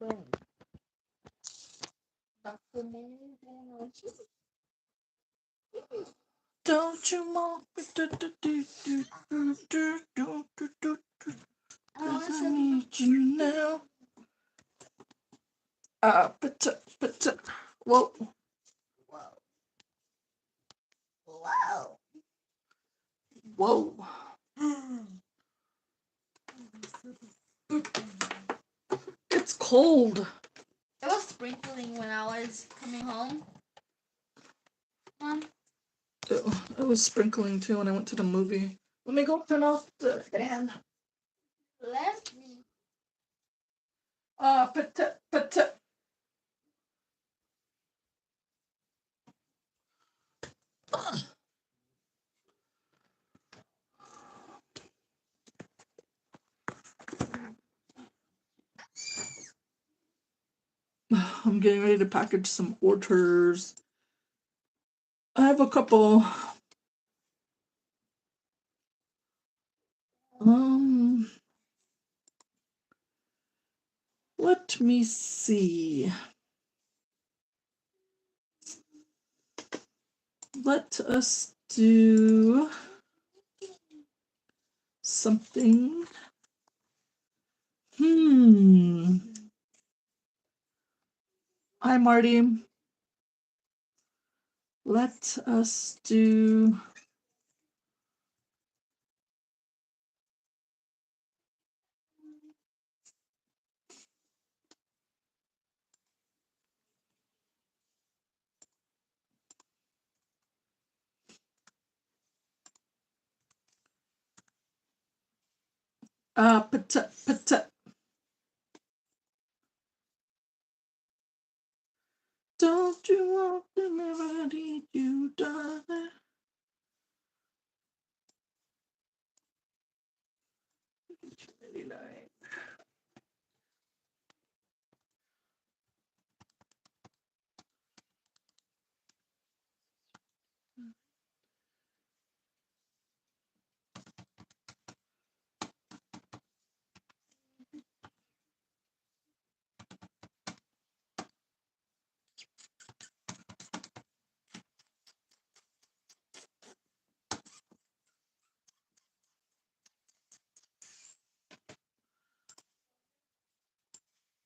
brain. Dr. Moon, don't you want me to I need you now. But whoa. Whoa. Whoa. It's cold. It was sprinkling when I was coming home. Mom? It was sprinkling too when I went to the movie. Let me go turn off the fan. Let me. But I'm getting ready to package some orders. I have a couple. Let me see. Let us do something. Hi, Marty. Let us do pata. Don't you want the melody you darling?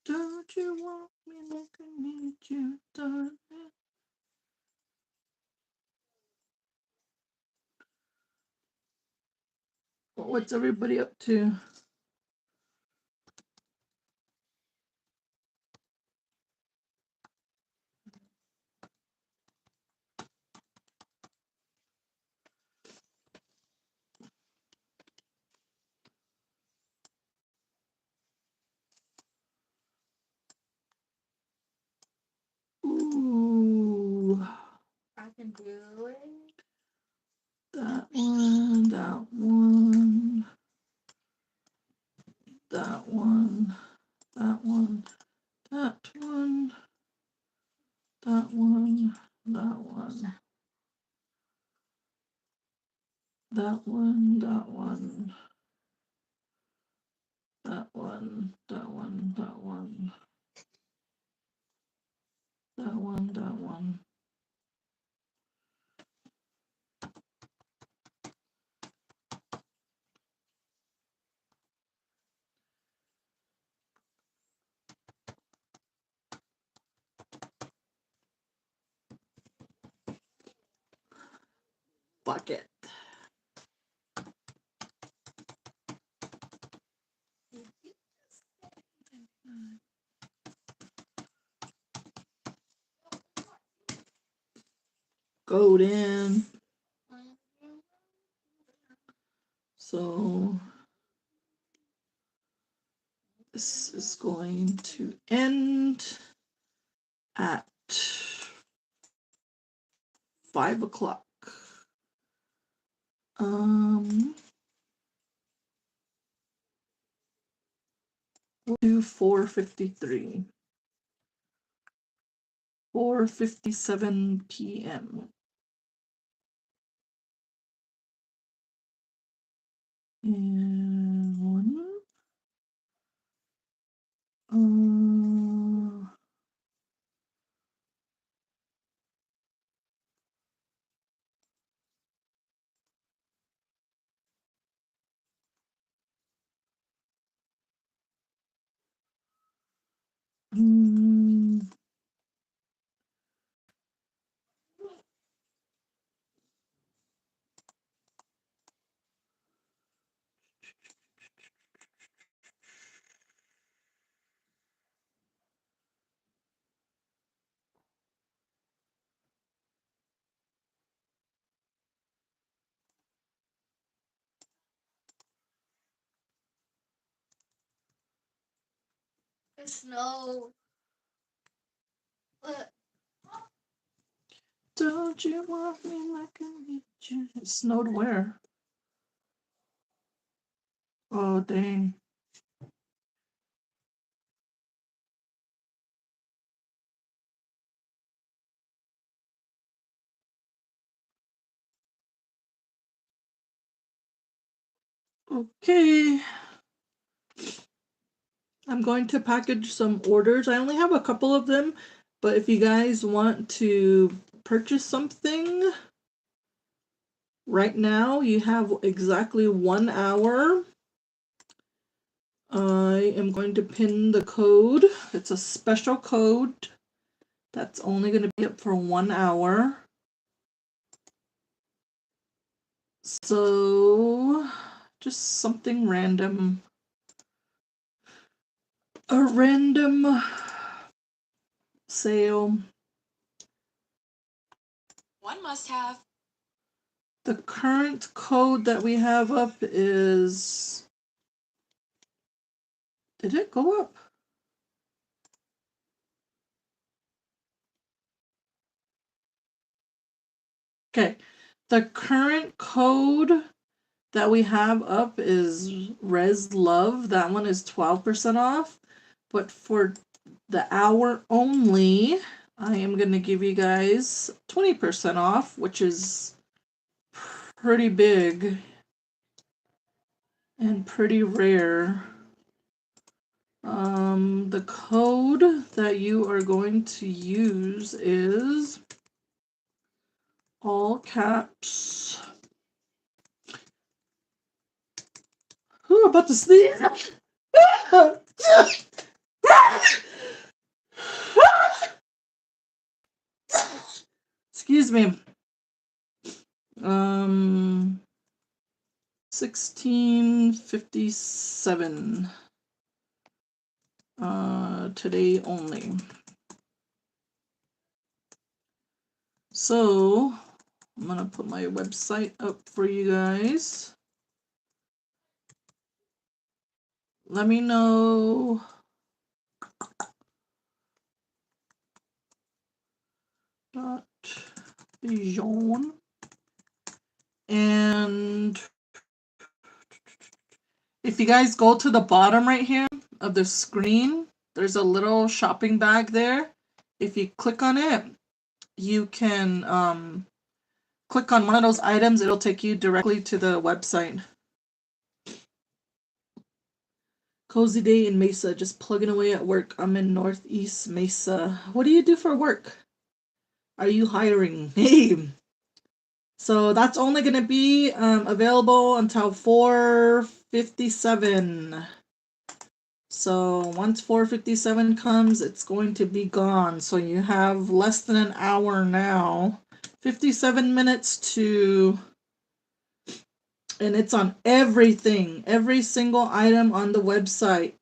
Don't you want me like I need you, darling? What's everybody up to? Ooh. I can do it. That one, that one, that one, that one, that one, that one, that one, that one, that one, that one, that one, that one, that one, that one. Bucket. Golden. So this is going to end at 5 o'clock. We'll do 4:53. 4:57 p.m. And one. It snowed. Don't you want me like I need you? It snowed where? Oh, dang. Okay. I'm going to package some orders. I only have a couple of them, but if you guys want to purchase something right now, you have exactly 1 hour. I am going to pin the code. It's a special code that's only going to be up for 1 hour. So, just something random. A random sale. One must have. The current code that we have up is... Did it go up? Okay. The current code that we have up is Res Love. That one is 12% off. But for the hour only, I am going to give you guys 20% off, which is pretty big and pretty rare. The code that you are going to use is all caps. Who about to sneeze? Excuse me. 1657. Today only. So I'm gonna put my website up for you guys. Let me know .vision. And if you guys go to the bottom right here of the screen, there's a little shopping bag there. If you click on it, you can click on one of those items. It'll take you directly to the website. Cozy day in Mesa, just plugging away at work. I'm in Northeast Mesa. What do you do for work? Are you hiring? Hey. So that's only going to be available until 4:57. So once 4:57 comes, it's going to be gone. So you have less than an hour now. 57 minutes to... And it's on everything. Every single item on the website.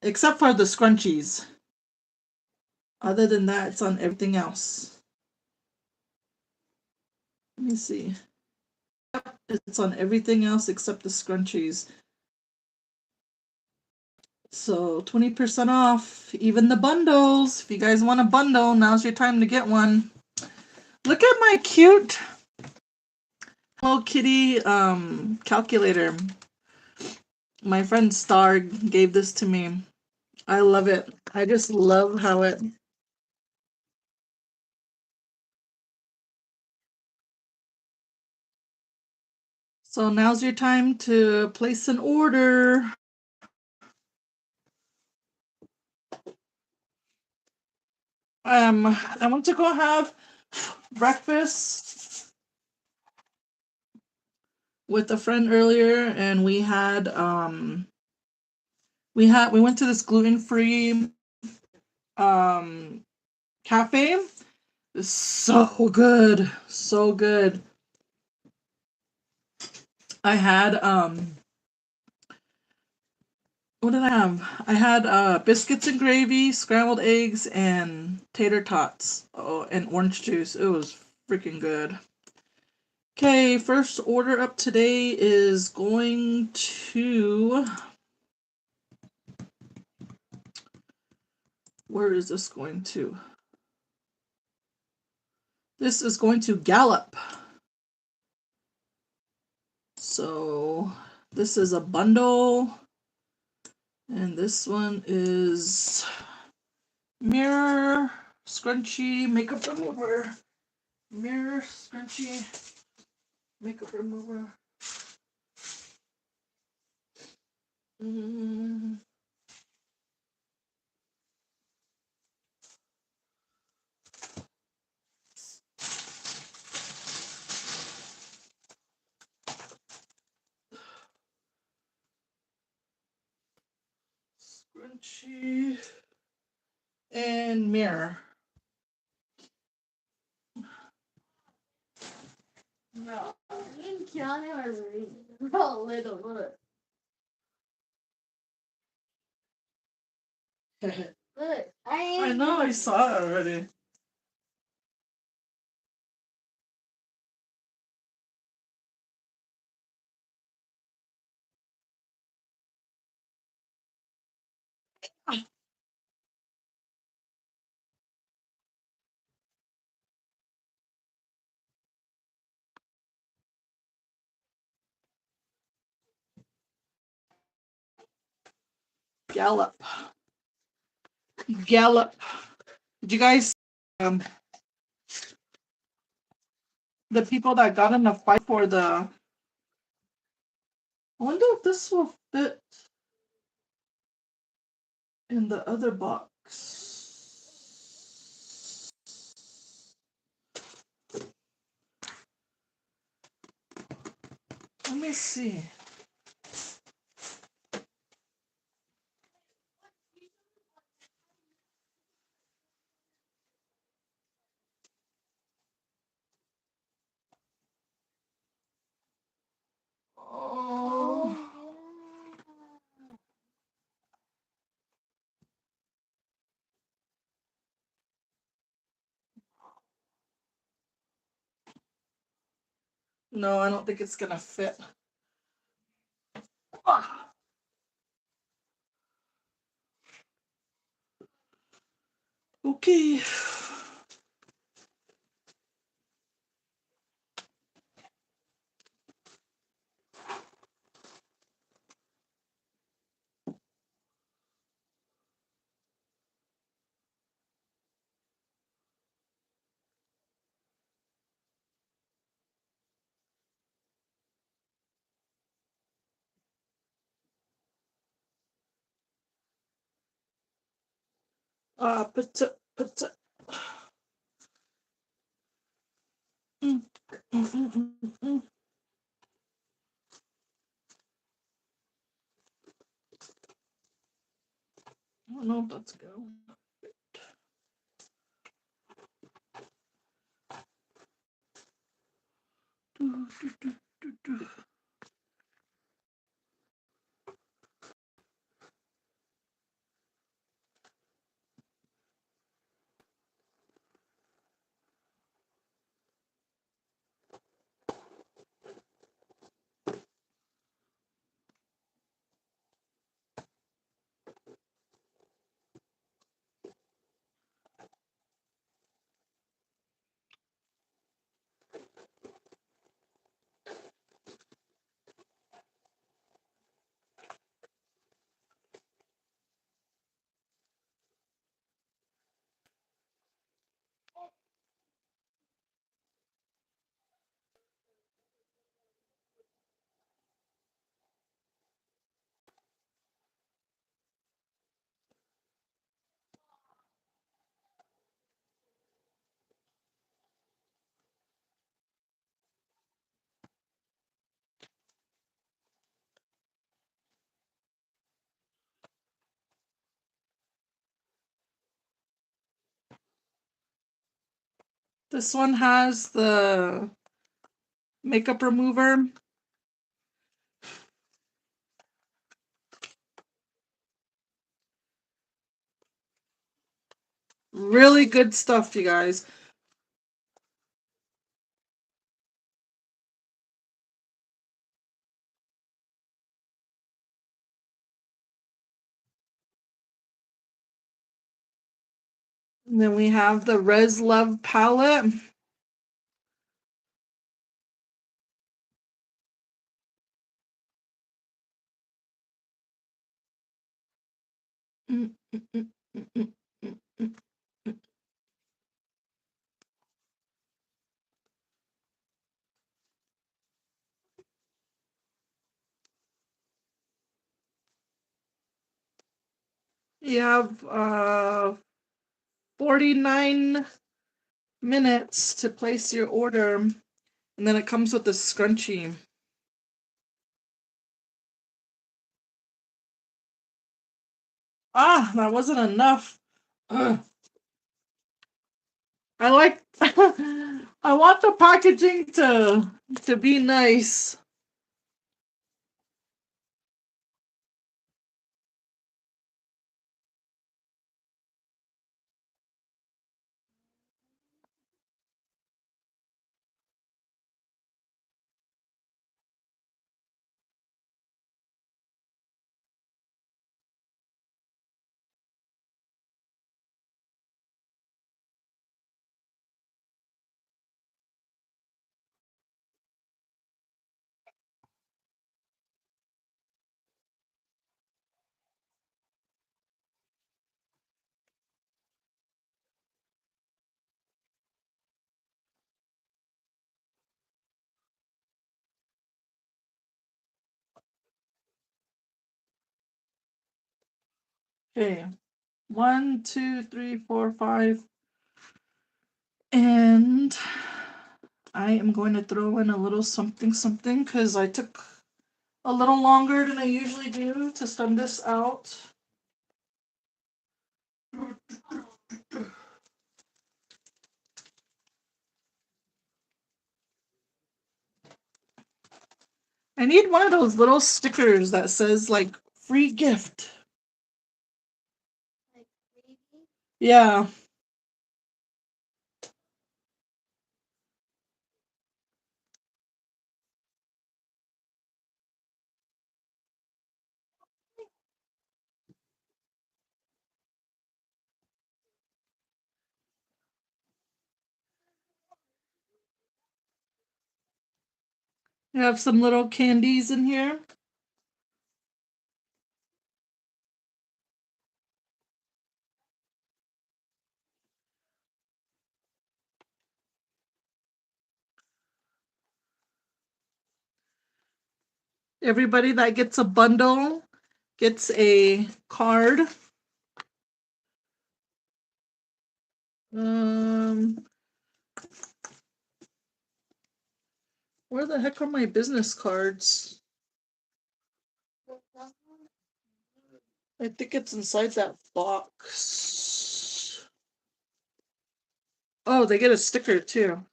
Except for the scrunchies. Other than that, it's on everything else. Let me see. It's on everything else except the scrunchies. So 20% off, even the bundles. If you guys want a bundle, now's your time to get one. Look at my cute Hello Kitty calculator. My friend Star gave this to me. I love it. I just love how it... So now's your time to place an order. I want to go have breakfast with a friend earlier, and we went to this gluten-free cafe is so good. So good. I had what did I have? I had biscuits and gravy, scrambled eggs, and tater tots. Oh, and orange juice. It was freaking good. Okay, first order up today is going to. Where is this going to? This is going to Gallup. So this is a bundle. And this one is mirror, scrunchie, makeup remover. Mirror, scrunchie, makeup remover. Mm. Scrunchie and mirror. No, me and Keanu are real little. Look, look. I know, I saw it already. Gallup. Gallup. Did you guys um the people that got in a fight for the I wonder if this will fit in the other box. Let me see. Oh. No, I don't think it's gonna fit. Ah. Okay. Put mm, mm, mm, mm, mm. I don't know if that's good. Do, do, do, do, do. This one has the makeup remover. Really good stuff, you guys. And then we have the Res Love palette. You have 49 minutes to place your order, and then it comes with the scrunchie. Ah, that wasn't enough. Ugh. I like I want the packaging to be nice. Okay. 1, 2, 3, 4, 5. And I am going to throw in a little something something because I took a little longer than I usually do to send this out. I need one of those little stickers that says like free gift. Like maybe. Yeah. I have some little candies in here. Everybody that gets a bundle gets a card. Um, where the heck are my business cards? I think it's inside that box. Oh, they get a sticker too.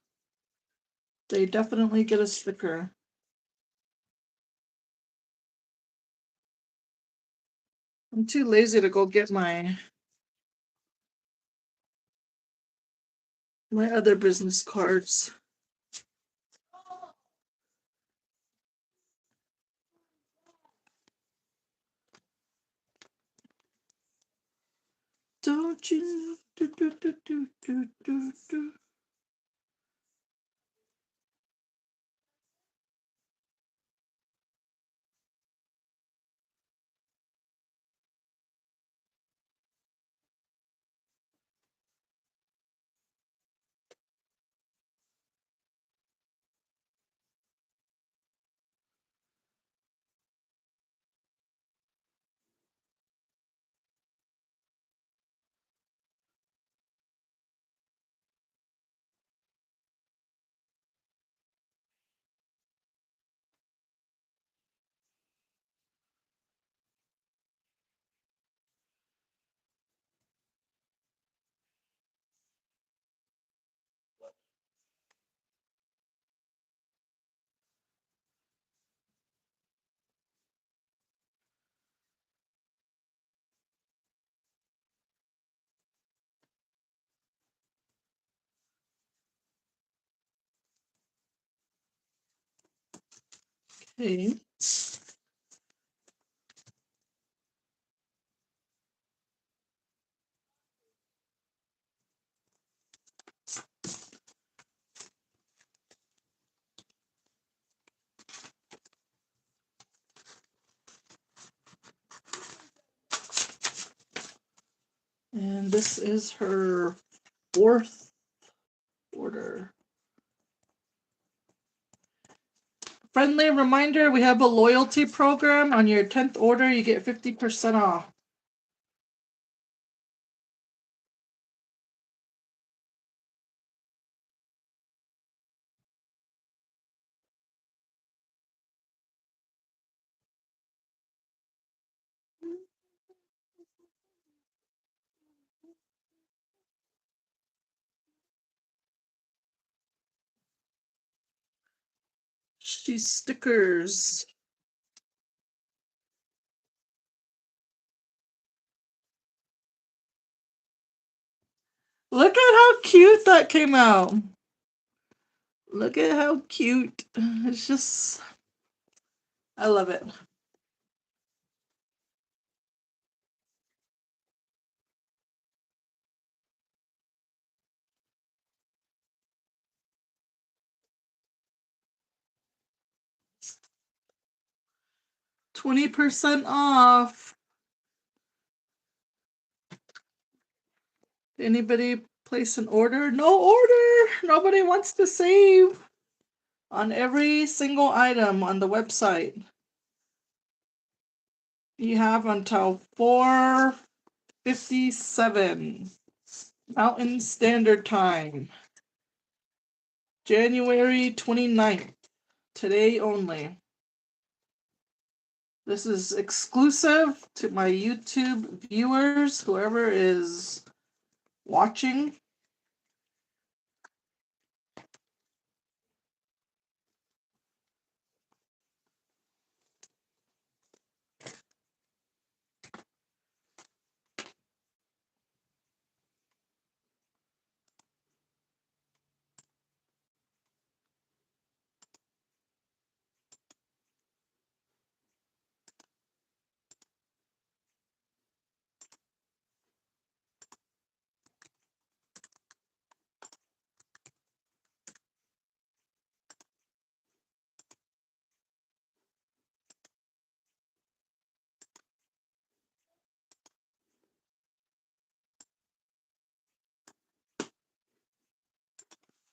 They definitely get a sticker. I'm too lazy to go get my other business cards. Don't you do, do, do, do, do, do, do. Okay. And this is her 4th order. Friendly reminder, we have a loyalty program. On your 10th order, you get 50% off. She's stickers. Look at how cute that came out. Look at how cute. It's just, I love it. $20 off. Anybody place an order? No order. Nobody wants to save on every single item on the website. You have until 4:57 Mountain Standard Time, January 29th. Today only. This is exclusive to my YouTube viewers, whoever is watching.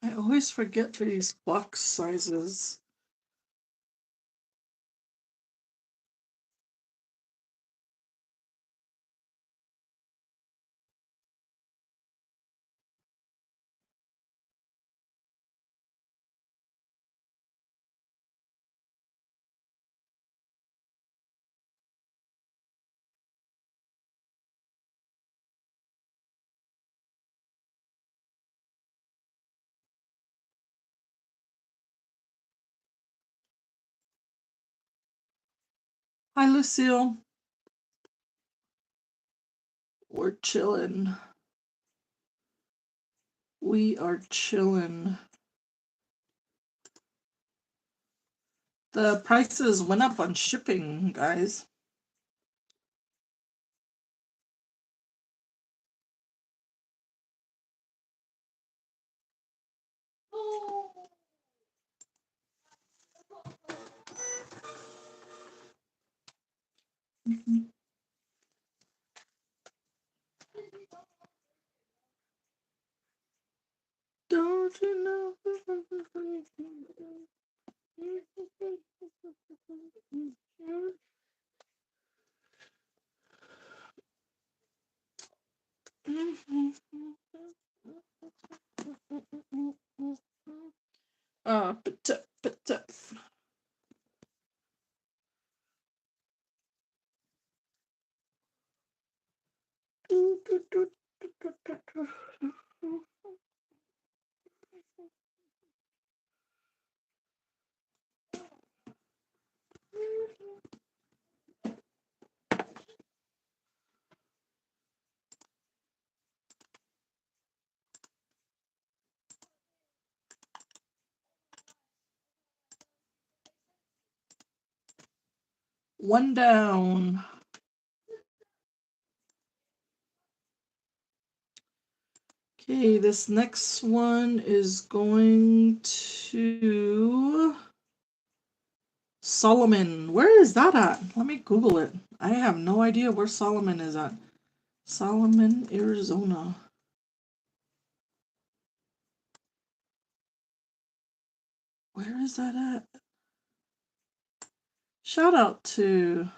I always forget these box sizes. Hi, Lucille. We're chilling. We are chilling. The prices went up on shipping, guys. Don't you know? But One down. Okay, this next one is going to Solomon. Where is that at? Let me Google it. I have no idea where Solomon is at. Solomon, Arizona. Where is that at? Shout out to...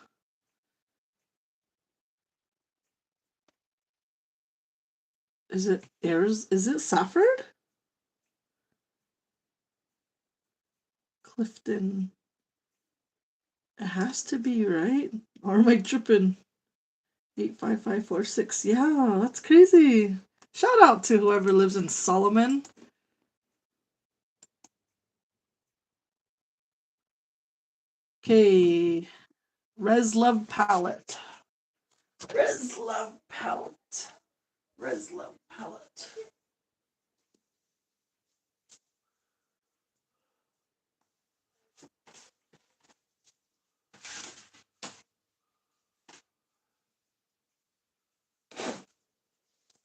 Is it Safford? Clifton. It has to be, right? Or am I tripping? 85546. Yeah, that's crazy. Shout out to whoever lives in Solomon. Okay. Reslove palette. Reslove palette. Reslove palette.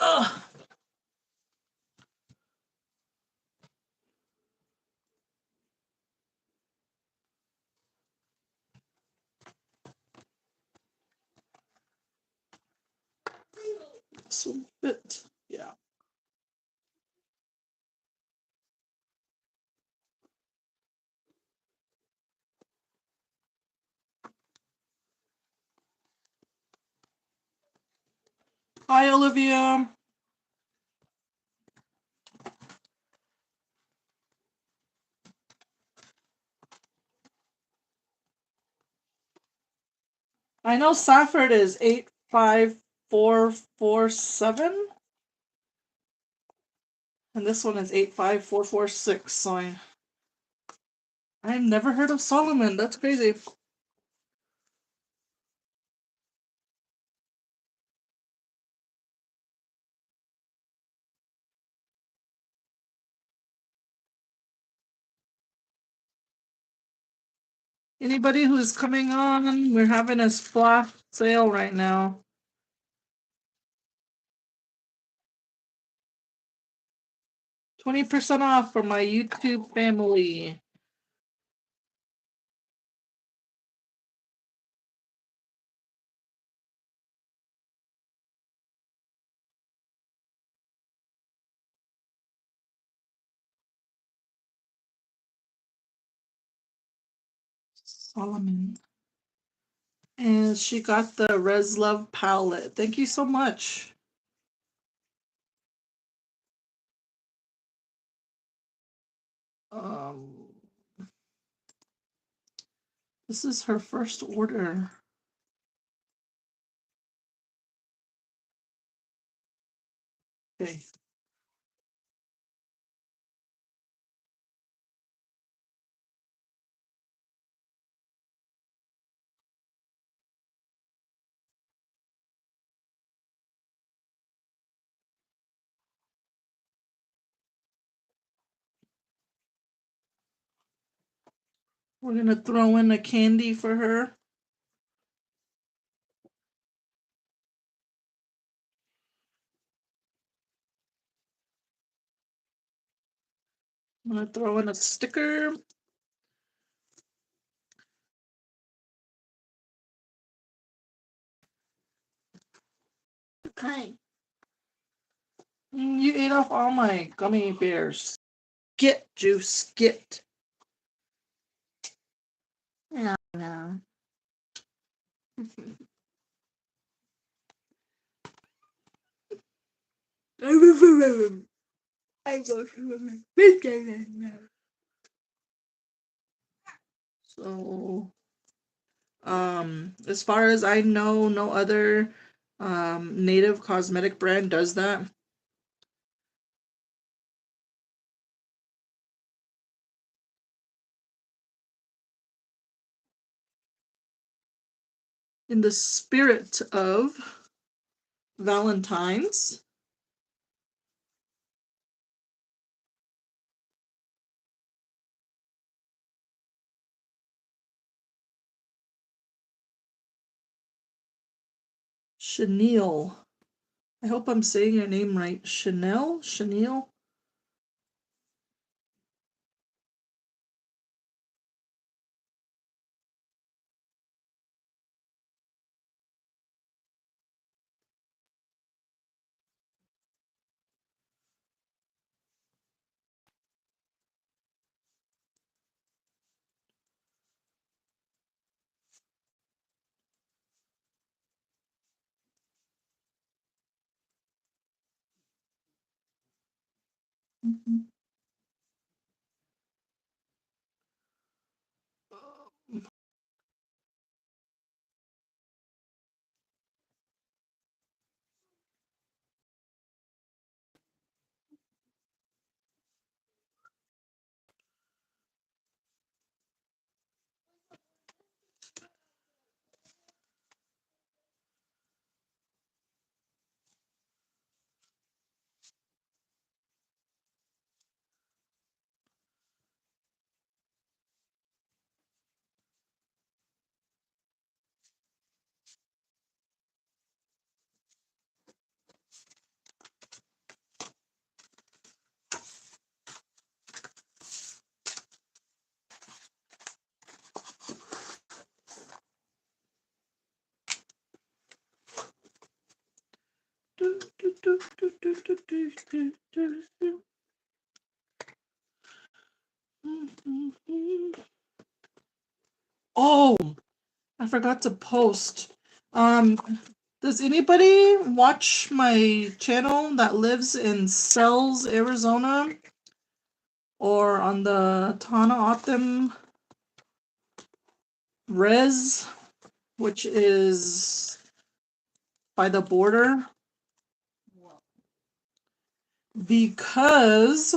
Ugh. This will fit. Yeah. Hi, Olivia. I know Safford is 85447. And this one is 85446. So I've never heard of Solomon. That's crazy. Anybody who's coming on, we're having a flash sale right now. 20% off for my YouTube family. Solomon. And she got the Reslove palette. Thank you so much. This is her first order. Okay. We're gonna throw in a candy for her. I'm gonna throw in a sticker. Okay. You ate off all my gummy bears. Get juice, get. No, no. So, as far as I know, no other native cosmetic brand does that. In the spirit of Valentine's, Chenille. I hope I'm saying your name right. Chanel? Chenille? Oh, I forgot to post. Does anybody watch my channel that lives in Sells, Arizona, or on the Tana Res, which is by the border? Because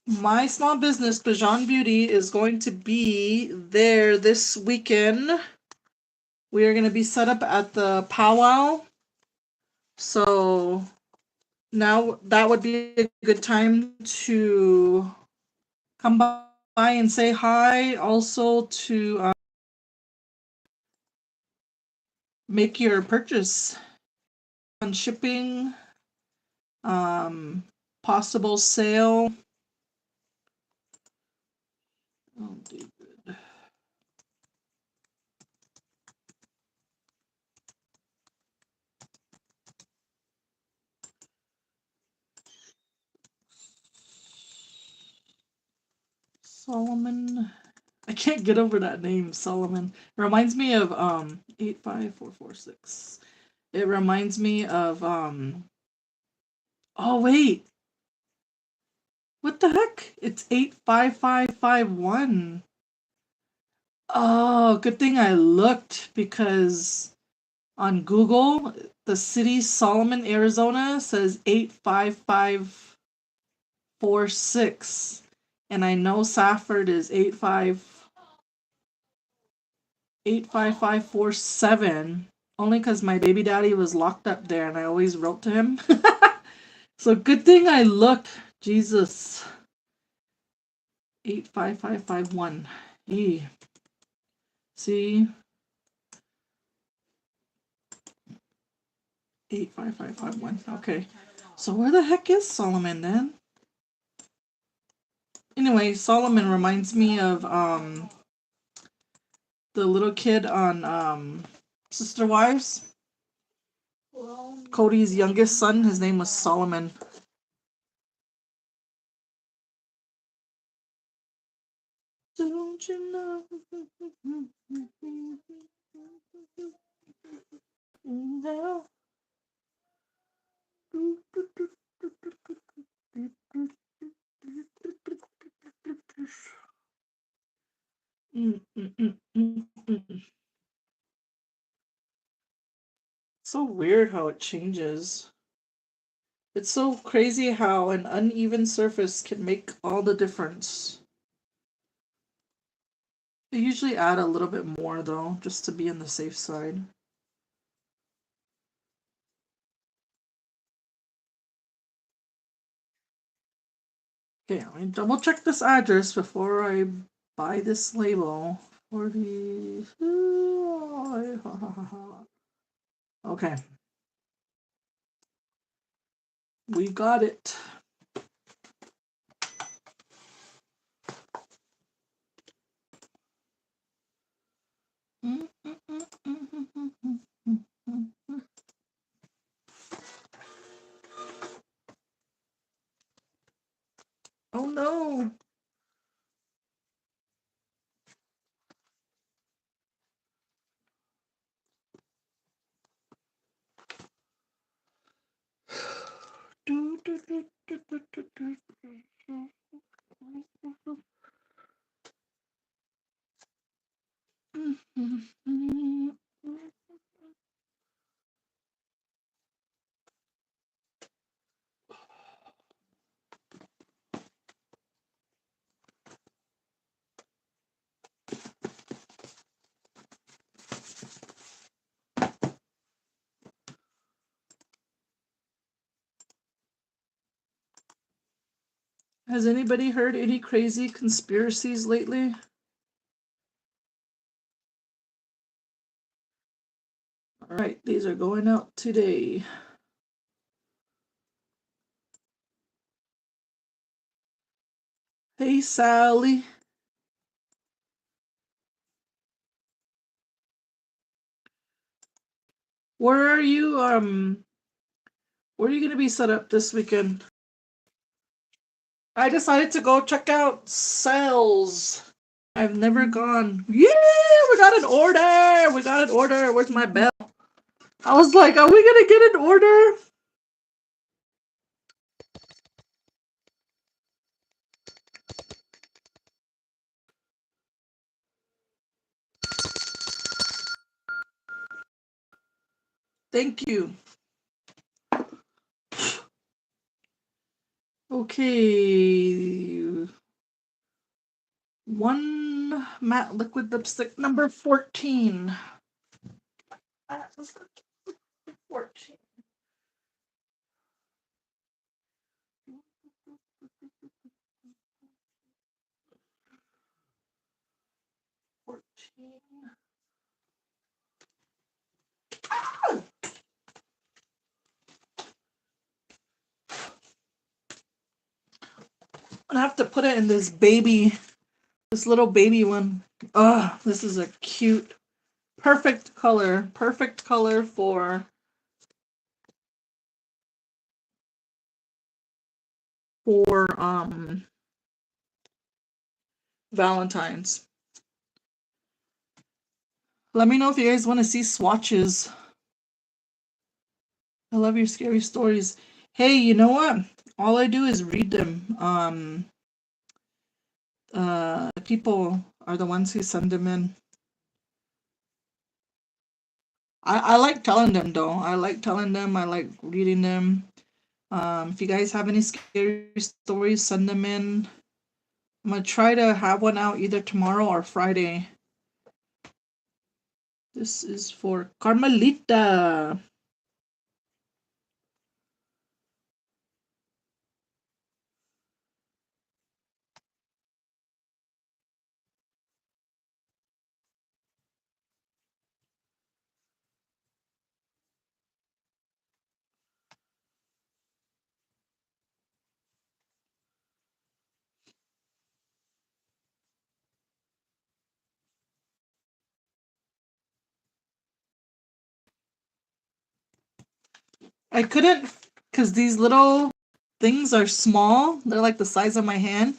my small business, Bajan Beauty, is going to be there this weekend. We are going to be set up at the powwow. So now that would be a good time to come by and say hi. Also to make your purchase on shipping, possible sale. Oh, David. Solomon. I can't get over that name, Solomon. It reminds me of 85446. It reminds me of oh wait. What the heck? It's 85551. Oh, good thing I looked because on Google, the city Solomon, Arizona says 85546. And I know Safford is 85547. Only because my baby daddy was locked up there and I always wrote to him. So good thing I looked. Jesus. 85551. E. See? 85551. Okay. So where the heck is Solomon then? Anyway, Solomon reminds me of the little kid on Sister Wives. Cody's youngest son, his name was Solomon. Don't you know? So weird how it changes. It's so crazy how an uneven surface can make all the difference. I usually add a little bit more though, just to be on the safe side. Okay, let me double check this address before I buy this label. 40. Okay. We got it. Oh no. Has anybody heard any crazy conspiracies lately? All right, these are going out today. Hey, Sally. Where are you? Where are you gonna be set up this weekend? I decided to go check out sales. I've never gone. Yeah, we got an order. We got an order. Where's my bell? I was like, are we gonna get an order? Thank you. Okay. One matte liquid lipstick number 14. 14. I'm gonna have to put it in this little baby one. Oh, this is a cute, perfect color for Valentine's. Let me know if you guys want to see swatches. I love your scary stories. Hey, you know what? All I do is read them. People are the ones who send them in. I like telling them though. I like telling them. I like reading them. If you guys have any scary stories, send them in. I'm gonna try to have one out either tomorrow or Friday. This is for Carmelita. I couldn't, because these little things are small. They're like the size of my hand.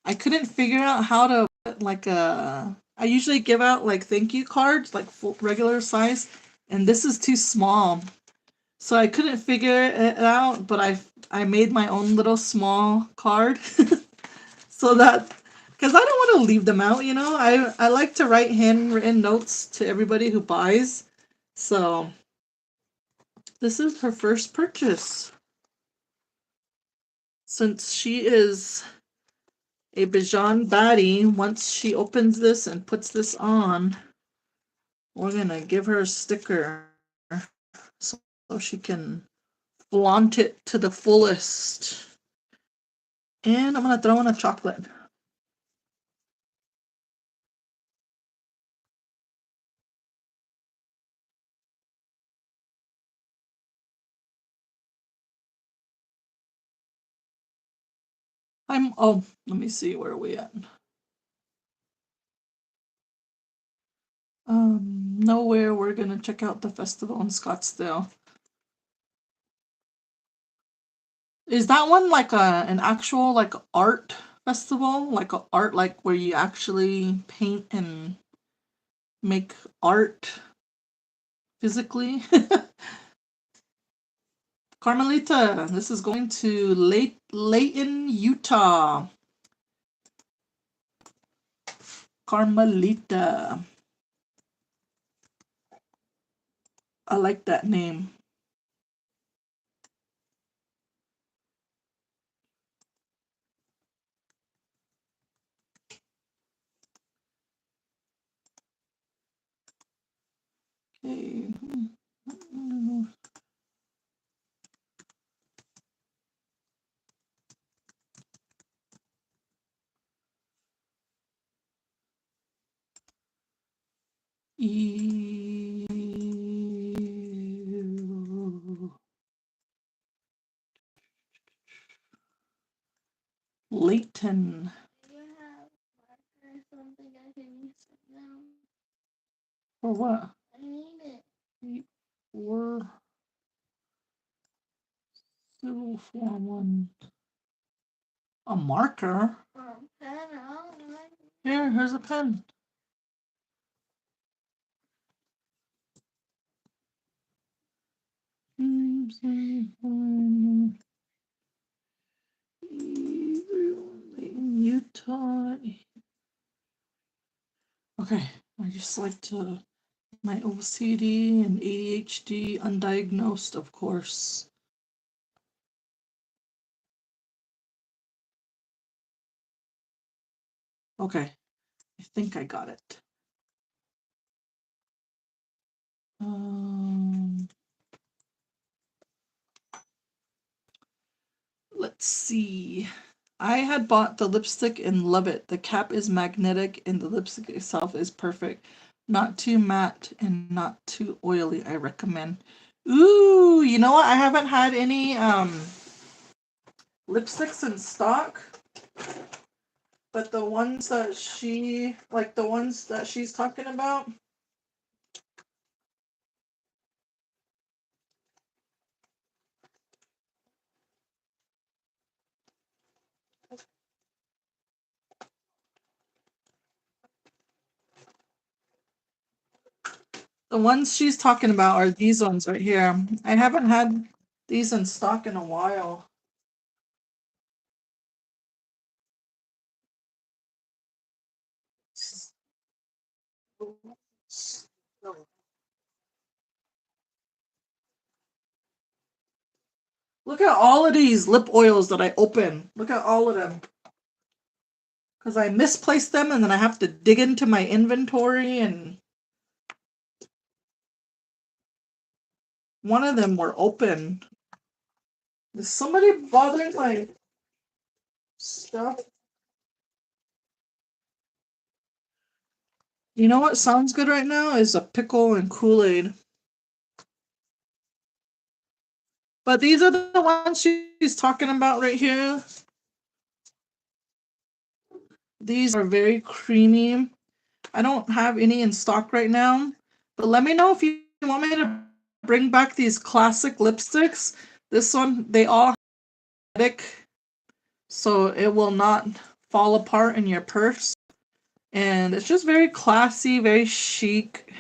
I couldn't figure out how to put like a. I usually give out like thank you cards, like full, regular size, and this is too small. So I couldn't figure it out, but I made my own little small card so that because I don't want to leave them out, you know. I like to write handwritten notes to everybody who buys. So this is her first purchase. Since she is a Bijan baddie, once she opens this and puts this on, we're gonna give her a sticker so she can flaunt it to the fullest. And I'm gonna throw in a chocolate. Oh, let me see, where are we at? Nowhere. We're gonna check out the festival in Scottsdale. Is that one like an actual like art festival? Like a art like where you actually paint and make art physically? Carmelita, this is going to Layton, Utah. Carmelita. I like that name. Okay. Layton. Do you have marker or something I can use right now? For what? I need it. 8-4 civil form 1. A marker? Or a pen? I don't know. Here's a pen. Utah. Okay, I just like to my OCD and ADHD undiagnosed, of course. Okay, I think I got it. Let's see. I had bought the lipstick and love it. The cap is magnetic and the lipstick itself is perfect. Not too matte and not too oily, I recommend. Ooh, you know what? I haven't had any lipsticks in stock. But the ones that the ones that she's talking about. The ones she's talking about are these ones right here. I haven't had these in stock in a while. Look at all of these lip oils that I open. Look at all of them. Because I misplaced them and then I have to dig into my inventory, and one of them were open. Is somebody bothering my stuff? You know what sounds good right now is a pickle and Kool-Aid. But these are the ones she's talking about right here. These are very creamy. I don't have any in stock right now, but let me know if you want me to bring back these classic lipsticks. This one, they all have, so it will not fall apart in your purse. And it's just very classy, very chic.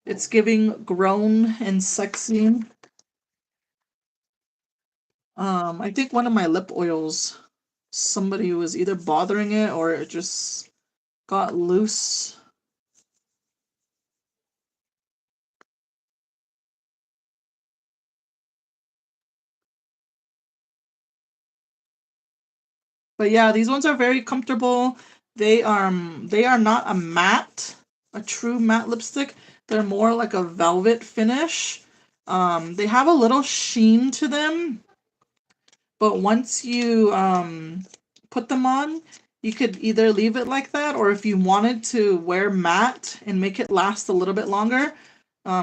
It's giving grown and sexy. I think one of my lip oils, somebody was either bothering it or it just got loose. But yeah, these ones are very comfortable. They are not a true matte lipstick. They're more like a velvet finish. They have a little sheen to them, but once you put them on, you could either leave it like that, or if you wanted to wear matte and make it last a little bit longer,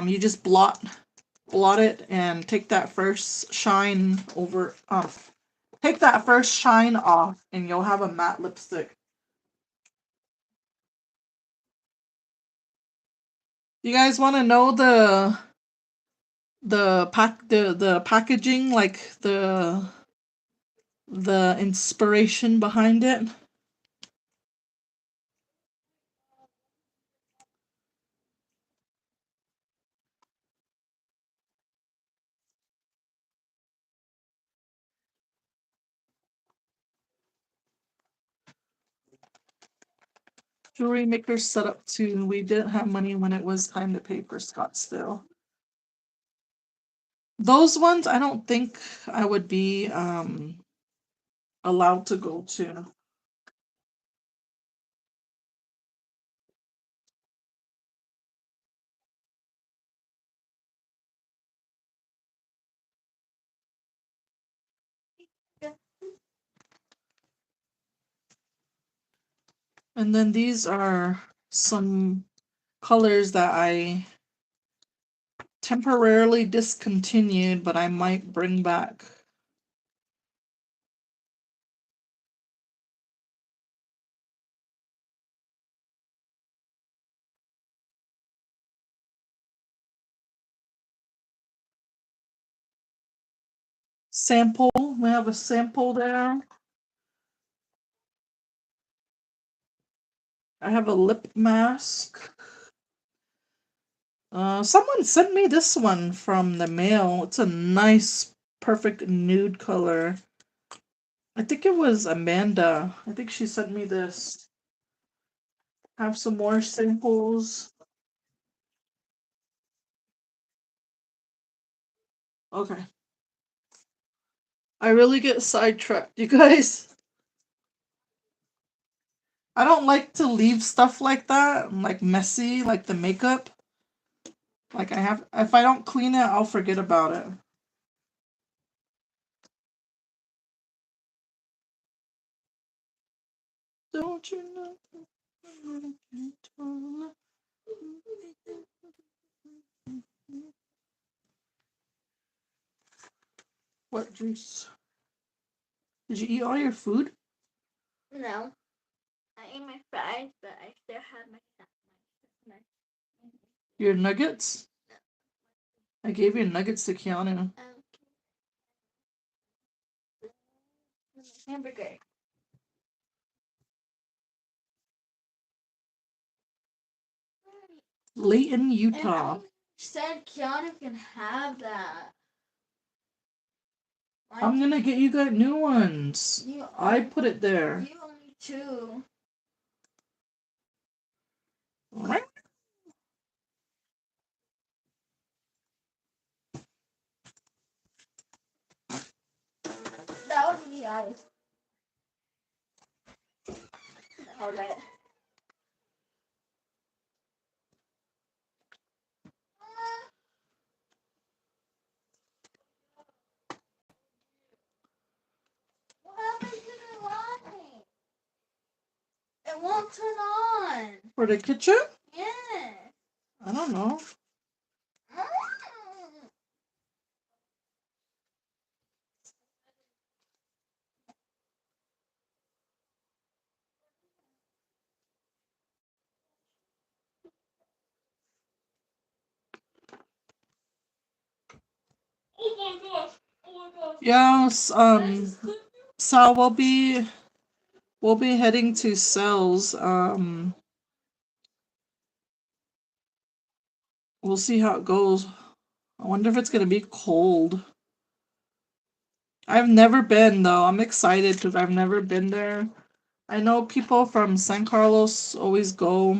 you just blot it and take that first shine over off. Take that first shine off and you'll have a matte lipstick. You guys want to know the packaging, like the inspiration behind it? Jewelry maker set up too. We didn't have money when it was time to pay for Scottsdale. Those ones I don't think I would be allowed to go to. And then these are some colors that I temporarily discontinued, but I might bring back. Sample. We have a sample there. I have a lip mask. Someone sent me this one from the mail. It's a nice, perfect nude color. I think it was Amanda. I think she sent me this. Have some more samples. Okay. I really get sidetracked, you guys. I don't like to leave stuff like that, like messy, like the makeup. Like if I don't clean it, I'll forget about it. Don't you know? What juice? Did you eat all your food? No. I ate my fries, but I still have my Your nuggets? I gave your nuggets to Keanu. Hamburger. Layton, Utah. Said Keanu can have that. I'm gonna get you guys new ones. I put it there. You only 2. Right? That would be nice. Okay. What happened to the light? It won't turn on. For the kitchen? Yeah. I don't know. Oh my gosh. Oh my gosh. Yes, Sal, we'll be heading to Sel's. We'll see how it goes. I wonder if it's gonna be cold. I've never been though. I'm excited because I've never been there. I know people from San Carlos always go.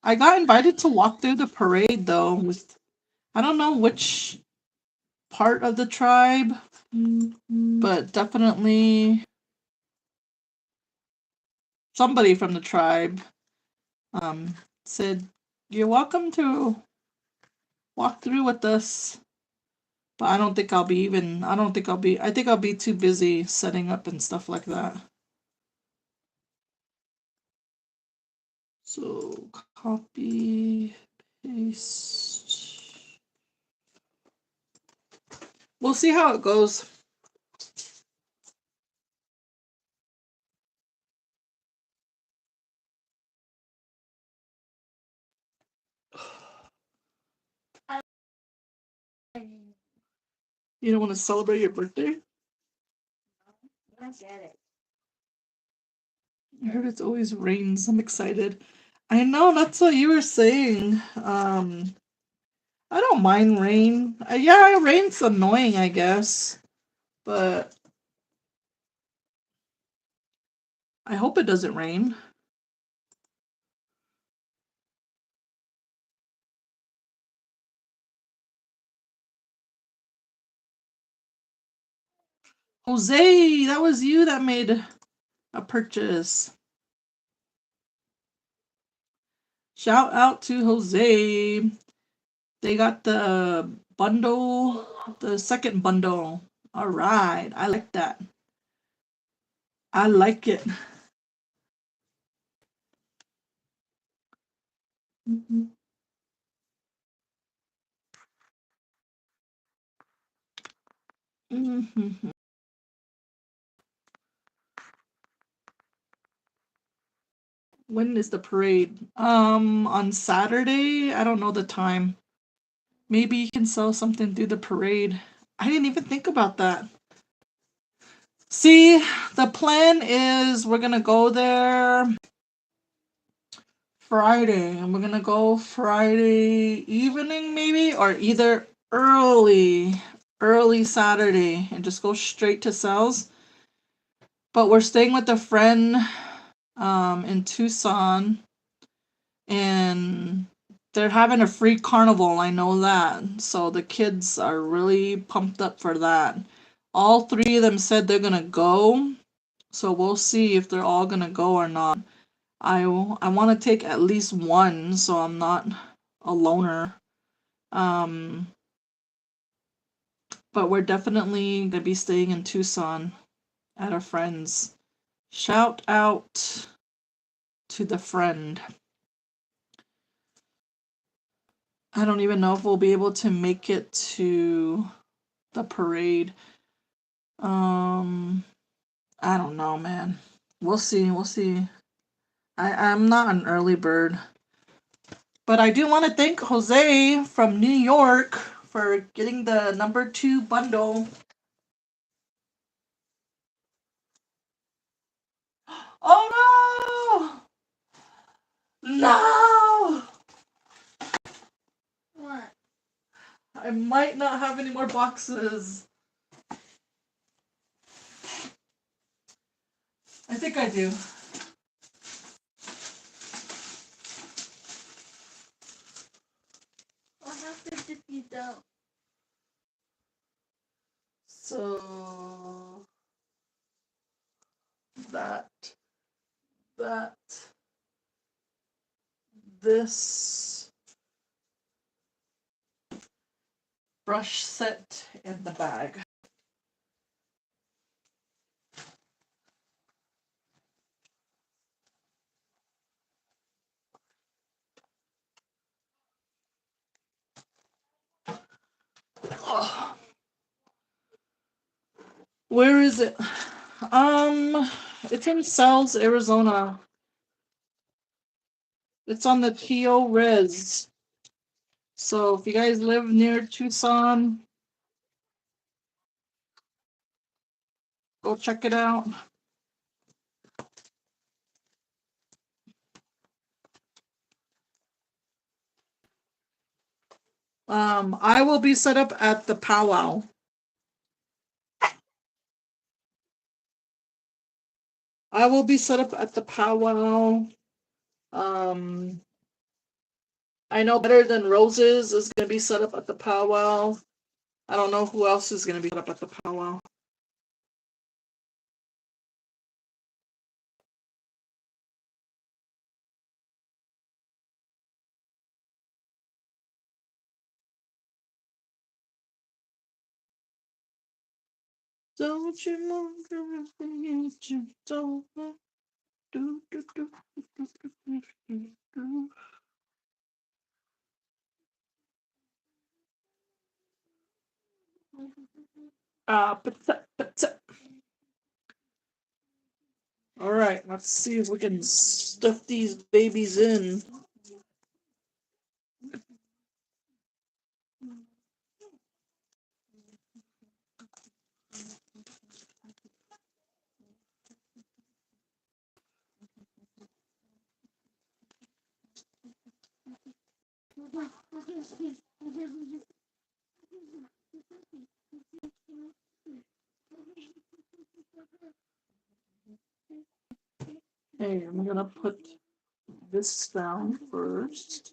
I got invited to walk through the parade though. With I don't know which part of the tribe, but definitely somebody from the tribe said you're welcome to walk through with us. But I don't think I'll be even. I don't think I'll be. I think I'll be too busy setting up and stuff like that. So copy, paste. We'll see how it goes. You don't want to celebrate your birthday? I get it. I heard it's always rains. I'm excited. I know, that's what you were saying. I don't mind rain. Yeah, rain's annoying, I guess. But I hope it doesn't rain. Jose, that was you that made a purchase. Shout out to Jose. They got the bundle, the second bundle. All right, I like that. I like it. Mm-hmm. Mm-hmm. When is the parade? On Saturday? I don't know the time. Maybe you can sell something through the parade. I didn't even think about that. See, the plan is we're gonna go there Friday, and we're gonna go Friday evening maybe, or either early Saturday, and just go straight to sales. But we're staying with a friend in Tucson, and they're having a free carnival. I know that, so the kids are really pumped up for that. All three of them said they're gonna go, so we'll see if they're all gonna go or not. I want to take at least one, so I'm not a loner. Um, but we're definitely gonna be staying in Tucson at a friend's. Shout out to the friend. I don't even know if we'll be able to make it to the parade. Um, I don't know, man. We'll see. We'll see. I'm not an early bird. But I do want to thank Jose from New York for getting the number 2 bundle. Oh no! No! What? I might not have any more boxes. I think I do. What happens if you don't? So that this brush set in the bag. Oh, where is it? It's in Sells, Arizona. It's on the TO Res. So if you guys live near Tucson, go check it out. I will be set up at the powwow. I will be set up at the powwow. Um, I know Better Than Roses is going to be set up at the powwow. I don't know who else is going to be set up at the powwow. Don't you want everything you don't want? Do, do, do, do, do, do, do. All right, let's see if we can stuff these babies in. Hey, I'm gonna put this down first.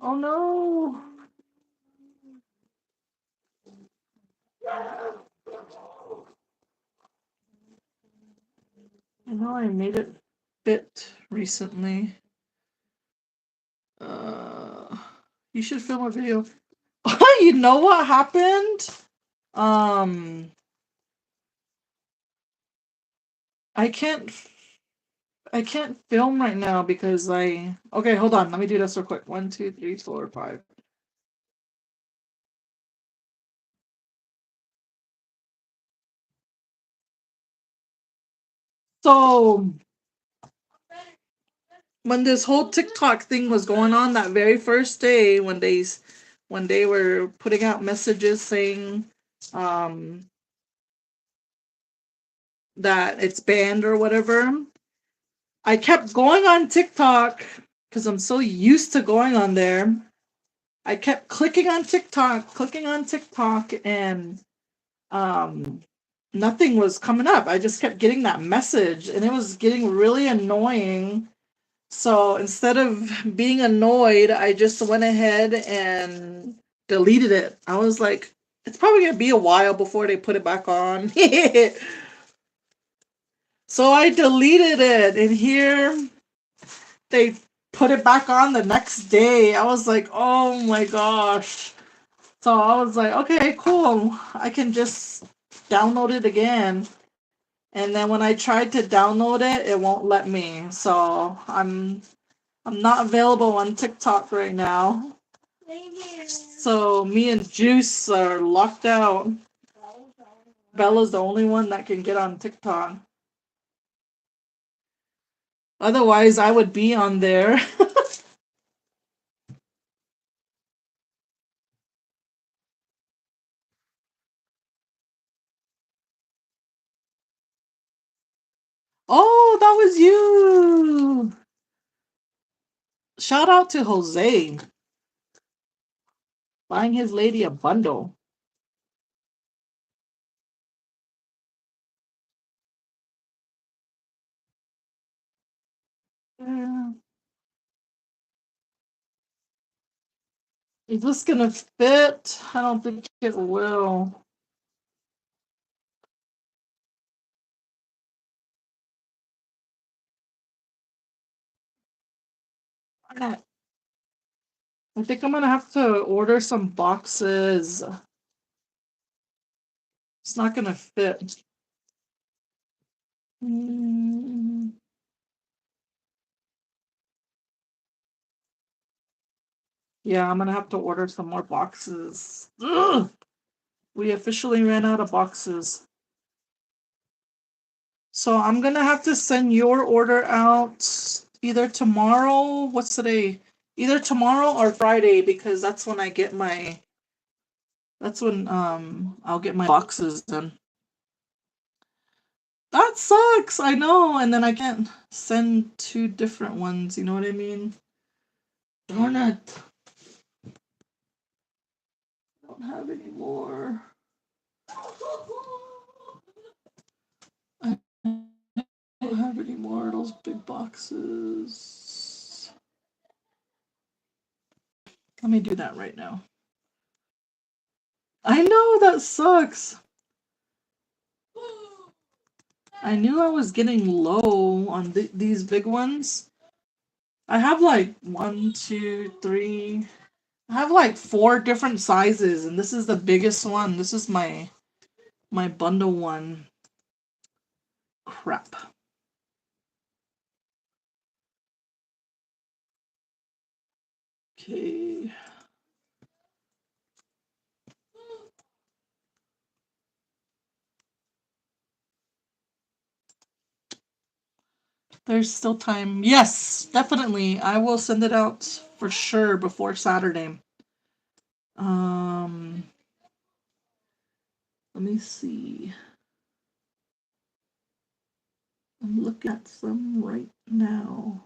Oh no! I know I made it fit recently. You should film a video. You know what happened? I can't film right now because okay, hold on, let me do this real quick. 1, 2, 3, 4, 5. So when this whole TikTok thing was going on that very first day, when they were putting out messages saying that it's banned or whatever, I kept going on TikTok because I'm so used to going on there. I kept clicking on TikTok, and nothing was coming up. I just kept getting that message, and it was getting really annoying. So instead of being annoyed, I just went ahead and deleted it. I was like, it's probably gonna be a while before they put it back on. So I deleted it, and here they put it back on the next day. I was like, oh my gosh. So I was like, okay, cool. I can just download it again. And then when I tried to download it, it won't let me. So I'm not available on TikTok right now. So me and Juice are locked out. Bella's the only one that can get on TikTok. Otherwise, I would be on there. Oh, that was you. Shout out to Jose buying his lady a bundle. Yeah. Is this gonna fit? I don't think it will. I think I'm gonna have to order some boxes. It's not gonna fit. Yeah, I'm gonna have to order some more boxes. Ugh! We officially ran out of boxes. So I'm gonna have to send your order out either tomorrow. What's today? Either tomorrow or Friday, because that's when I get my. That's when I'll get my boxes done. That sucks. I know, and then I can't send two different ones. You know what I mean? Darn it! I don't have any more. I don't have any more of those big boxes. Let me do that right now. I know that sucks. I knew I was getting low on these big ones. I have like 1, 2, 3. I have like 4 different sizes, and this is the biggest one. This is my my bundle one. Crap. Okay. There's still time. Yes, definitely. I will send it out for sure before Saturday. Let me see. I'm looking at some right now.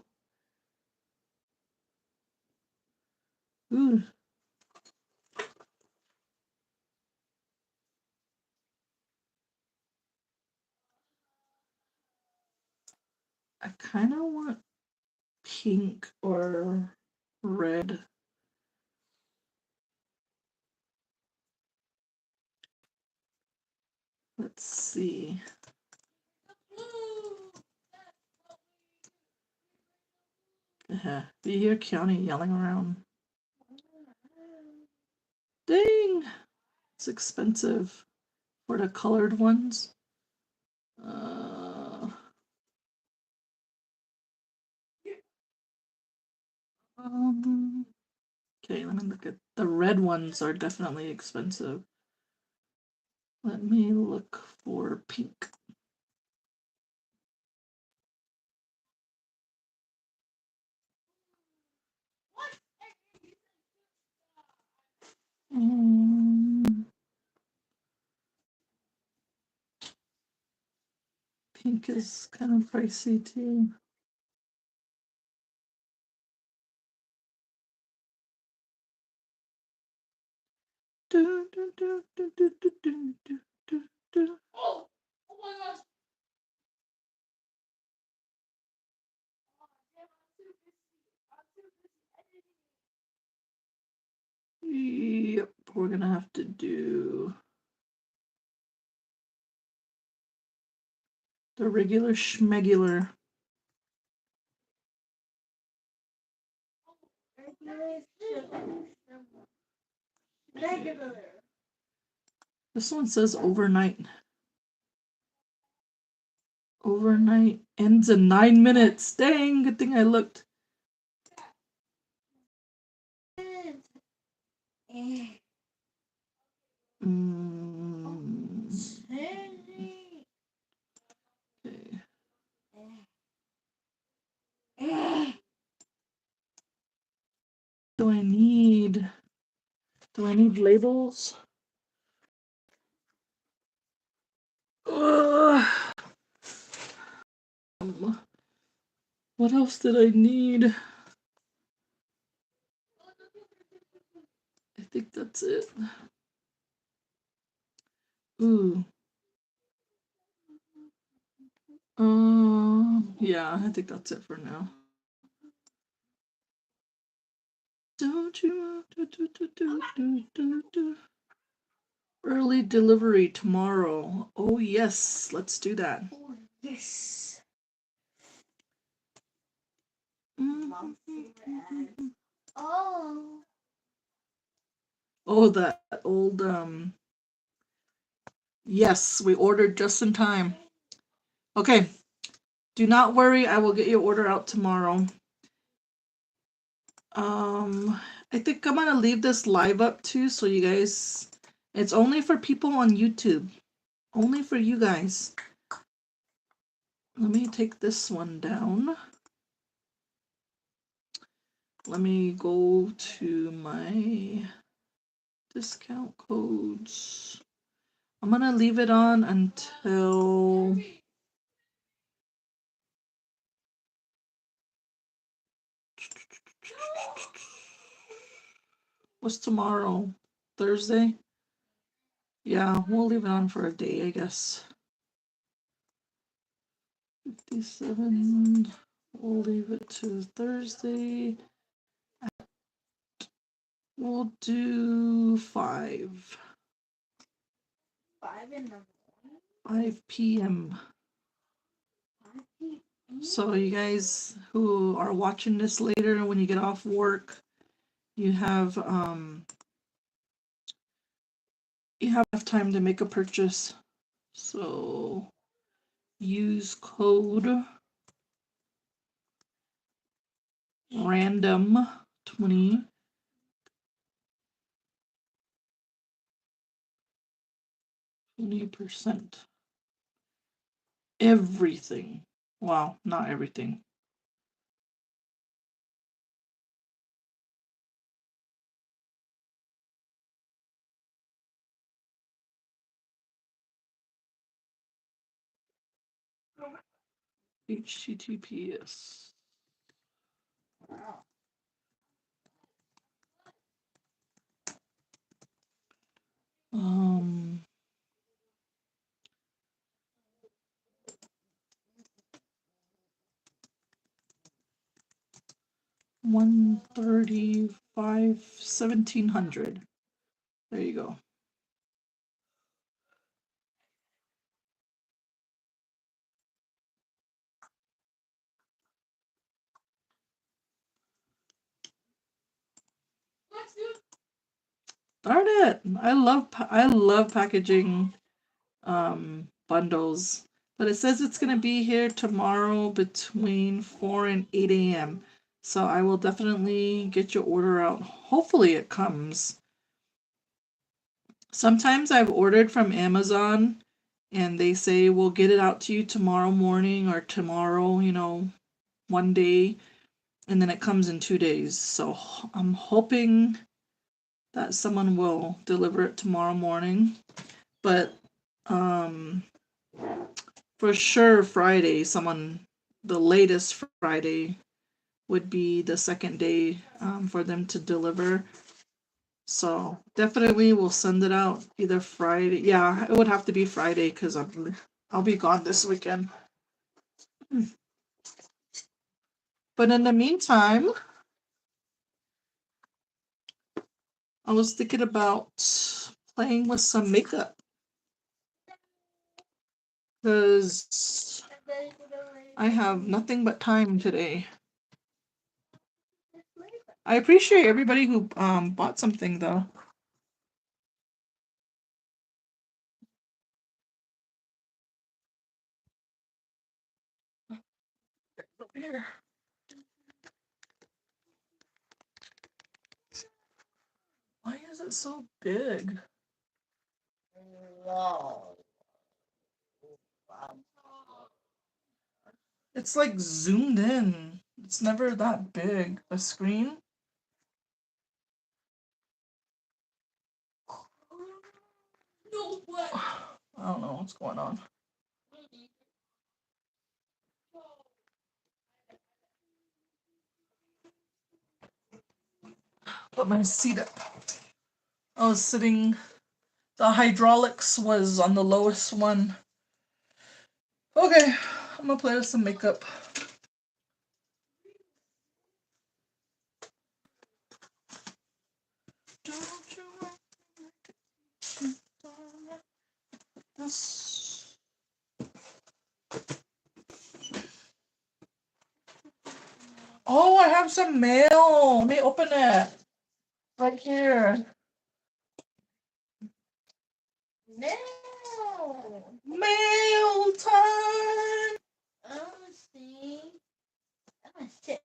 Ooh. I kind of want pink or red. Let's see. You hear Keanu yelling around. Dang! It's expensive for the colored ones. Okay, let me look at the red ones are definitely expensive. Let me look for pink. Pink is kind of pricey too. Yep, we're gonna have to do the regular schmegular. This one says overnight. Overnight ends in 9 minutes. Dang, good thing I looked. Okay. Do I need labels? What else did I need? I think that's it. Ooh. Yeah, I think that's it for now. Don't you do. Early delivery tomorrow. Oh yes, let's do that. Oh yes. Oh, that old yes, we ordered just in time. Okay. Do not worry, I will get your order out tomorrow. I think I'm gonna leave this live up too, so you guys, it's only for people on YouTube. Only for you guys. Let me take this one down. Let me go to my discount codes. I'm gonna leave it on until what's tomorrow? Thursday? Yeah, we'll leave it on for a day, I guess. 57. We'll leave it to Thursday. We'll do 5. 5 in the morning? 5 p.m. 5 p.m. So you guys who are watching this later when you get off work, you have enough time to make a purchase. So use code random 20 20%. Everything. Wow, not everything. HTTPS. Um, $135, $1,700. There you go. Darn it! I love packaging bundles, but it says it's gonna be here tomorrow between 4 and 8 a.m. So I will definitely get your order out. Hopefully it comes. Sometimes I've ordered from Amazon and they say we'll get it out to you tomorrow morning or tomorrow, one day, and then it comes in 2 days. So I'm hoping that someone will deliver it tomorrow morning. But for sure Friday, the latest Friday would be the second day for them to deliver. So definitely we'll send it out either Friday. Yeah, it would have to be Friday because I'll be gone this weekend. But in the meantime, I was thinking about playing with some makeup because I have nothing but time today. I appreciate everybody who bought something though. Here. Why is it so big? Wow. It's like zoomed in. It's never that big. The screen. No way. I don't know what's going on. Put my seat up. I was sitting. The hydraulics was on the lowest one. Okay, I'm gonna play with some makeup. This. Oh, I have some mail. Let me open it. Right here. Mail. Mail time. Oh, see. I'm sick.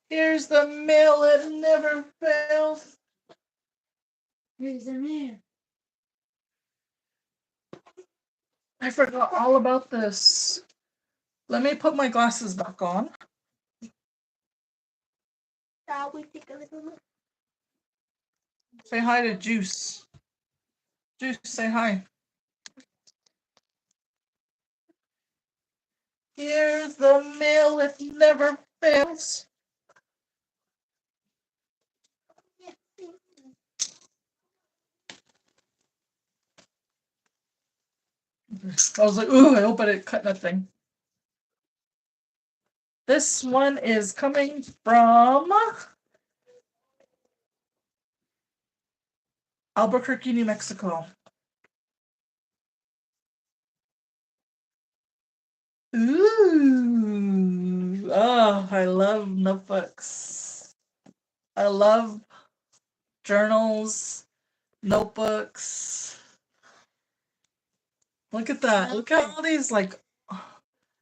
Here's the mail. It never fails. Here's the mail. I forgot all about this. Let me put my glasses back on. Shall we take a little look? Say hi to Juice. Juice, say hi. Here's the mail. It never fails. I was like, ooh, I hope I didn't cut nothing. This one is coming from Albuquerque, New Mexico. Ooh. Oh, I love notebooks. I love journals, notebooks. Look at that. Smell Look at it. all these, like,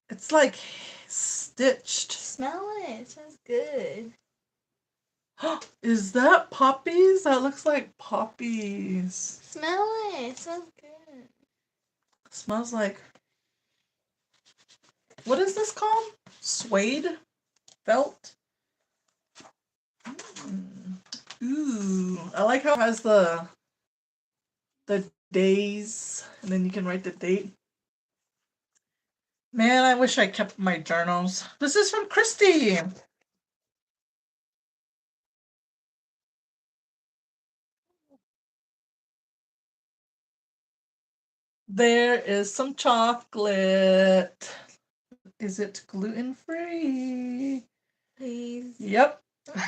it's like stitched. Smell it. It smells good. Is that poppies? That looks like poppies. Smell it. It smells good. Smells like, what is this called? Suede? Felt? Ooh, I like how it has the days, and then you can write the date. Man, I wish I kept my journals. This is from Christy. There is some chocolate. Is it gluten-free? Please. Yep.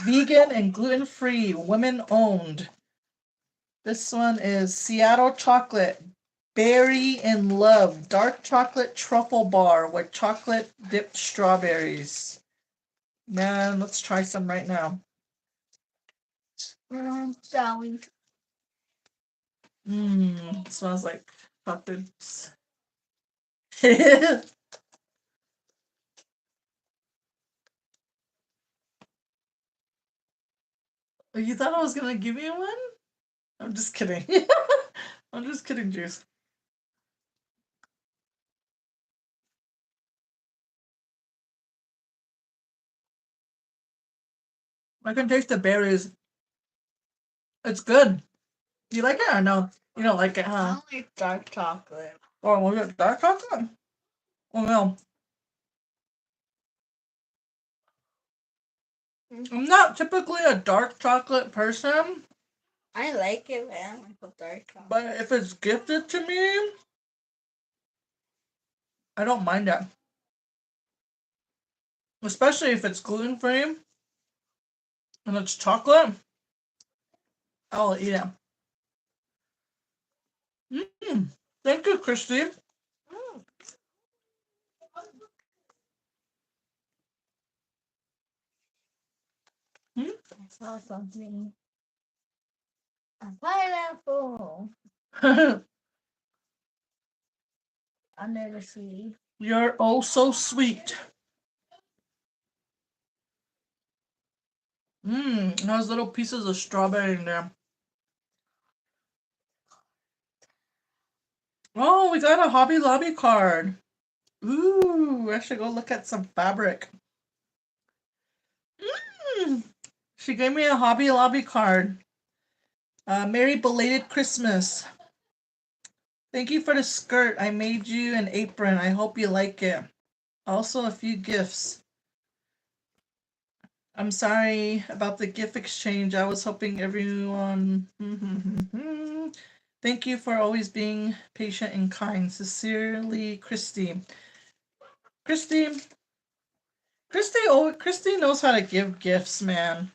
Vegan and gluten-free, women-owned. This one is Seattle chocolate, berry in love, dark chocolate truffle bar with chocolate dipped strawberries. Man, let's try some right now. Shall we? Smells like chocolates. You thought I was gonna give you one? I'm just kidding. I'm just kidding, Juice. I can taste the berries. It's good. Do you like it or no? You don't like it, I huh? don't like dark chocolate. Oh, was it dark chocolate? Oh no. I'm not typically a dark chocolate person, I like it, but I don't like the dark chocolate. but if it's gifted to me, I don't mind it. Especially if it's gluten-free and it's chocolate, I'll eat it. Thank you, Christy. I saw something. A pineapple under the sea. You're oh so sweet. It has little pieces of strawberry in there. Oh, we got a Hobby Lobby card. Ooh, I should go look at some fabric. She gave me a Hobby Lobby card. Merry belated Christmas. Thank you for the skirt. I made you an apron. I hope you like it. Also, a few gifts. I'm sorry about the gift exchange. I was hoping everyone. Thank you for always being patient and kind. Sincerely, Christy. Christy knows how to give gifts, man.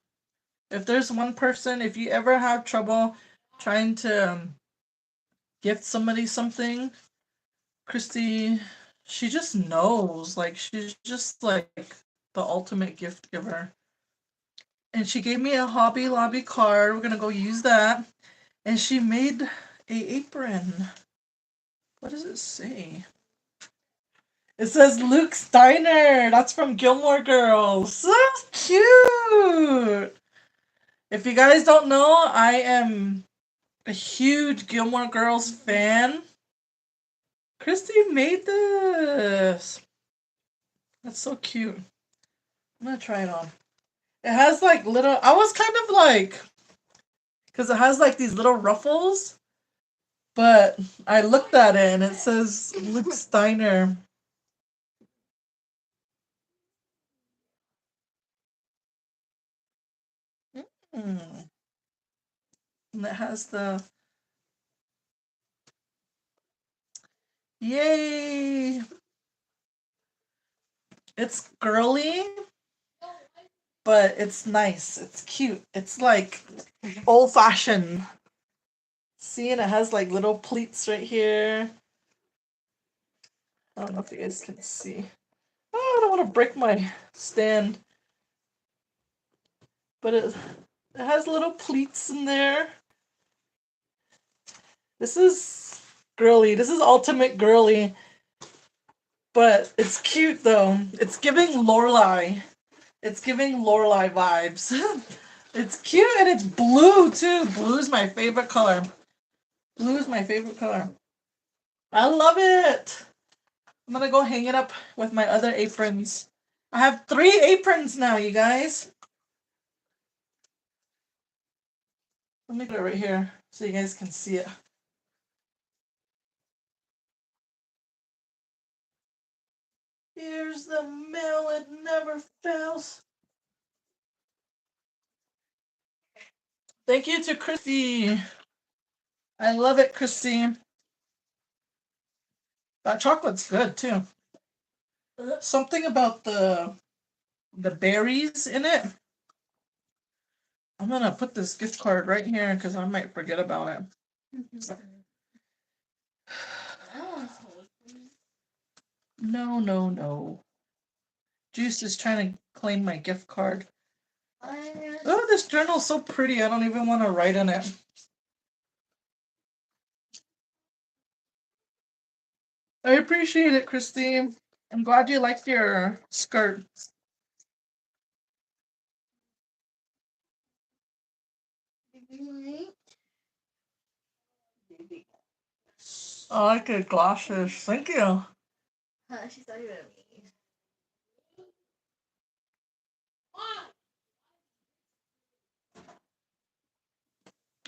If there's one person, if you ever have trouble trying to gift somebody something, Christy, she just knows. Like, she's just like the ultimate gift giver. And she gave me a Hobby Lobby card. We're gonna go use that. And she made a apron. What does it say? It says Luke Steiner. That's from Gilmore Girls. So cute. If you guys don't know, I am a huge Gilmore Girls fan. Christy made this. That's so cute. I'm gonna try it on. It has like little. I was kind of like, because it has like these little ruffles. But I looked at it and it says Luke Steiner. And it has the yay. It's girly, but it's nice. It's cute. It's like old fashioned. See, and it has like little pleats right here. I don't know if you guys can see. Oh, I don't want to break my stand. But it has little pleats in there. This is girly. This is ultimate girly. But it's cute though. It's giving Lorelai. It's giving Lorelai vibes. It's cute and it's blue too. Blue is my favorite color. Blue is my favorite color. I love it. I'm gonna go hang it up with my other aprons. I have 3 aprons now, you guys. Let me put it right here so you guys can see it. Here's the mail, it never fails. Thank you to Christy. I love it, Christy. That chocolate's good too. Something about the berries in it. I'm gonna put this gift card right here because I might forget about it. No, no, no. Juice is trying to claim my gift card. Oh, this journal's so pretty. I don't even want to write in it. I appreciate it, Christine. I'm glad you liked your skirt. I like your glasses. Thank you. She's talking about me.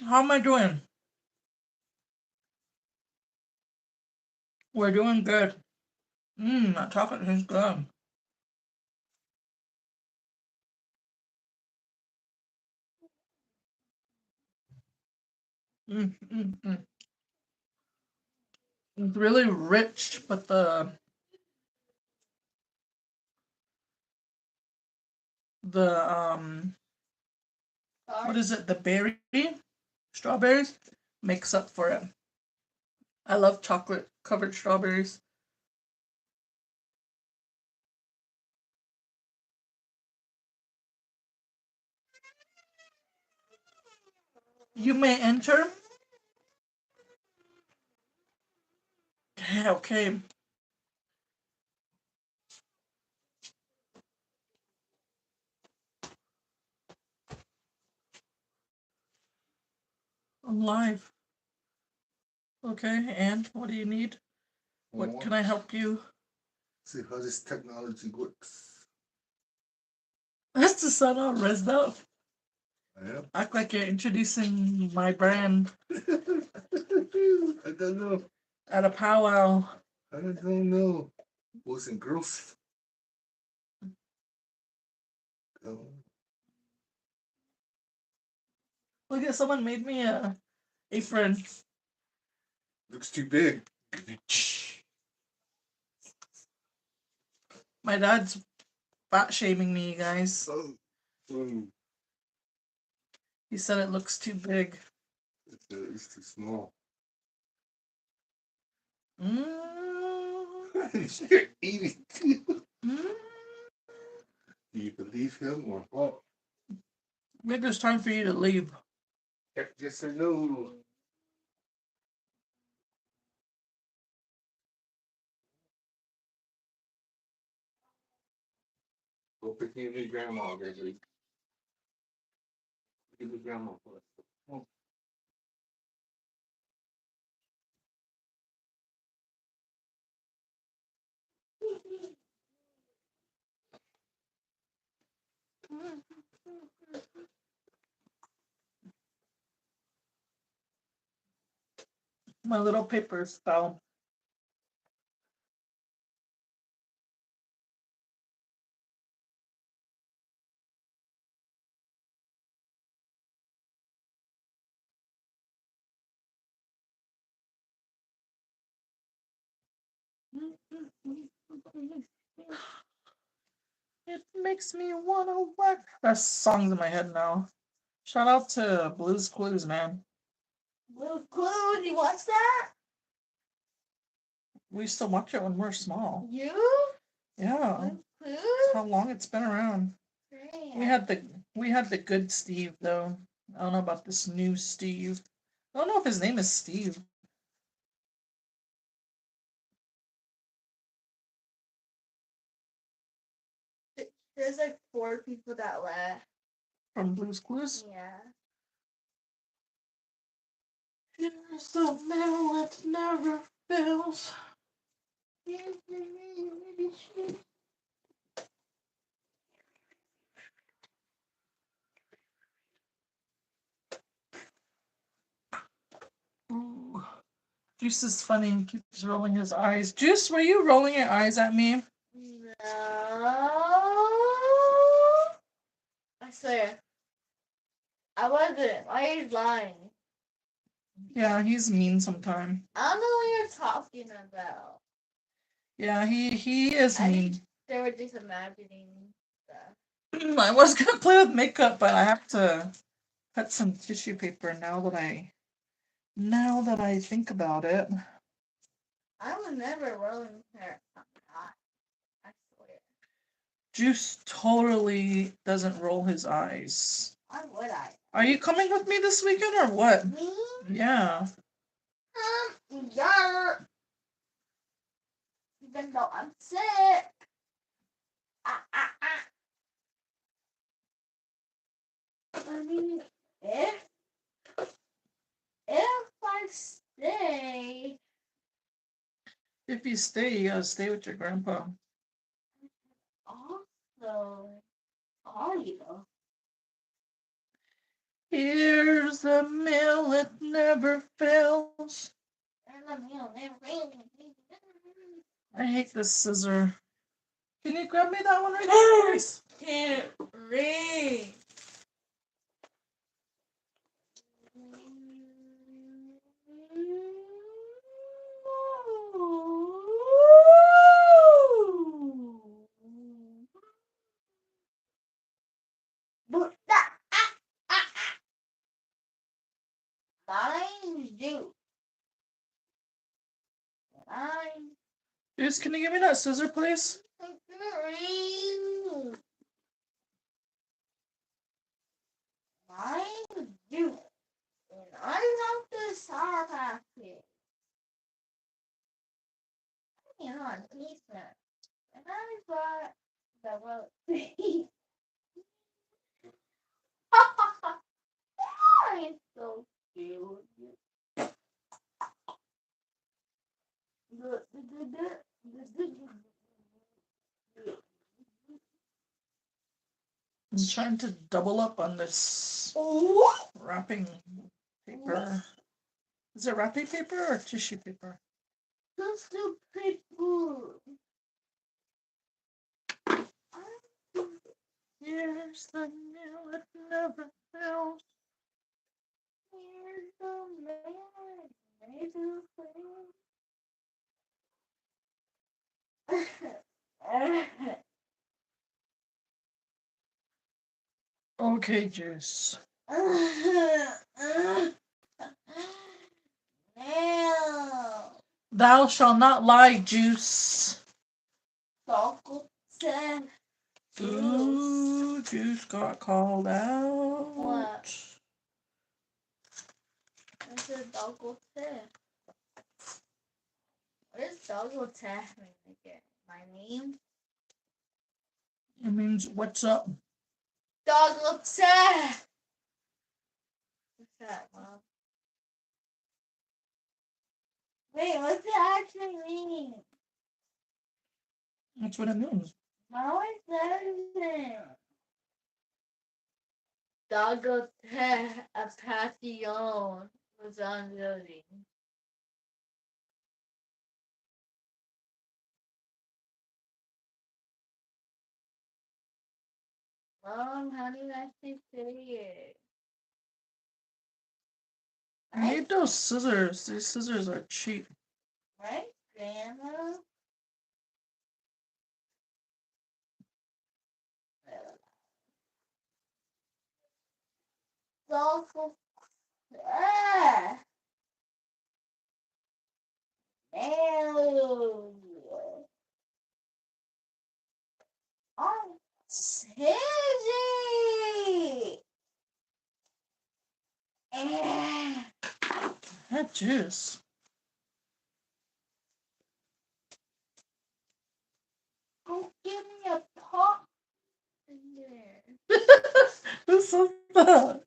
How am I doing? We're doing good. That chocolate is good. Mm. It's really rich, but the what is it? The berry, strawberries, makes up for it. I love chocolate covered strawberries. You may enter. Yeah, okay. I'm live. Okay, and what do you need? What can I help you? See how this technology works. That's the sun all rezzed up. I am. Act like you're introducing my brand I don't know. at a powwow. I don't know. Boys and girls. Oh. Look at someone made me a apron. Looks too big. My dad's fat shaming me, you guys. Oh. He said it looks too big. It's too small. Mm. You're eating too. Mm. Do you believe him or what? Maybe it's time for you to leave. Yes or no? Go pick me a new grandma, Gregory. Give the grandma first. Oh. My little papers fell. It makes me wanna work. There's songs in my head now. Shout out to Blue's Clues, man. Blue's Clues, you watch that? We used to watch it when we were small. You? Yeah. Blue's Clues? That's how long it's been around. Great. We had the good Steve though. I don't know about this new Steve. I don't know if his name is Steve. There's like 4 people that left. From Blue's Clues. Yeah. Here's the mail that never fails. Ooh. Juice is funny and keeps rolling his eyes. Juice, were you rolling your eyes at me? No. I swear. I wasn't. Why are you lying? Yeah, he's mean sometimes. I don't know what you're talking about. Yeah, he is I mean. think they were just imagining stuff. I was gonna play with makeup, but I have to cut some tissue paper now that I think about it. I was never rolling hair. I'm not. I swear. Juice totally doesn't roll his eyes. Why would I? Are you coming with me this weekend or what? Me? Yeah. Yeah. Even though I'm sick. I mean, if I stay, If you stay, you gotta stay with your grandpa. also, are you? Here's the mail that never fails. I hate this scissor. Can you grab me that one right now, please? Can't read. Mine's due. Juice, can you give me that scissor, please? Mine's due. And I want the sour packet. Hang on, pizza. And I got the roast. I'm so cute. I'm trying to double up on this wrapping paper. Is it wrapping paper or tissue paper? Just the paper. Here's the mail that never fails. Here's the man. Okay, Juice. Nail. Thou shalt not lie, Juice. Ooh, Juice got called out. What? I said doggo teh. What does doggo teh mean again? My name? It means what's up? Doggo teh! What's that, Mom? Wait, what's it actually mean? That's what it means. How is that? Doggo teh, a passion was on building. Mom, how do you actually say it? I need those scissors. These scissors are cheap. Right, Grandma? Doggo teh! No! I'm Susie! That juice. Go give me a pop. says that?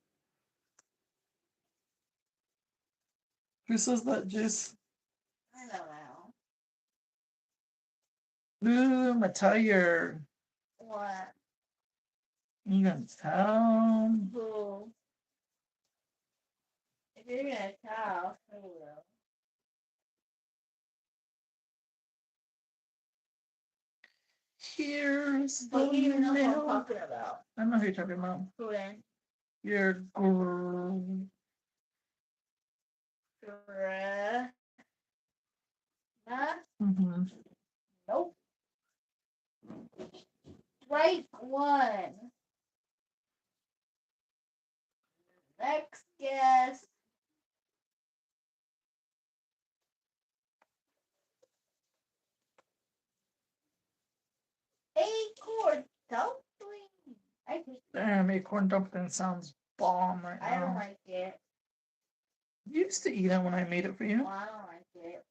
Who says that, Juice? I don't know. Ooh, I'm gonna tell you. What? You gonna tell? Who? If you're gonna tell, who will? Here's the But you know who I'm mail. talking about. I know who you're talking about. Who then? Your girl. Mm-hmm. Nope. Right one. Next guess. Acorn dumpling. Damn, acorn dumpling sounds bomb right I don't now. like it. You used to eat it when I made it for you. Well, I don't like it.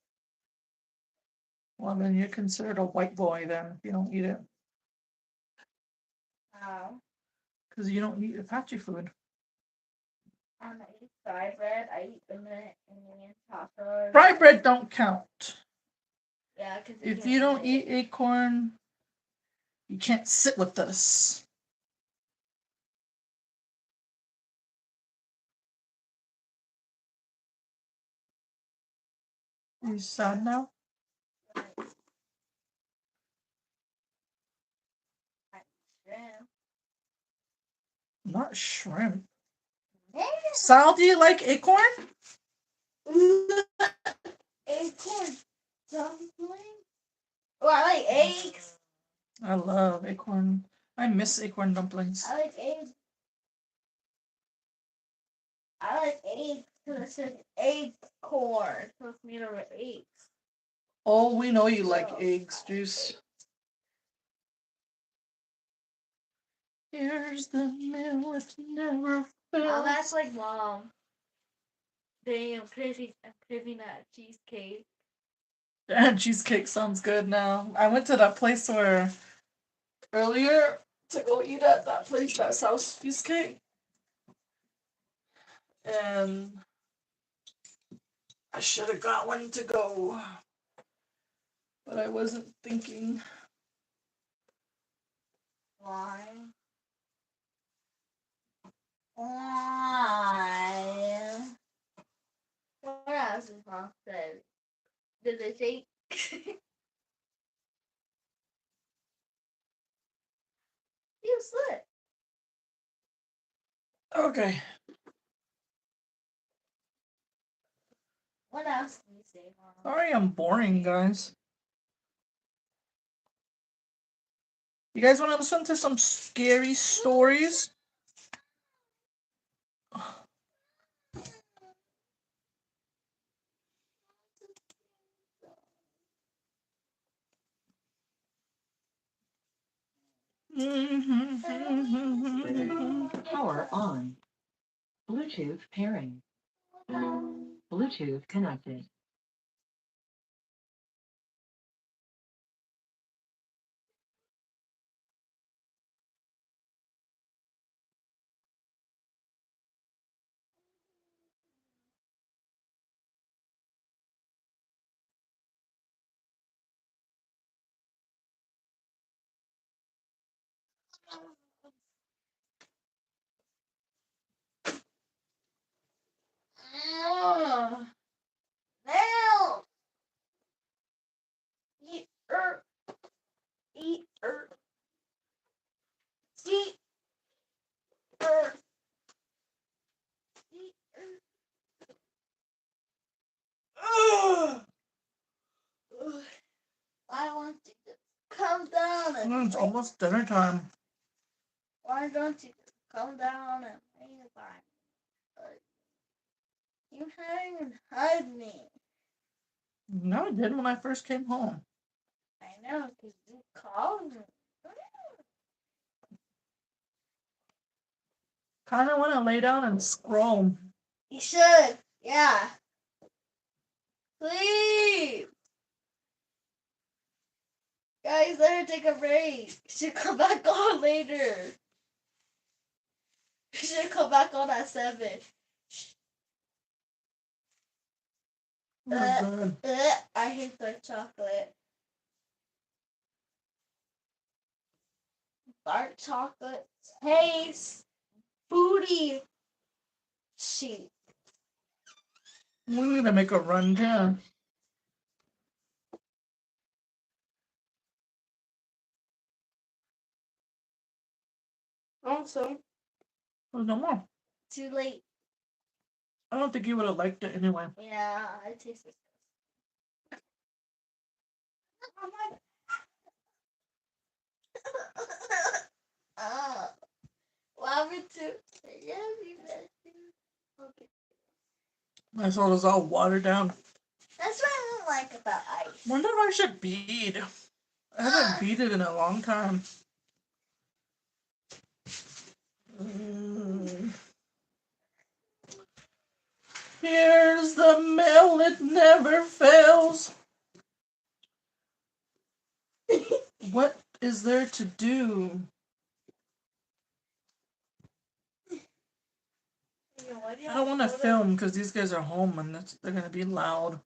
Well, then you're considered a white boy then if you don't eat it. How? Because you don't eat Apache food. I don't eat fried bread. I eat them in tacos. Fried bread don't count. Yeah, because If you don't eat acorn, you can't sit with us. Are you sad now? Shrimp. Not shrimp. Yeah. Sal, do you like acorn? Acorn dumpling. Oh, I like eggs. I love acorn. I miss acorn dumplings. I like eggs. I like eggs because it says acorn. So it's made over eggs. Oh, we know you like eggs, Juice. Here's the mail, it never fails. Oh, that's like mom. Dang, I'm craving that cheesecake. Yeah, cheesecake sounds good now. I went to that place where earlier to go eat at that place, that South Cheesecake. And I should have got one to go. But I wasn't thinking. Why? Why? What else is mom said? Did they say? You slipped. Okay. What else did you say, mom? Sorry I'm boring, guys. You guys want to listen to some scary stories? Power on. Bluetooth pairing. Bluetooth connected. Now! Eat eat eat eat I want you to come down and It's almost dinner time. why don't you just come down and play by me? You haven't even hugged me. No, I did when I first came home. I know, because you called me. Kind of want to lay down and scroll. You should, yeah. Please. Guys, let her take a break. She should come back on later. should come back on at 7. Oh my God. I hate dark chocolate. Dark chocolate tastes booty cheap. We need to make a run, yeah. Also, Oh, no more. too late. I don't think you would have liked it anyway. Yeah, it tastes good. Oh my. Love it too. Yeah, okay. My soda's all watered down. That's what I don't like about ice. Wonder if I should bead. I haven't beaded in a long time. Here's the mail, it never fails. What is there to do? I don't want to film because these guys are home and they're going to be loud.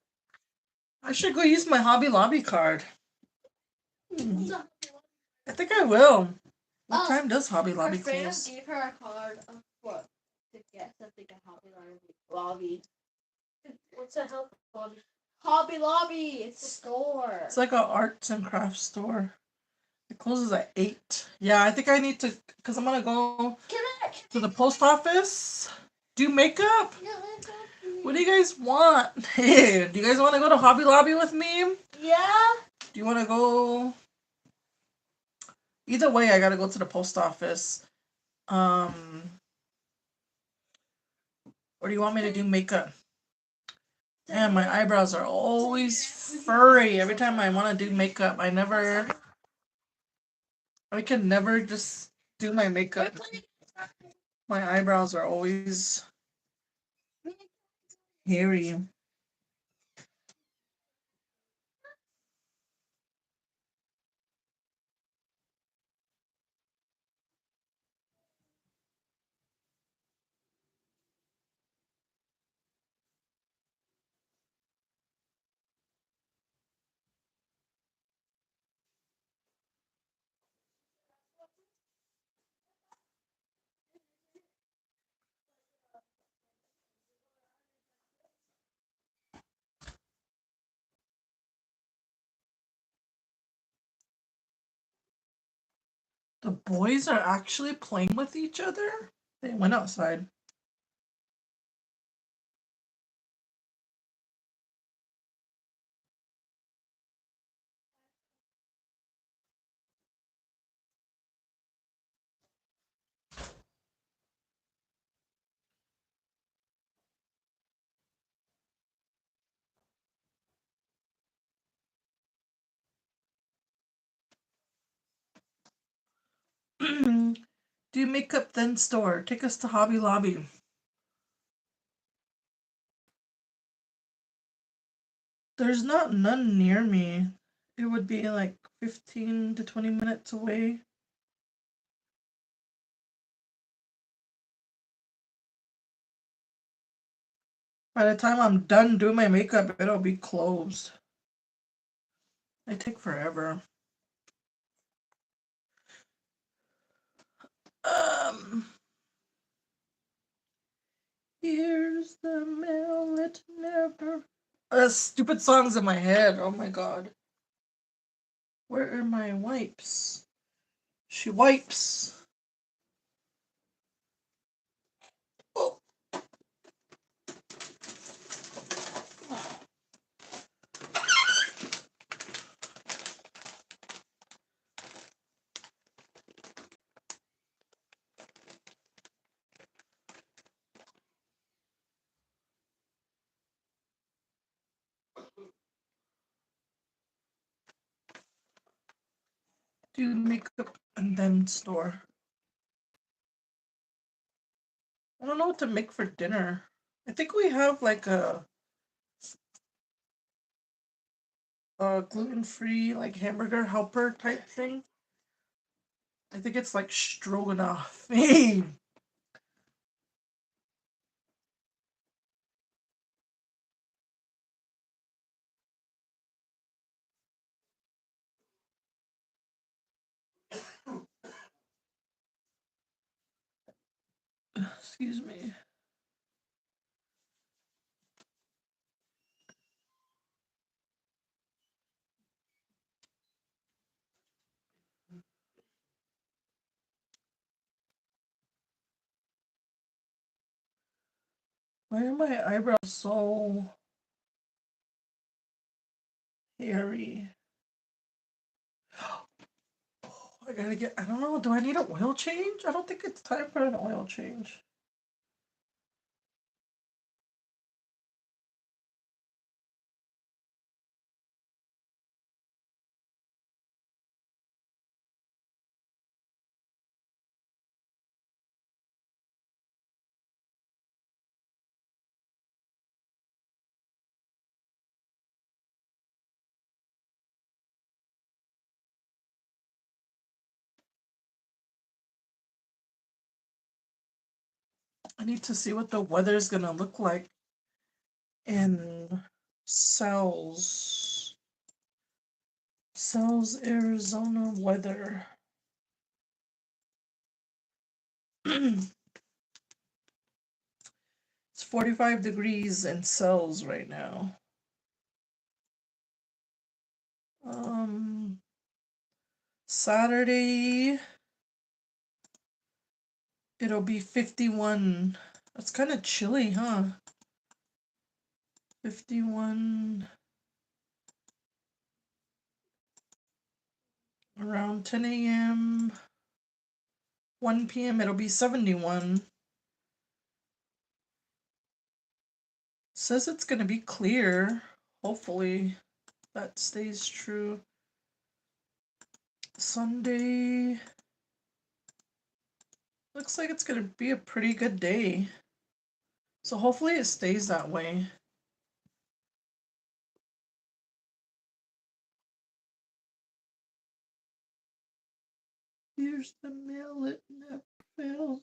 I should go use my Hobby Lobby card. I think I will. What time does Hobby Lobby Her friend close? gave her a card of what to get something at Hobby Lobby. What's a Hobby? Hobby Lobby. It's a store. It's like an arts and crafts store. It closes at 8. Yeah, I think I need to, because I'm going to go to the post office, do makeup. What do you guys want? Hey, do you guys want to go to Hobby Lobby with me? Yeah. Do you want to go? Either way, I got to go to the post office. Or do you want me to do makeup? Man, my eyebrows are always furry every time I want to do makeup. I can never just do my makeup. My eyebrows are always hairy. The boys are actually playing with each other? They went outside. Do makeup then store. Take us to Hobby Lobby. There's not none near me. It would be like 15 to 20 minutes away. By the time I'm done doing my makeup, it'll be closed. They take forever. Here's the mail, it never. Stupid songs in my head. Oh my god. Where are my wipes? She wipes. Oh. Do makeup and then store. I don't know what to make for dinner. I think we have like a gluten-free like hamburger helper type thing. I think it's like stroganoff. Excuse me. Why are my eyebrows so hairy? I gotta get, I don't know, do I need an oil change? I don't think it's time for an oil change. I need to see what the weather's gonna look like in Cells, Arizona weather. It's 45 degrees in Cells right now. Saturday, it'll be 51. That's kind of chilly, huh? 51 around 10 a.m. 1 p.m. it'll be 71. Says it's gonna be clear. Hopefully that stays true. Sunday looks like it's gonna be a pretty good day. So hopefully it stays that way. Here's the mail, it never fails.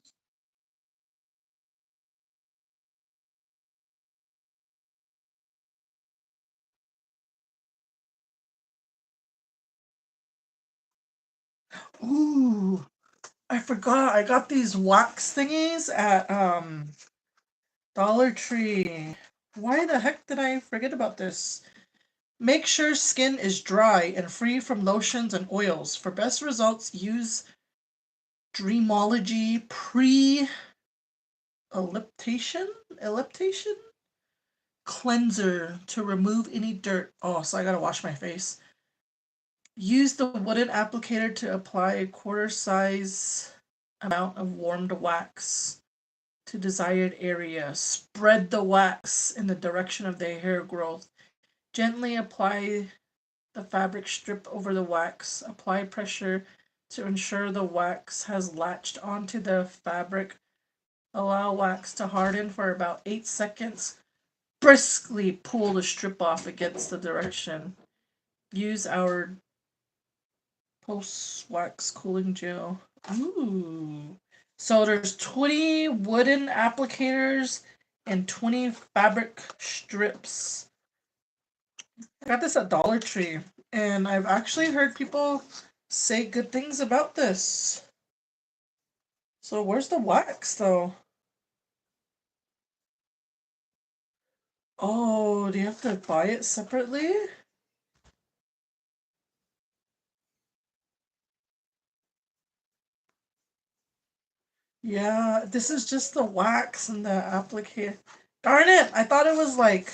Ooh, I forgot. I got these wax thingies at Dollar Tree. Why the heck did I forget about this? Make sure skin is dry and free from lotions and oils. For best results, use Dreamology Elliptation cleanser to remove any dirt. Oh, so I gotta wash my face. Use the wooden applicator to apply a quarter size amount of warmed wax to desired area. Spread the wax in the direction of the hair growth. Gently apply the fabric strip over the wax. Apply pressure to ensure the wax has latched onto the fabric. Allow wax to harden for about 8 seconds. Briskly pull the strip off against the direction. Use our post-wax cooling gel. Ooh. So there's 20 wooden applicators and 20 fabric strips. I got this at Dollar Tree, and I've actually heard people say good things about this. So where's the wax, though? Oh, do you have to buy it separately? Yeah, this is just the wax and the applicator. Darn it! I thought it was like...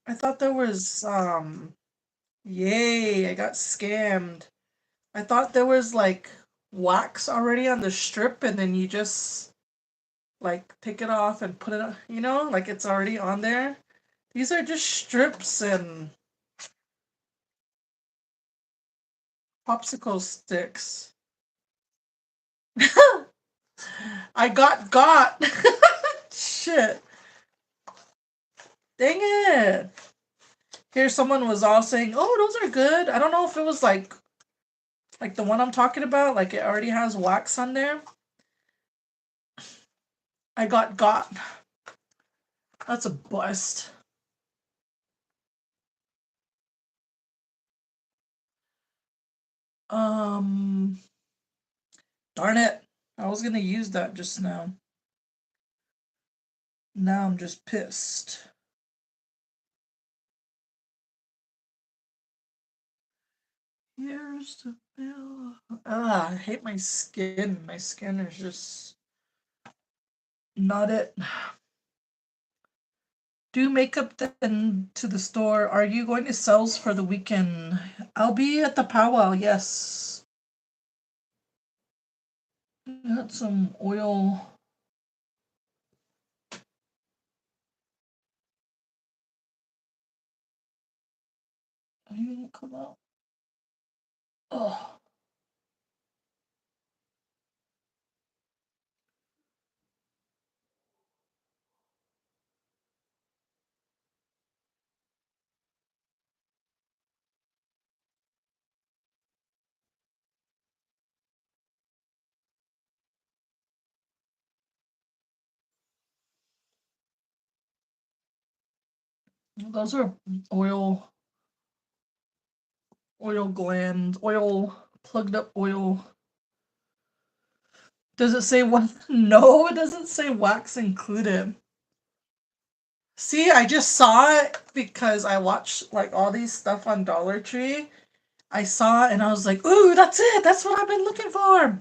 I thought there was, Yay, I got scammed. I thought there was like wax already on the strip and then you just like take it off and put it on, like it's already on there. These are just strips and popsicle sticks. I got. Shit. Dang it. Here someone was all saying, "Oh, those are good." I don't know if it was like the one I'm talking about, like it already has wax on there. I got. That's a bust. Darn it. I was gonna use that just now. Now I'm just pissed. Here's the bill. Ah, I hate my skin. My skin is just not it. Do makeup then to the store. Are you going to sales for the weekend? I'll be at the powwow, yes. Got some oil. Are you gonna come out? Oh. Those are oil glands, oil, plugged up oil. Does it say what? No, it doesn't say wax included. See, I just saw it because I watch like all these stuff on Dollar Tree. I saw it and I was like, ooh, that's it. That's what I've been looking for.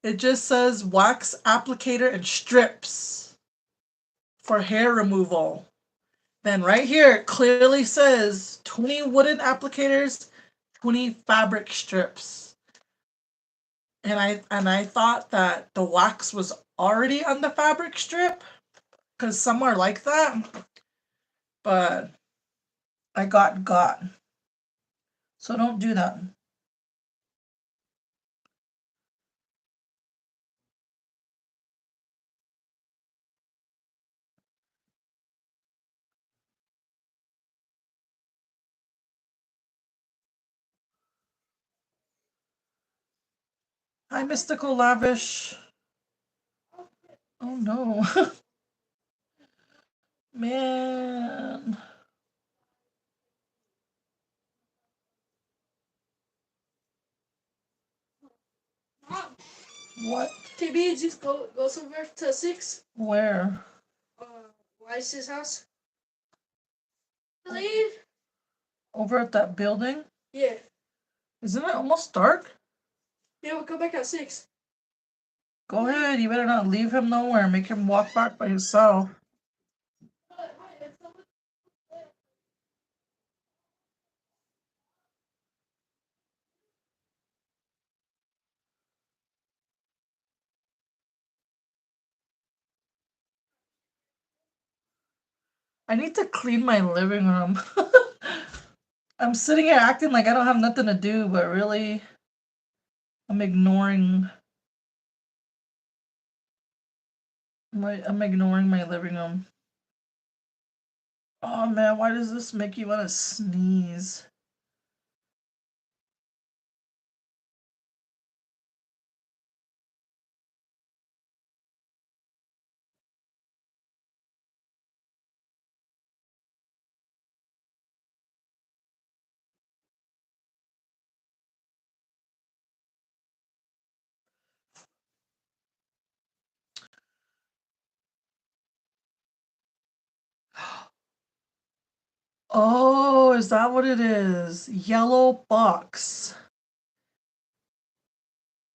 It just says wax applicator and strips for hair removal. Then right here it clearly says 20 wooden applicators, 20 fabric strips. And I thought that the wax was already on the fabric strip because some are like that, but I got. So don't do that. Hi, Mystical Lavish. Oh no. Man. What? TB, just go somewhere to 6. Where? Weiss's house. Leave. Over at that building? Yeah. Isn't it almost dark? Yeah, we'll come back at 6. Go ahead. You better not leave him nowhere. Make him walk back by himself. I need to clean my living room. I'm sitting here acting like I don't have nothing to do, but really, I'm ignoring I'm ignoring my living room. Oh man, why does this make you want to sneeze? Oh, is that what it is? Yellow box.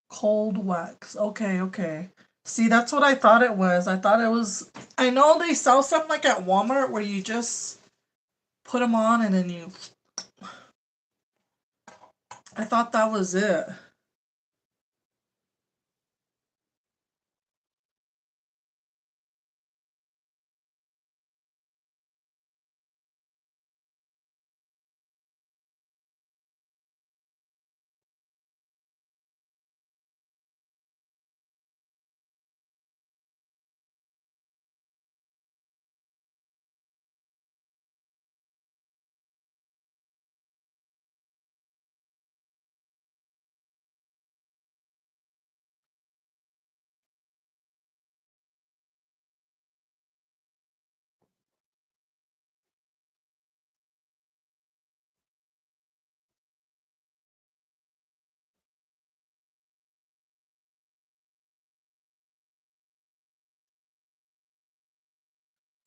Cold wax. Okay, okay. See, that's what I thought it was. I thought it was. I know they sell some like at Walmart where you just put them on and then you. I thought that was it.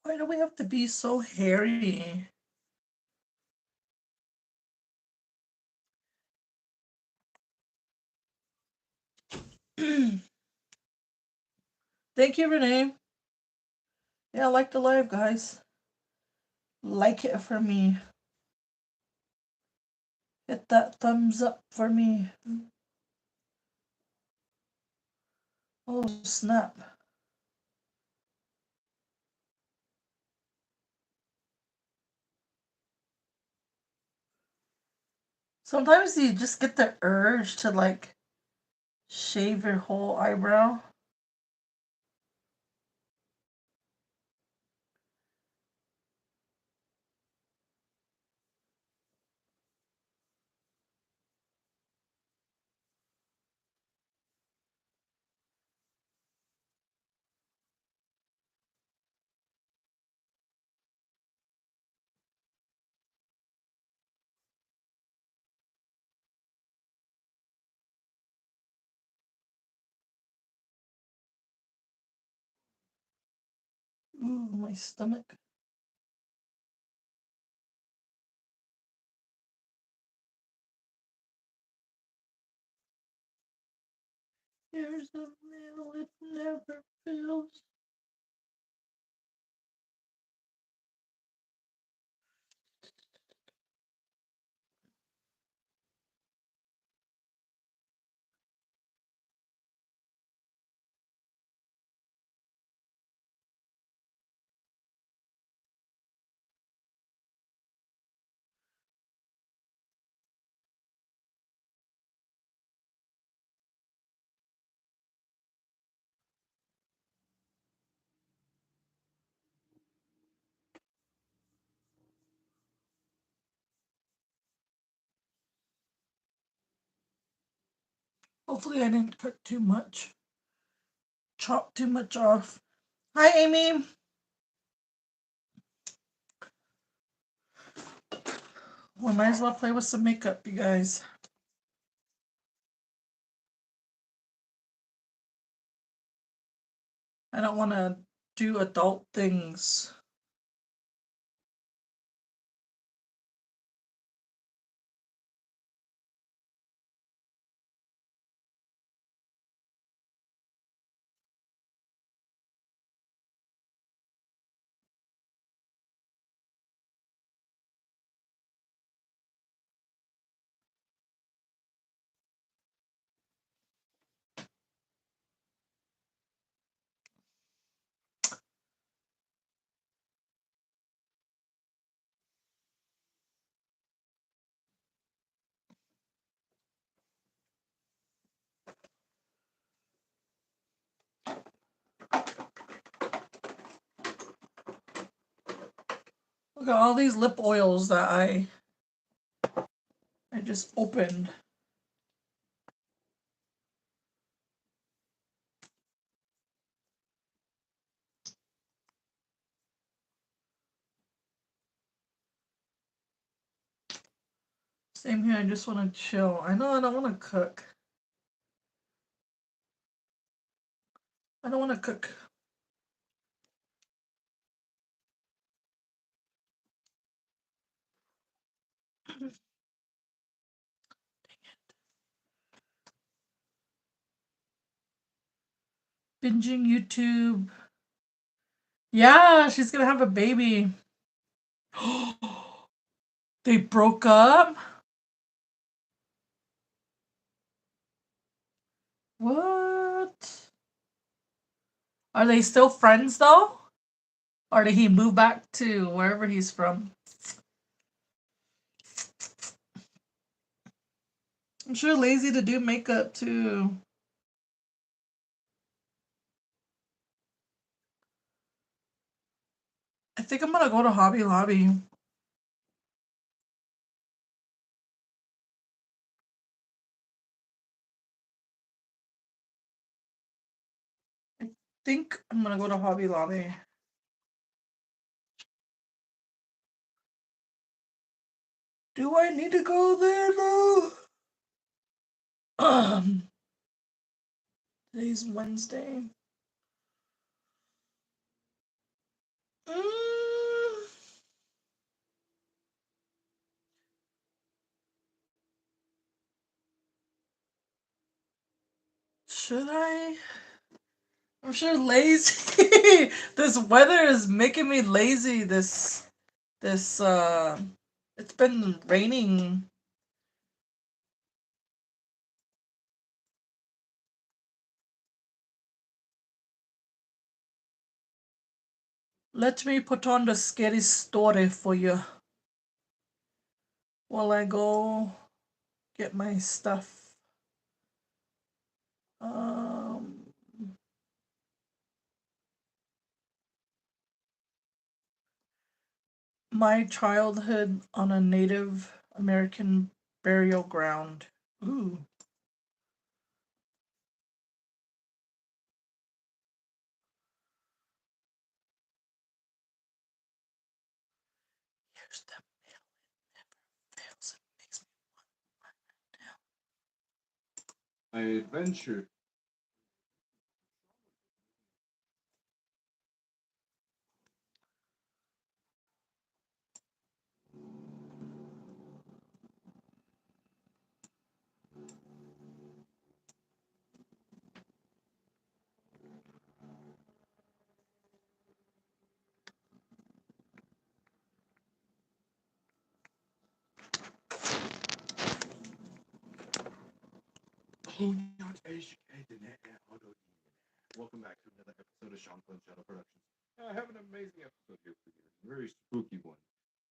Why do we have to be so hairy? Thank you, Renee. Yeah, like the live, guys. Like it for me. Hit that thumbs up for me. Oh, snap. Sometimes you just get the urge to like shave your whole eyebrow. Ooh, my stomach. Here's a meal it never fails. Hopefully I didn't cut too much. Chop too much off. Hi, Amy. We might as well play with some makeup, you guys. I don't want to do adult things. Look at all these lip oils that I just opened. Same here, I just want to chill. I know I don't want to cook. I don't want to cook. Binging YouTube. Yeah, she's gonna have a baby. They broke up? What? Are they still friends though? Or did he move back to wherever he's from? I'm sure lazy to do makeup too. I think I'm gonna go to Hobby Lobby. I think I'm gonna go to Hobby Lobby. Do I need to go there though? Today's Wednesday. Mm, should I? I'm sure lazy. This weather is making me lazy. This it's been raining. Let me put on the scary story for you while I go get my stuff. Um, my childhood on a Native American burial ground. Ooh, here's the mail. It never fails. It makes me My adventure. Oh, not educated. Welcome back to another episode of Sean Flynn Shadow Productions. I have an amazing episode here for you. A very spooky one.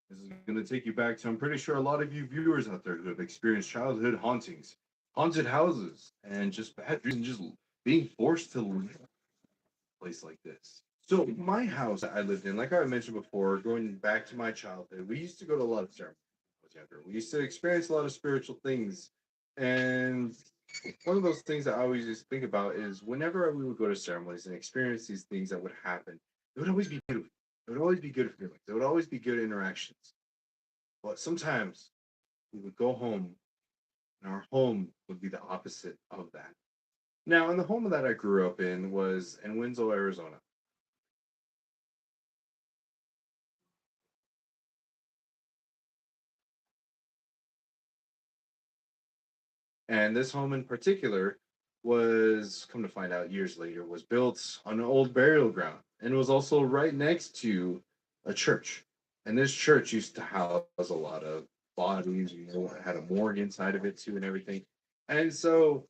This is going to take you back to, I'm pretty sure a lot of you viewers out there who have experienced childhood hauntings, haunted houses, and just bad dreams, and just being forced to live in a place like this. So, my house that I lived in, like I mentioned before, going back to my childhood, we used to go to a lot of ceremonies. We used to experience a lot of spiritual things. And one of those things that I always just think about is whenever we would go to ceremonies and experience these things that would happen, it would always be good. It would always be good feelings. It would always be good interactions. But sometimes we would go home and our home would be the opposite of that. Now, in the home that I grew up in was in Winslow, Arizona. And this home in particular was, come to find out years later, was built on an old burial ground. And it was also right next to a church. And this church used to house a lot of bodies, it had a morgue inside of it too and everything. And so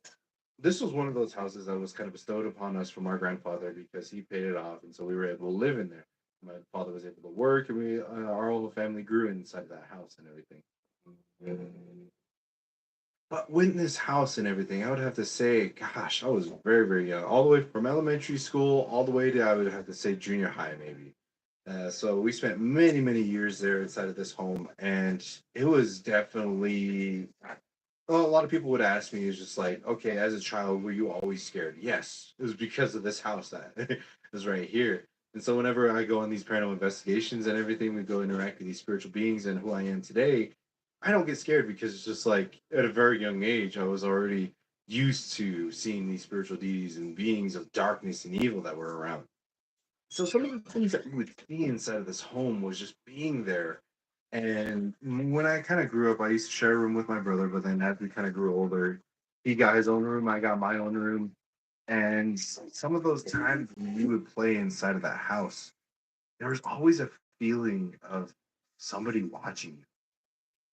this was one of those houses that was kind of bestowed upon us from our grandfather because he paid it off. And so we were able to live in there. My father was able to work and our whole family grew inside of that house and everything. But with this house and everything, I would have to say, gosh, I was very, very young, all the way from elementary school, all the way to, I would have to say, junior high, maybe. So we spent many, many years there inside of this home, and it was definitely. Well, a lot of people would ask me, is just like, okay, as a child, were you always scared? Yes, it was because of this house that is right here. And so whenever I go on these paranormal investigations and everything, we go interact with these spiritual beings and who I am today, I don't get scared because it's just like at a very young age, I was already used to seeing these spiritual deities and beings of darkness and evil that were around. So some of the things that we would see inside of this home was just being there. And when I kind of grew up, I used to share a room with my brother, but then as we kind of grew older, he got his own room, I got my own room. And some of those times when we would play inside of that house, there was always a feeling of somebody watching,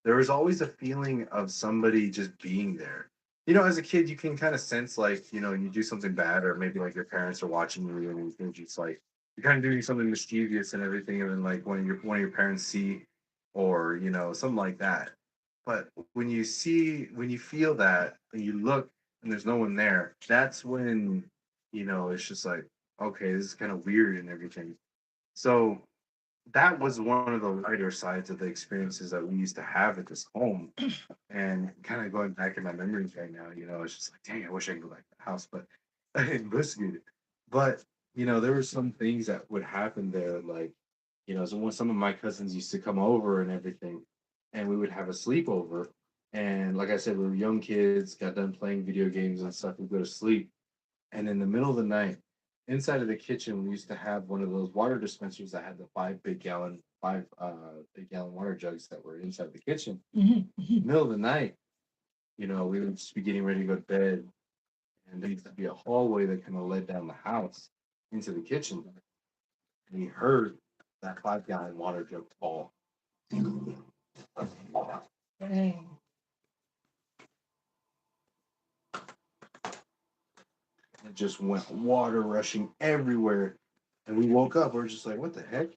there was always a feeling of somebody just being there. As a kid, you can kind of sense like, you do something bad, or maybe like your parents are watching you, and you think it's like you're kind of doing something mischievous and everything, and then like one of your parents see, or something like that. But when you feel that, and you look, and there's no one there, that's when it's just like, okay, this is kind of weird and everything. So that was one of the lighter sides of the experiences that we used to have at this home. And kind of going back in my memories right now, it's just like, dang, I wish I could go back to the house, but I investigated. But, there were some things that would happen there, like, so when some of my cousins used to come over and everything, and we would have a sleepover. And like I said, we were young kids, got done playing video games and stuff, we'd go to sleep. And in the middle of the night, inside of the kitchen, we used to have one of those water dispensers that had the 5 big gallon water jugs that were inside the kitchen. Middle of the night, we would just be getting ready to go to bed, and there used to be a hallway that kind of led down the house into the kitchen. And we heard that 5 gallon water jug fall. Dang. It just went water rushing everywhere. And we woke up. We were just like, what the heck?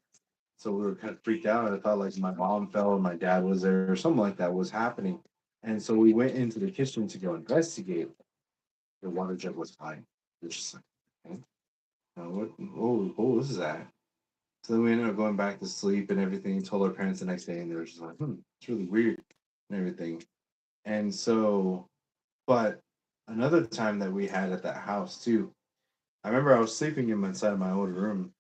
So we were kind of freaked out. I thought like my mom fell and my dad was there or something like that was happening. And so we went into the kitchen to go investigate. The water jug was fine. It's just like, okay. What? Oh, this is that. So then we ended up going back to sleep and everything. Told our parents the next day, and they were just like, it's really weird and everything. And so, but another time that we had at that house too, I remember I was sleeping inside of my old room,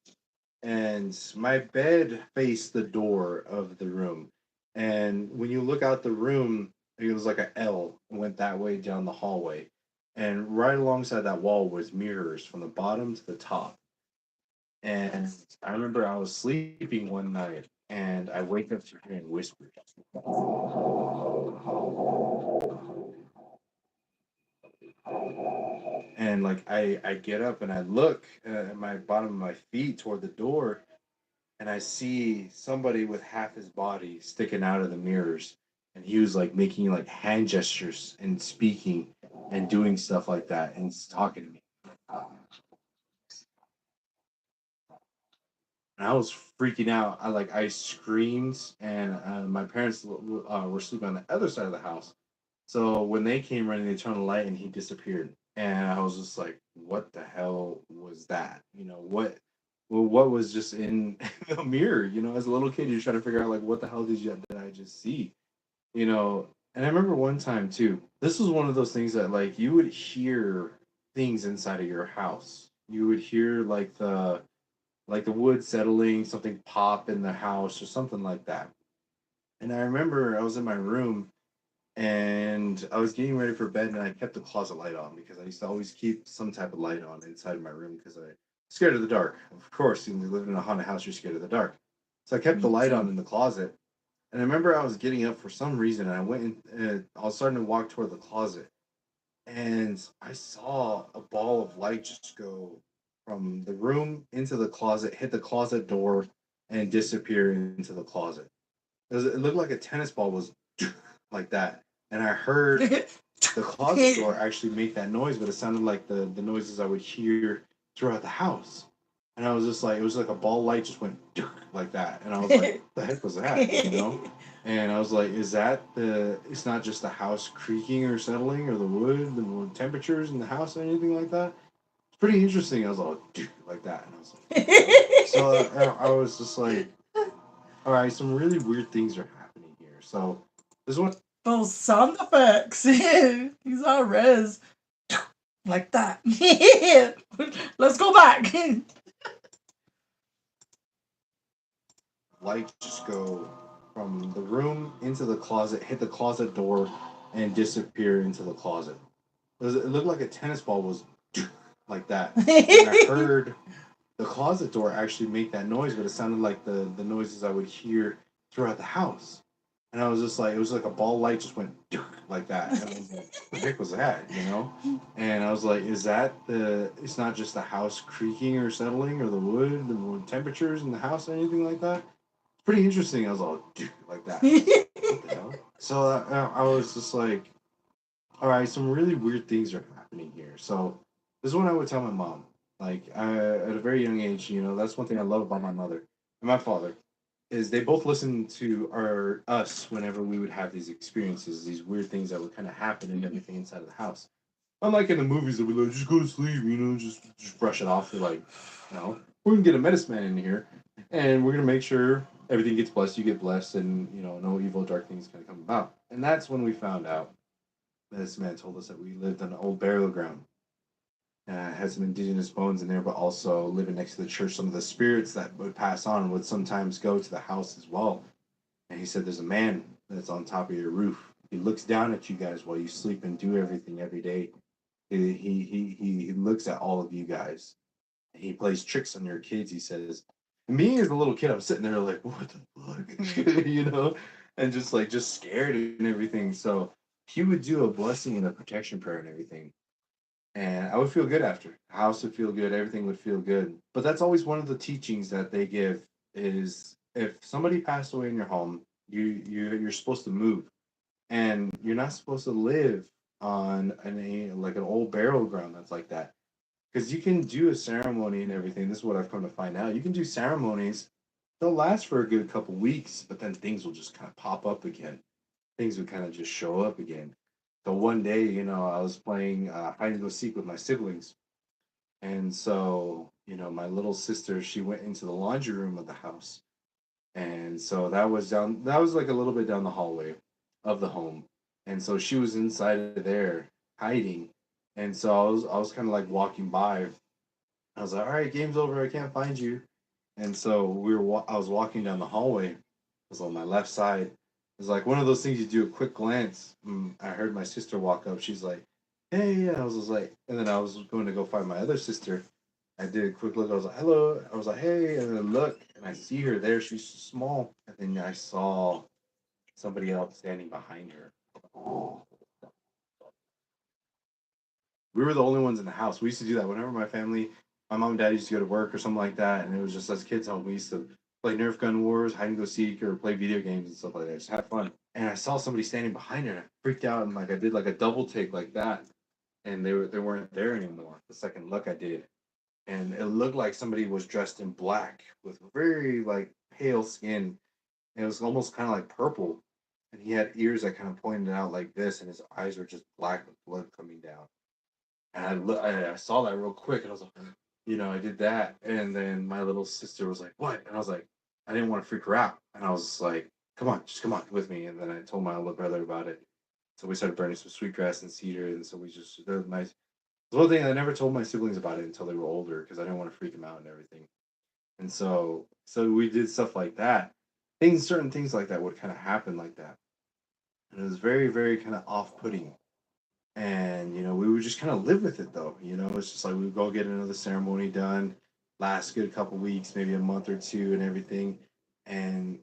and my bed faced the door of the room. And when you look out the room, it was like a L, went that way down the hallway. And right alongside that wall was mirrors from the bottom to the top. And I remember I was sleeping one night and I wake up to hearing whispers. And like I get up and I look at my bottom of my feet toward the door, and I see somebody with half his body sticking out of the mirrors. And he was like making like hand gestures and speaking and doing stuff like that and talking to me. And I was freaking out. I screamed, and my parents were sleeping on the other side of the house. So when they came running, they turned on the light, and he disappeared. And I was just like, "What the hell was that? What was just in the mirror? As a little kid, you're trying to figure out like, what the hell did I just see? And I remember one time too. This was one of those things that like you would hear things inside of your house. You would hear like the wood settling, something pop in the house or something like that. And I remember I was in my room and I was getting ready for bed and I kept the closet light on because I used to always keep some type of light on inside my room because I'm scared of the dark. Of course, you live in a haunted house, you're scared of the dark. So I kept the Me light on too. in the closet. And I remember I was getting up for some reason and I went in, I was starting to walk toward the closet and I saw a ball of light just go from the room into the closet, hit the closet door, and disappear into the closet. It looked like a tennis ball was like that, and I heard the closet door actually make that noise, but it sounded like the noises I would hear throughout the house. And I was just like, it was like a ball light just went like that, and I was like, what the heck was that? And I was like, is that the? It's not just the house creaking or settling, or the wood, the temperatures in the house, or anything like that. It's pretty interesting. I was all like that, and I was like, so I was just like, all right, some really weird things are happening here. So this one, Those sound effects. He's all res. Like that. Let's go back. light just go from the room into the closet, hit the closet door, and disappear into the closet. It looked like a tennis ball was like that, and I heard the closet door actually make that noise, but it sounded like the noises I would hear throughout the house. And I was just like, it was like a ball light just went like that. And I was like, what the heck was that? And I was like, is that the, it's not just the house creaking or settling or the wood temperatures in the house or anything like that. It's pretty interesting. I was all like that. And I was like, what the hell? So I was just like, all right, some really weird things are happening here. So this is what I would tell my mom. Like at a very young age, that's one thing I love about my mother and my father is they both listened to us whenever we would have these experiences, these weird things that would kind of happen and everything inside of the house. Unlike in the movies, they'll be like, just go to sleep, just brush it off. They're like, we're gonna get a medicine man in here, and we're gonna make sure everything gets blessed, you get blessed, and no evil, dark things kind of come about. And that's when we found out this man told us that we lived on an old burial ground. Had some indigenous bones in there, but also living next to the church, some of the spirits that would pass on would sometimes go to the house as well. And he said, "There's a man that's on top of your roof. He looks down at you guys while you sleep and do everything every day. He looks at all of you guys, He plays tricks on your kids, he says. Me as a little kid, I'm sitting there like, what the fuck? You know, and just scared and everything. So he would do a blessing and a protection prayer and everything. And I would feel good after. The house would feel good, everything would feel good. But that's always one of the teachings that they give is if somebody passed away in your home, you're supposed to move. And you're not supposed to live on like an old burial ground that's like that because you can do a ceremony and everything. This is what I've come to find out. You can do ceremonies; they'll last for a good couple weeks, but then things will just kind of pop up again. Things would kind of just show up again. So one day, I was playing hide and go seek with my siblings, and so my little sister she went into the laundry room of the house, and so that was down. That was like a little bit down the hallway of the home, and so she was inside of there hiding, and so I was kind of like walking by. I was like, all right, game's over. I can't find you. And so I was walking down the hallway. It was on my left side. It was like one of those things you do a quick glance. I heard my sister walk up. She's like, hey, yeah. I was just like, and then I was going to go find my other sister. I did a quick look. I was like, hello. I was like, hey. And then look, and I see her there. She's small. And then I saw somebody else standing behind her. We were the only ones in the house. We used to do that whenever my mom and dad used to go to work or something like that, and it was just us kids home. We used to play Nerf gun wars, hide and go seek, or play video games and stuff like that. Just have fun. And I saw somebody standing behind her, and I freaked out, and like I did like a double take like that, and they weren't there anymore. The second look I did, and it looked like somebody was dressed in black with very like pale skin, and it was almost kind of like purple, and he had ears that kind of pointed out like this, and his eyes were just black with blood coming down. And I saw that real quick, and I was like, I did that, and then my little sister was like, "What?" And I was like, I didn't want to freak her out, and I was just like, "Come on, just come on with me." And then I told my older brother about it, so we started burning some sweetgrass and cedar, and so we just they're nice. The whole thing I never told my siblings about it until they were older because I didn't want to freak them out and everything. And so we did stuff like that. Certain things like that would kind of happen like that, and it was very, very kind of off-putting and we would just kind of live with it though. It's just like we would go get another ceremony done, last good couple weeks, maybe a month or two, and everything, and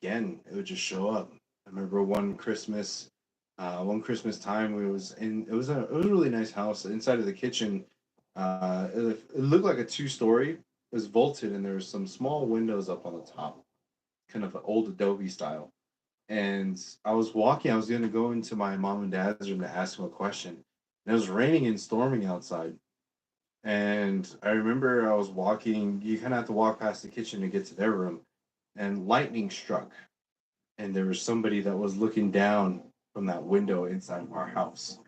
again it would just show up. I remember one Christmas time it was a really nice house. Inside of the kitchen, it looked like a two-story. It was vaulted, and there was some small windows up on the top, kind of old Adobe style. And I was walking. I was going to go into my mom and dad's room to ask them a question. And it was raining and storming outside. And I remember I was walking. You kind of have to walk past the kitchen to get to their room. And lightning struck. And there was somebody that was looking down from that window inside of our house.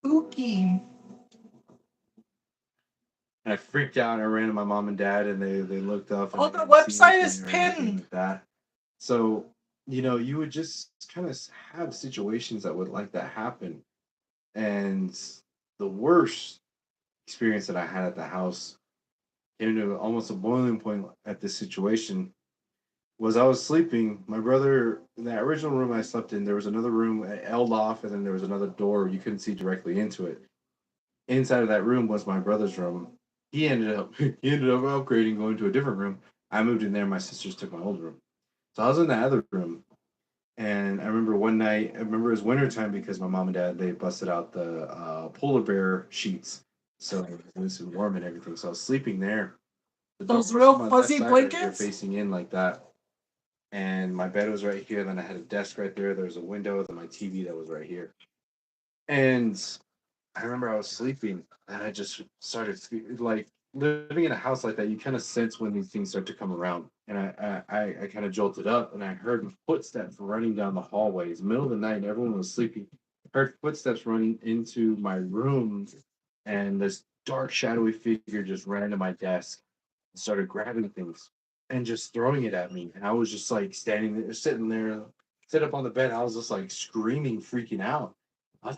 Spooky. And I freaked out and I ran to my mom and dad and they looked up and Oh, they the didn't see website is anything or anything pinned. like that. So, you would just kind of have situations that would like that happen. And the worst experience that I had at the house came to almost a boiling point at this situation was I was sleeping. My brother, in that original room I slept in, there was another room held off, and then there was another door you couldn't see directly into it. Inside of that room was my brother's room. He ended up upgrading, going to a different room. I moved in there. My sisters took my old room. So I was in that other room, and I remember one night. I remember it was wintertime because my mom and dad they busted out the polar bear sheets, so it was warm and everything. So I was sleeping there. The door Those was on real my left fuzzy side right here, blankets. facing in like that, and my bed was right here. Then I had a desk right there. There was a window. Then my TV that was right here. And I remember I was sleeping, and I just started like living in a house like that. You kind of sense when these things start to come around, and I kind of jolted up, and I heard footsteps running down the hallways. Middle of the night, everyone was sleeping. Heard footsteps running into my room, and this dark, shadowy figure just ran to my desk and started grabbing things and just throwing it at me. And I was just like standing there, sitting there, sit up on the bed. I was just like screaming, freaking out. I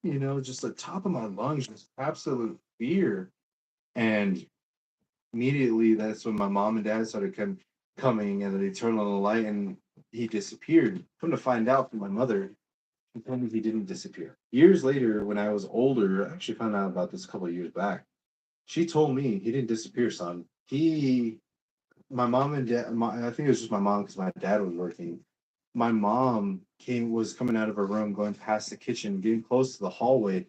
was just the top of my lungs, just absolute fear. And immediately, that's when my mom and dad started coming, and then they turned on the light, and he disappeared. Come to find out from my mother, He told me he didn't disappear. Years later, when I was older, I actually found out about this a couple of years back. She told me he didn't disappear, son. My mom and dad, I think it was just my mom because my dad was working. My mom was coming out of her room, going past the kitchen, getting close to the hallway,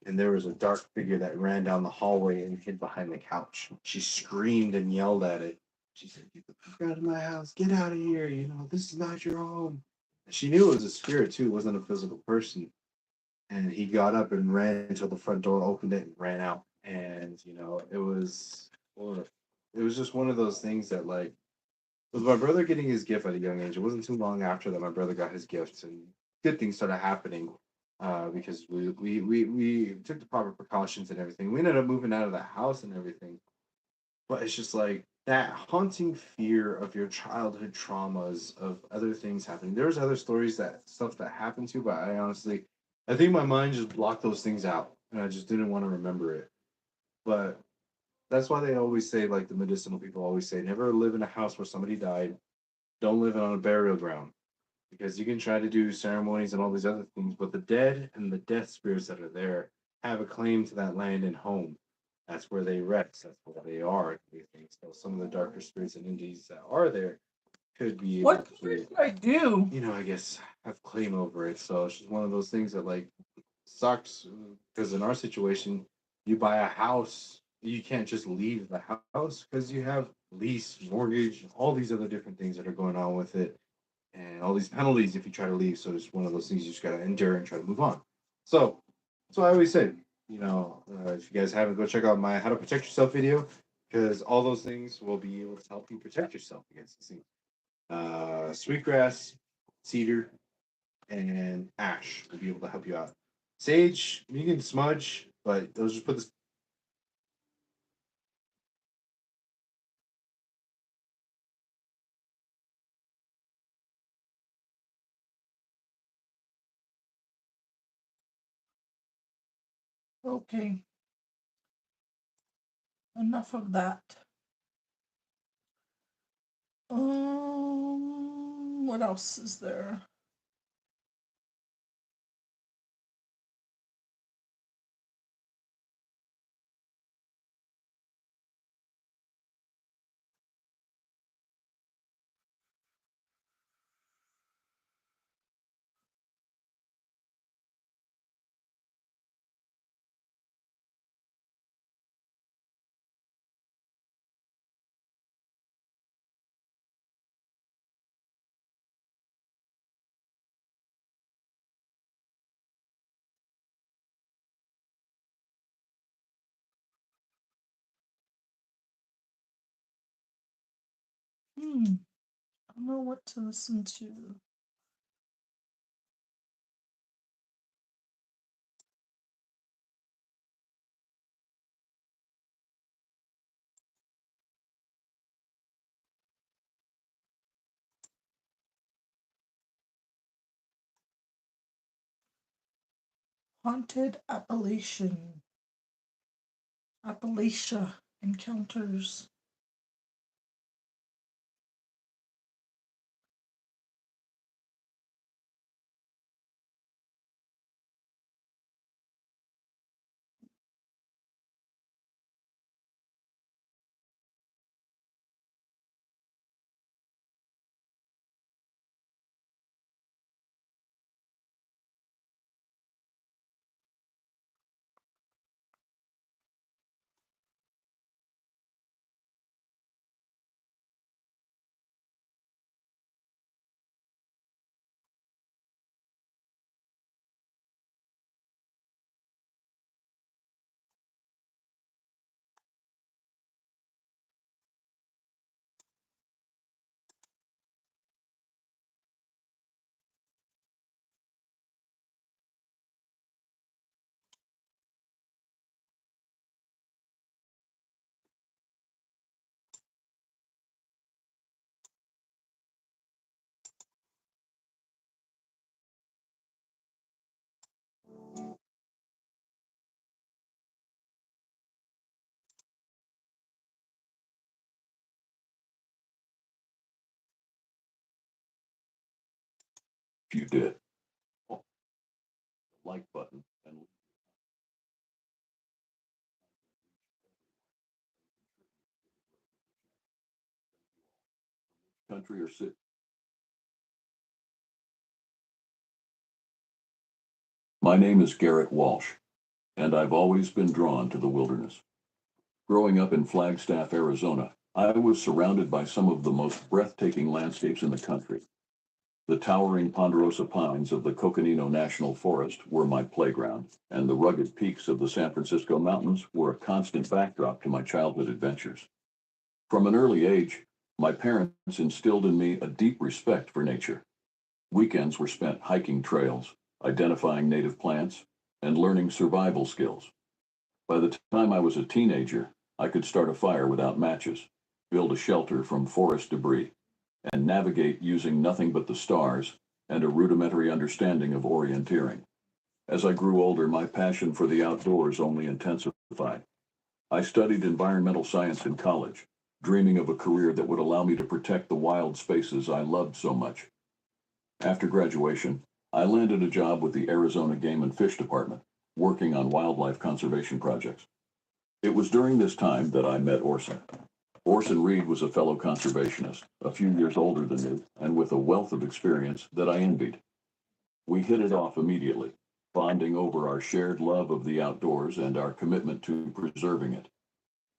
and there was a dark figure that ran down the hallway and hid behind the couch. She screamed and yelled at it. She said, "Get the fuck out of my house! Get out of here! You know, this is not your home." And she knew it was a spirit too, it wasn't a physical person. And he got up and ran until the front door, opened it, and ran out. And or it was just one of those things that, like, with my brother getting his gift at a young age, it wasn't too long after that my brother got his gift, and good things started happening because we took the proper precautions and everything. We ended up moving out of the house and everything, but it's just like that haunting fear of your childhood traumas of other things happening. There's other stories that stuff that happened to, but I think my mind just blocked those things out, and I just didn't want to remember it. But that's why they always say, like the medicinal people always say, never live in a house where somebody died. Don't live on a burial ground because you can try to do ceremonies and all these other things, but the dead and the death spirits that are there have a claim to that land and home. That's where they rest. That's where they are. These things. So some of the darker spirits and entities that are there could be able What to, should I do? I guess, have claim over it. So it's just one of those things that, like, sucks because in our situation, you buy a house, you can't just leave the house because you have lease, mortgage, all these other different things that are going on with it, and all these penalties if you try to leave. So it's one of those things you just got to endure and try to move on. So that's why I always say, if you guys haven't, go check out my How to Protect Yourself video because all those things will be able to help you protect yourself against these things. Sweetgrass, cedar, and ash will be able to help you out. Sage, you can smudge, but those just put this. Okay, enough of that. What else is there? I don't know what to listen to. Haunted Appalachia encounters. You did. like button and country or city. My name is Garrett Walsh, and I've always been drawn to the wilderness. Growing up in Flagstaff, Arizona, I was surrounded by some of the most breathtaking landscapes in the country. The towering ponderosa pines of the Coconino National Forest were my playground, and the rugged peaks of the San Francisco Mountains were a constant backdrop to my childhood adventures. From an early age, my parents instilled in me a deep respect for nature. Weekends were spent hiking trails, identifying native plants, and learning survival skills. By the time I was a teenager, I could start a fire without matches, build a shelter from forest debris, and navigate using nothing but the stars and a rudimentary understanding of orienteering. As I grew older, my passion for the outdoors only intensified. I studied environmental science in college, dreaming of a career that would allow me to protect the wild spaces I loved so much. After graduation, I landed a job with the Arizona Game and Fish Department, working on wildlife conservation projects. It was during this time that I met Orson. Orson Reed was a fellow conservationist, a few years older than me, and with a wealth of experience that I envied. We hit it off immediately, bonding over our shared love of the outdoors and our commitment to preserving it.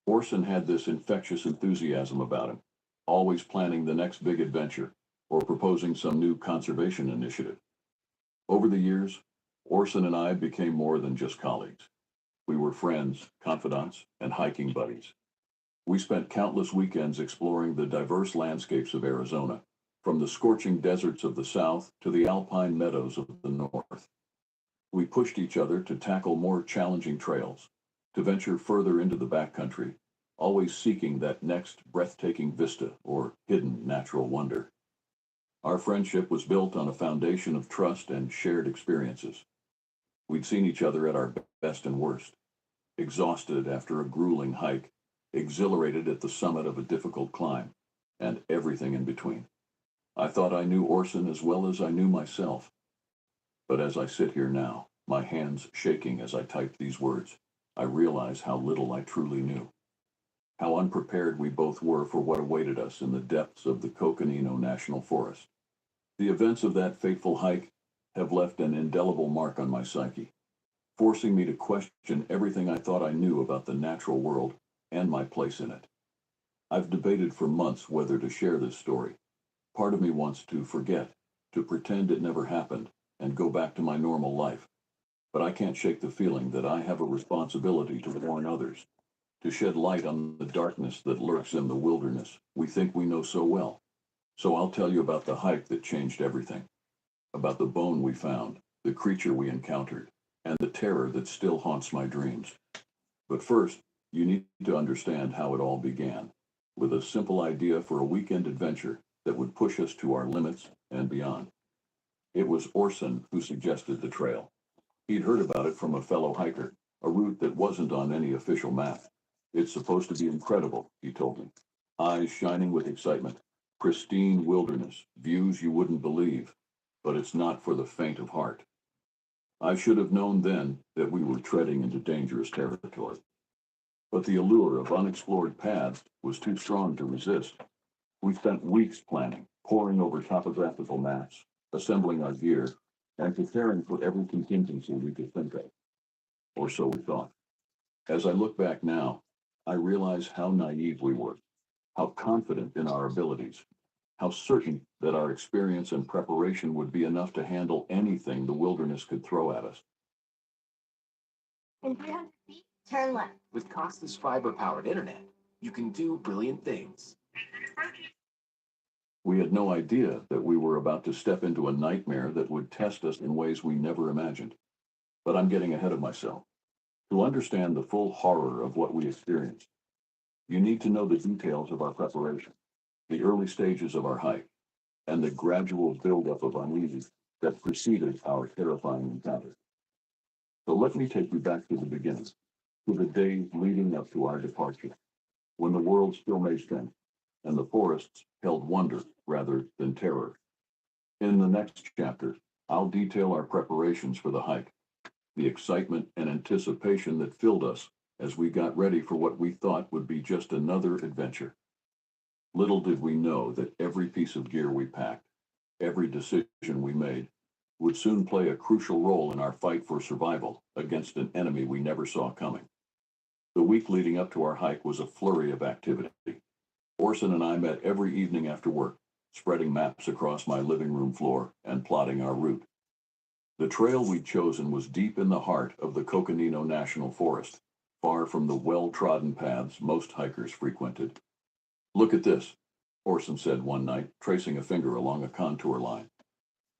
Orson had this infectious enthusiasm about him, always planning the next big adventure or proposing some new conservation initiative. Over the years, Orson and I became more than just colleagues. We were friends, confidants, and hiking buddies. We spent countless weekends exploring the diverse landscapes of Arizona, from the scorching deserts of the south to the alpine meadows of the north. We pushed each other to tackle more challenging trails, to venture further into the backcountry, always seeking that next breathtaking vista or hidden natural wonder. Our friendship was built on a foundation of trust and shared experiences. We'd seen each other at our best and worst, exhausted after a grueling hike, exhilarated at the summit of a difficult climb, and everything in between. I thought I knew Orson as well as I knew myself. But as I sit here now, my hands shaking as I type these words, I realize how little I truly knew. How unprepared we both were for what awaited us in the depths of the Coconino National Forest. The events of that fateful hike have left an indelible mark on my psyche, forcing me to question everything I thought I knew about the natural world and my place in it. I've debated for months whether to share this story. Part of me wants to forget, to pretend it never happened, and go back to my normal life. But I can't shake the feeling that I have a responsibility to warn others, to shed light on the darkness that lurks in the wilderness we think we know so well. So I'll tell you about the hike that changed everything, about the bone we found, the creature we encountered, and the terror that still haunts my dreams. But first, you need to understand how it all began, with a simple idea for a weekend adventure that would push us to our limits and beyond. It was Orson who suggested the trail. He'd heard about it from a fellow hiker, a route that wasn't on any official map. It's supposed to be incredible, he told me, eyes shining with excitement, pristine wilderness, views you wouldn't believe, but it's not for the faint of heart. I should have known then that we were treading into dangerous territory. But the allure of unexplored paths was too strong to resist. We spent weeks planning, poring over topographical maps, assembling our gear, and preparing for every contingency we could think of. Or so we thought. As I look back now, I realize how naive we were, how confident in our abilities, how certain that our experience and preparation would be enough to handle anything the wilderness could throw at us. In 300 feet, turn left. With costless fiber-powered internet, you can do brilliant things. We had no idea that we were about to step into a nightmare that would test us in ways we never imagined. But I'm getting ahead of myself. To understand the full horror of what we experienced, you need to know the details of our preparation, the early stages of our hike, and the gradual buildup of unease that preceded our terrifying encounter. So let me take you back to the beginning, to the days leading up to our departure, when the world still made sense, and the forests held wonder rather than terror. In the next chapter, I'll detail our preparations for the hike, the excitement and anticipation that filled us as we got ready for what we thought would be just another adventure. Little did we know that every piece of gear we packed, every decision we made, would soon play a crucial role in our fight for survival against an enemy we never saw coming. The week leading up to our hike was a flurry of activity. Orson and I met every evening after work, spreading maps across my living room floor and plotting our route. The trail we'd chosen was deep in the heart of the Coconino National Forest, far from the well-trodden paths most hikers frequented. "Look at this," Orson said one night, tracing a finger along a contour line.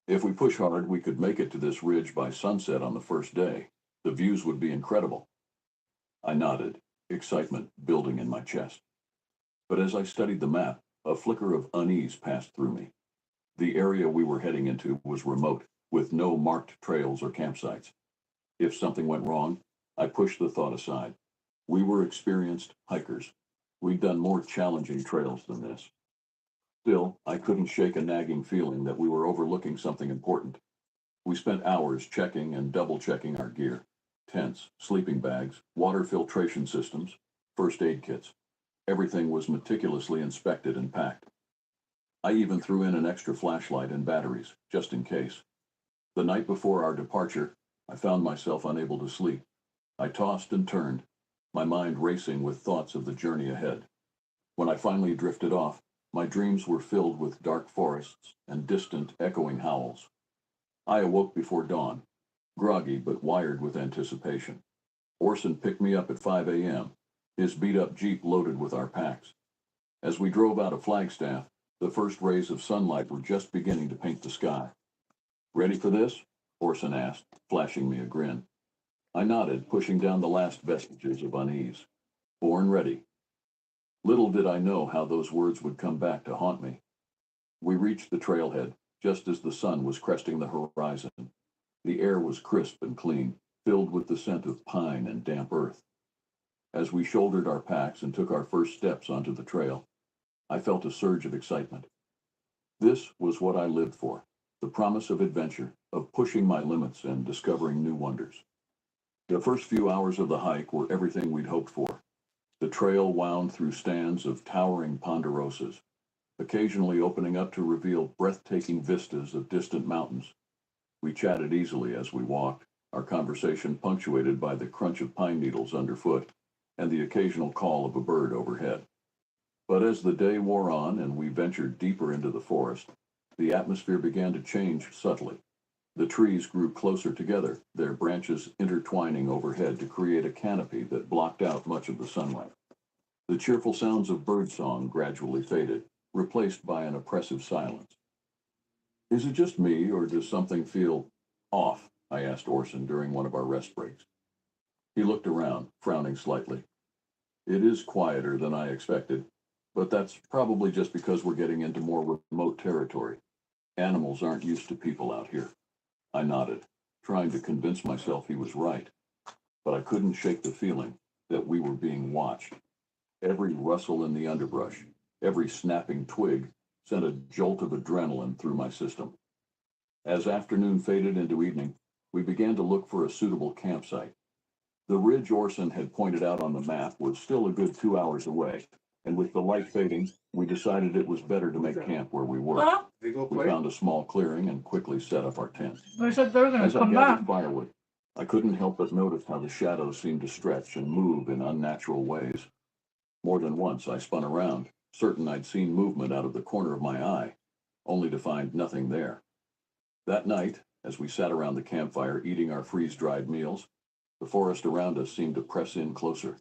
"If we push hard, we could make it to this ridge by sunset on the first day. The views would be incredible." I nodded, excitement building in my chest. But as I studied the map, a flicker of unease passed through me. The area we were heading into was remote, with no marked trails or campsites. If something went wrong, I pushed the thought aside. We were experienced hikers. We'd done more challenging trails than this. Still, I couldn't shake a nagging feeling that we were overlooking something important. We spent hours checking and double-checking our gear: tents, sleeping bags, water filtration systems, first aid kits. Everything was meticulously inspected and packed. I even threw in an extra flashlight and batteries, just in case. The night before our departure, I found myself unable to sleep. I tossed and turned, my mind racing with thoughts of the journey ahead. When I finally drifted off, my dreams were filled with dark forests and distant, echoing howls. I awoke before dawn, groggy but wired with anticipation. Orson picked me up at 5 a.m., his beat-up Jeep loaded with our packs. As we drove out of Flagstaff, the first rays of sunlight were just beginning to paint the sky. "Ready for this?" Orson asked, flashing me a grin. I nodded, pushing down the last vestiges of unease. Born ready. Little did I know how those words would come back to haunt me. We reached the trailhead just as the sun was cresting the horizon. The air was crisp and clean, filled with the scent of pine and damp earth. As we shouldered our packs and took our first steps onto the trail, I felt a surge of excitement. This was what I lived for, the promise of adventure, of pushing my limits and discovering new wonders. The first few hours of the hike were everything we'd hoped for. The trail wound through stands of towering ponderosas, occasionally opening up to reveal breathtaking vistas of distant mountains. We chatted easily as we walked, our conversation punctuated by the crunch of pine needles underfoot and the occasional call of a bird overhead. But as the day wore on and we ventured deeper into the forest, the atmosphere began to change subtly. The trees grew closer together, their branches intertwining overhead to create a canopy that blocked out much of the sunlight. The cheerful sounds of birdsong gradually faded, replaced by an oppressive silence. "Is it just me, or does something feel off?" I asked Orson during one of our rest breaks. He looked around, frowning slightly. "It is quieter than I expected, but that's probably just because we're getting into more remote territory. Animals aren't used to people out here." I nodded, trying to convince myself he was right, but I couldn't shake the feeling that we were being watched. Every rustle in the underbrush, every snapping twig sent a jolt of adrenaline through my system. As afternoon faded into evening, we began to look for a suitable campsite. The ridge Orson had pointed out on the map was still a good 2 hours away, and with the light fading, we decided it was better to make camp where we were. We found a small clearing and quickly set up our tent. They said they were going As to I come gathered back. firewood, I couldn't help but notice how the shadows seemed to stretch and move in unnatural ways. More than once I spun around, certain I'd seen movement out of the corner of my eye, only to find nothing there. That night, as we sat around the campfire eating our freeze-dried meals, the forest around us seemed to press in closer.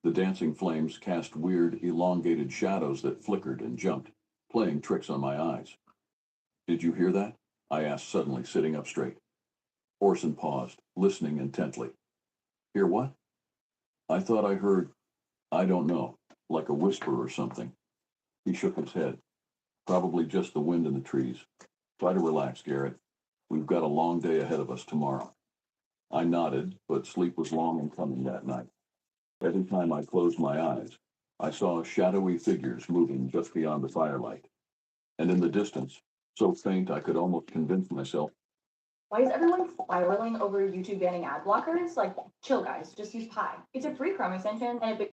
The dancing flames cast weird, elongated shadows that flickered and jumped, playing tricks on my eyes. "Did you hear that?" I asked suddenly, sitting up straight. Orson paused, listening intently. "Hear what?" "I thought I heard, I don't know, like a whisper or something." He shook his head. "Probably just the wind in the trees. Try to relax, Garrett. We've got a long day ahead of us tomorrow." I nodded, but sleep was long in coming that night. Every time I closed my eyes, I saw shadowy figures moving just beyond the firelight. And in the distance, so faint I could almost convince myself Why is everyone spiraling over YouTube banning ad blockers? Like, chill guys, just use Pi. It's a free Chrome extension and it.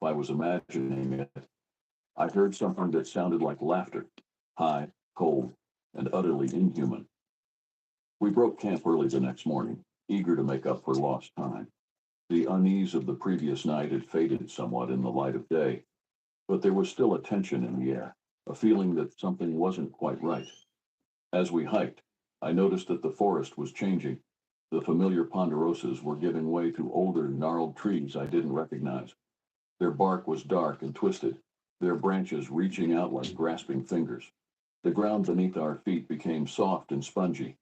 I was imagining it. I heard something that sounded like laughter, high, cold, and utterly inhuman. We broke camp early the next morning, eager to make up for lost time. The unease of the previous night had faded somewhat in the light of day, but there was still a tension in the air, a feeling that something wasn't quite right. As we hiked, I noticed that the forest was changing. The familiar ponderosas were giving way to older, gnarled trees I didn't recognize. Their bark was dark and twisted, their branches reaching out like grasping fingers. The ground beneath our feet became soft and spongy,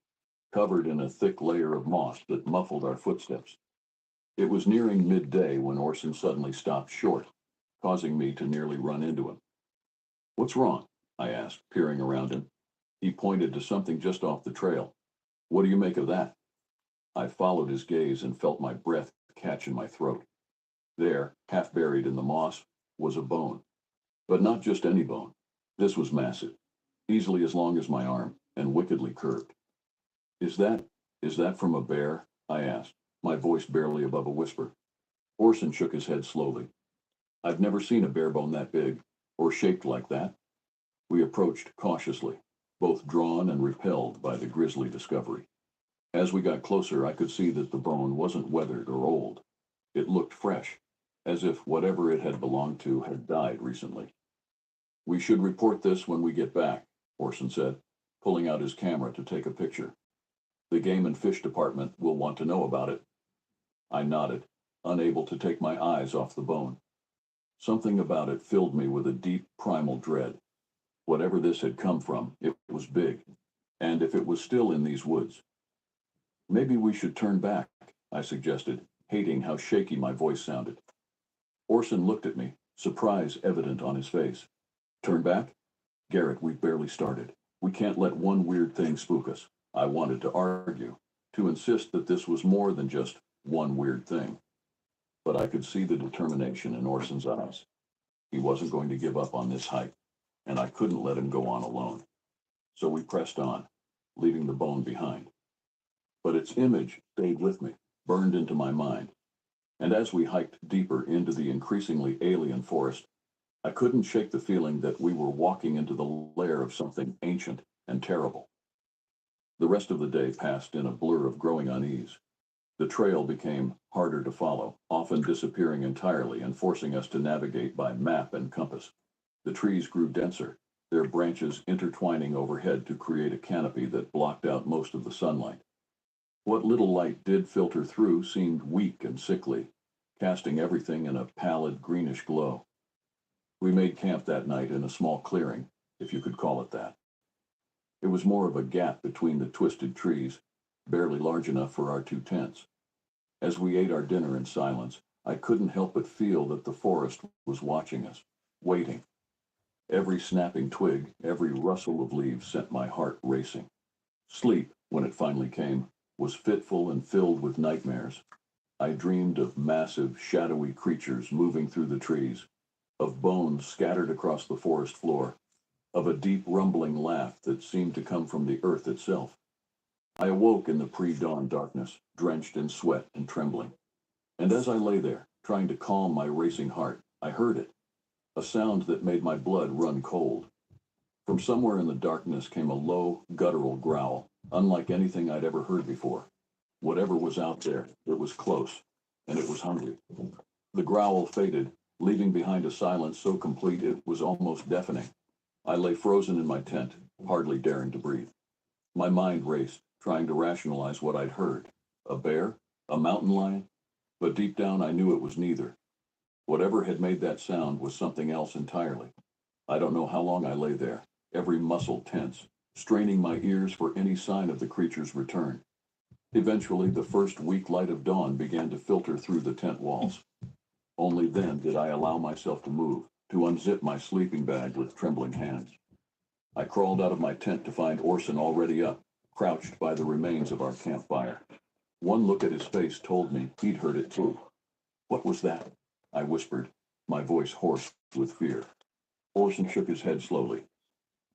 covered in a thick layer of moss that muffled our footsteps. It was nearing midday when Orson suddenly stopped short, causing me to nearly run into him. "What's wrong?" I asked, peering around him. He pointed to something just off the trail. "What do you make of that?" I followed his gaze and felt my breath catch in my throat. There, half buried in the moss, was a bone. But not just any bone. This was massive, easily as long as my arm, and wickedly curved. Is that from a bear?" I asked, my voice barely above a whisper. Orson shook his head slowly. "I've never seen a bear bone that big, or shaped like that." We approached cautiously, both drawn and repelled by the grisly discovery. As we got closer, I could see that the bone wasn't weathered or old. It looked fresh, as if whatever it had belonged to had died recently. "We should report this when we get back," Orson said, pulling out his camera to take a picture. "The Game and Fish Department will want to know about it." I nodded, unable to take my eyes off the bone. Something about it filled me with a deep primal dread. Whatever this had come from, it was big, and if it was still in these woods. "Maybe we should turn back," I suggested, hating how shaky my voice sounded. Orson looked at me, surprise evident on his face. "Turn back? Garrett, we've barely started. We can't let one weird thing spook us." I wanted to argue, to insist that this was more than just one weird thing. But I could see the determination in Orson's eyes. He wasn't going to give up on this hike, and I couldn't let him go on alone. So we pressed on, leaving the bone behind. But its image stayed with me, burned into my mind. And as we hiked deeper into the increasingly alien forest, I couldn't shake the feeling that we were walking into the lair of something ancient and terrible. The rest of the day passed in a blur of growing unease. The trail became harder to follow, often disappearing entirely and forcing us to navigate by map and compass. The trees grew denser, their branches intertwining overhead to create a canopy that blocked out most of the sunlight. What little light did filter through seemed weak and sickly, casting everything in a pallid greenish glow. We made camp that night in a small clearing, if you could call it that. It was more of a gap between the twisted trees, barely large enough for our two tents. As we ate our dinner in silence, I couldn't help but feel that the forest was watching us, waiting. Every snapping twig, every rustle of leaves sent my heart racing. Sleep, when it finally came, was fitful and filled with nightmares. I dreamed of massive, shadowy creatures moving through the trees, of bones scattered across the forest floor, of a deep rumbling laugh that seemed to come from the earth itself. I awoke in the pre-dawn darkness, drenched in sweat and trembling. And as I lay there, trying to calm my racing heart, I heard it, a sound that made my blood run cold. From somewhere in the darkness came a low, guttural growl, unlike anything I'd ever heard before. Whatever was out there, it was close, and it was hungry. The growl faded, leaving behind a silence so complete it was almost deafening. I lay frozen in my tent, hardly daring to breathe. My mind raced, trying to rationalize what I'd heard. A bear? A mountain lion? But deep down I knew it was neither. Whatever had made that sound was something else entirely. I don't know how long I lay there, every muscle tense, straining my ears for any sign of the creature's return. Eventually, the first weak light of dawn began to filter through the tent walls. Only then did I allow myself to move, to unzip my sleeping bag with trembling hands. I crawled out of my tent to find Orson already up, crouched by the remains of our campfire. One look at his face told me he'd heard it too. "What was that?" I whispered, my voice hoarse with fear. Orson shook his head slowly.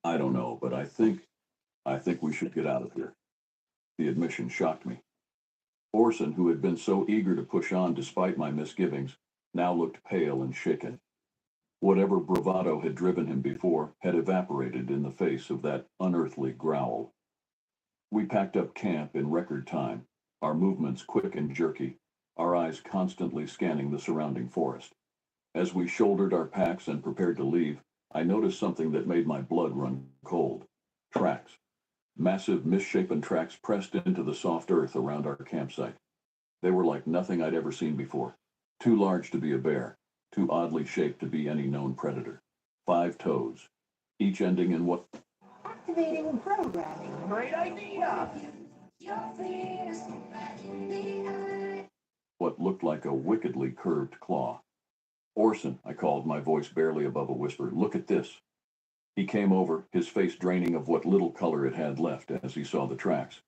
"I don't know, but I think we should get out of here." The admission shocked me. Orson, who had been so eager to push on despite my misgivings, now looked pale and shaken. Whatever bravado had driven him before had evaporated in the face of that unearthly growl. We packed up camp in record time, our movements quick and jerky, our eyes constantly scanning the surrounding forest. As we shouldered our packs and prepared to leave, I noticed something that made my blood run cold. Tracks. Massive, misshapen tracks pressed into the soft earth around our campsite. They were like nothing I'd ever seen before. Too large to be a bear, too oddly shaped to be any known predator. 5 toes, each ending in what... Activating programming. Great idea! what looked like a wickedly curved claw. Orson, I called, my voice barely above a whisper. Look at this. He came over, his face draining of what little color it had left as he saw the tracks.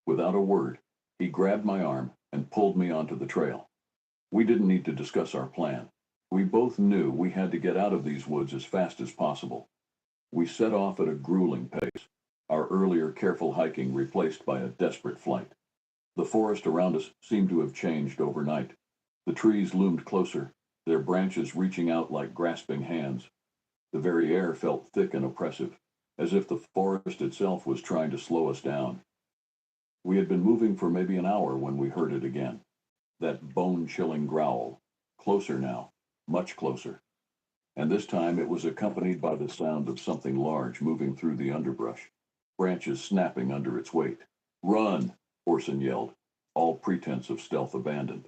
Without a word, he grabbed my arm and pulled me onto the trail. We didn't need to discuss our plan. We both knew we had to get out of these woods as fast as possible. We set off at a grueling pace, our earlier careful hiking replaced by a desperate flight. The forest around us seemed to have changed overnight. The trees loomed closer, their branches reaching out like grasping hands. The very air felt thick and oppressive, as if the forest itself was trying to slow us down. We had been moving for maybe an hour when we heard it again. That bone-chilling growl. Closer now, much closer. And this time it was accompanied by the sound of something large moving through the underbrush, branches snapping under its weight. Run, Orson yelled, all pretense of stealth abandoned.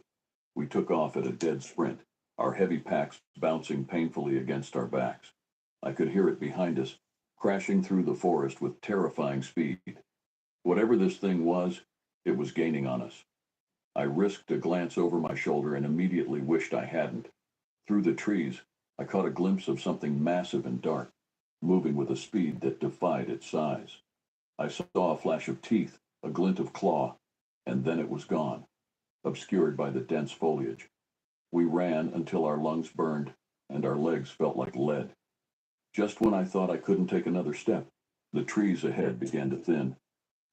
We took off at a dead sprint, our heavy packs bouncing painfully against our backs. I could hear it behind us, crashing through the forest with terrifying speed. Whatever this thing was, it was gaining on us. I risked a glance over my shoulder and immediately wished I hadn't. Through the trees, I caught a glimpse of something massive and dark, moving with a speed that defied its size. I saw a flash of teeth, a glint of claw, and then it was gone, obscured by the dense foliage. We ran until our lungs burned and our legs felt like lead. Just when I thought I couldn't take another step, the trees ahead began to thin.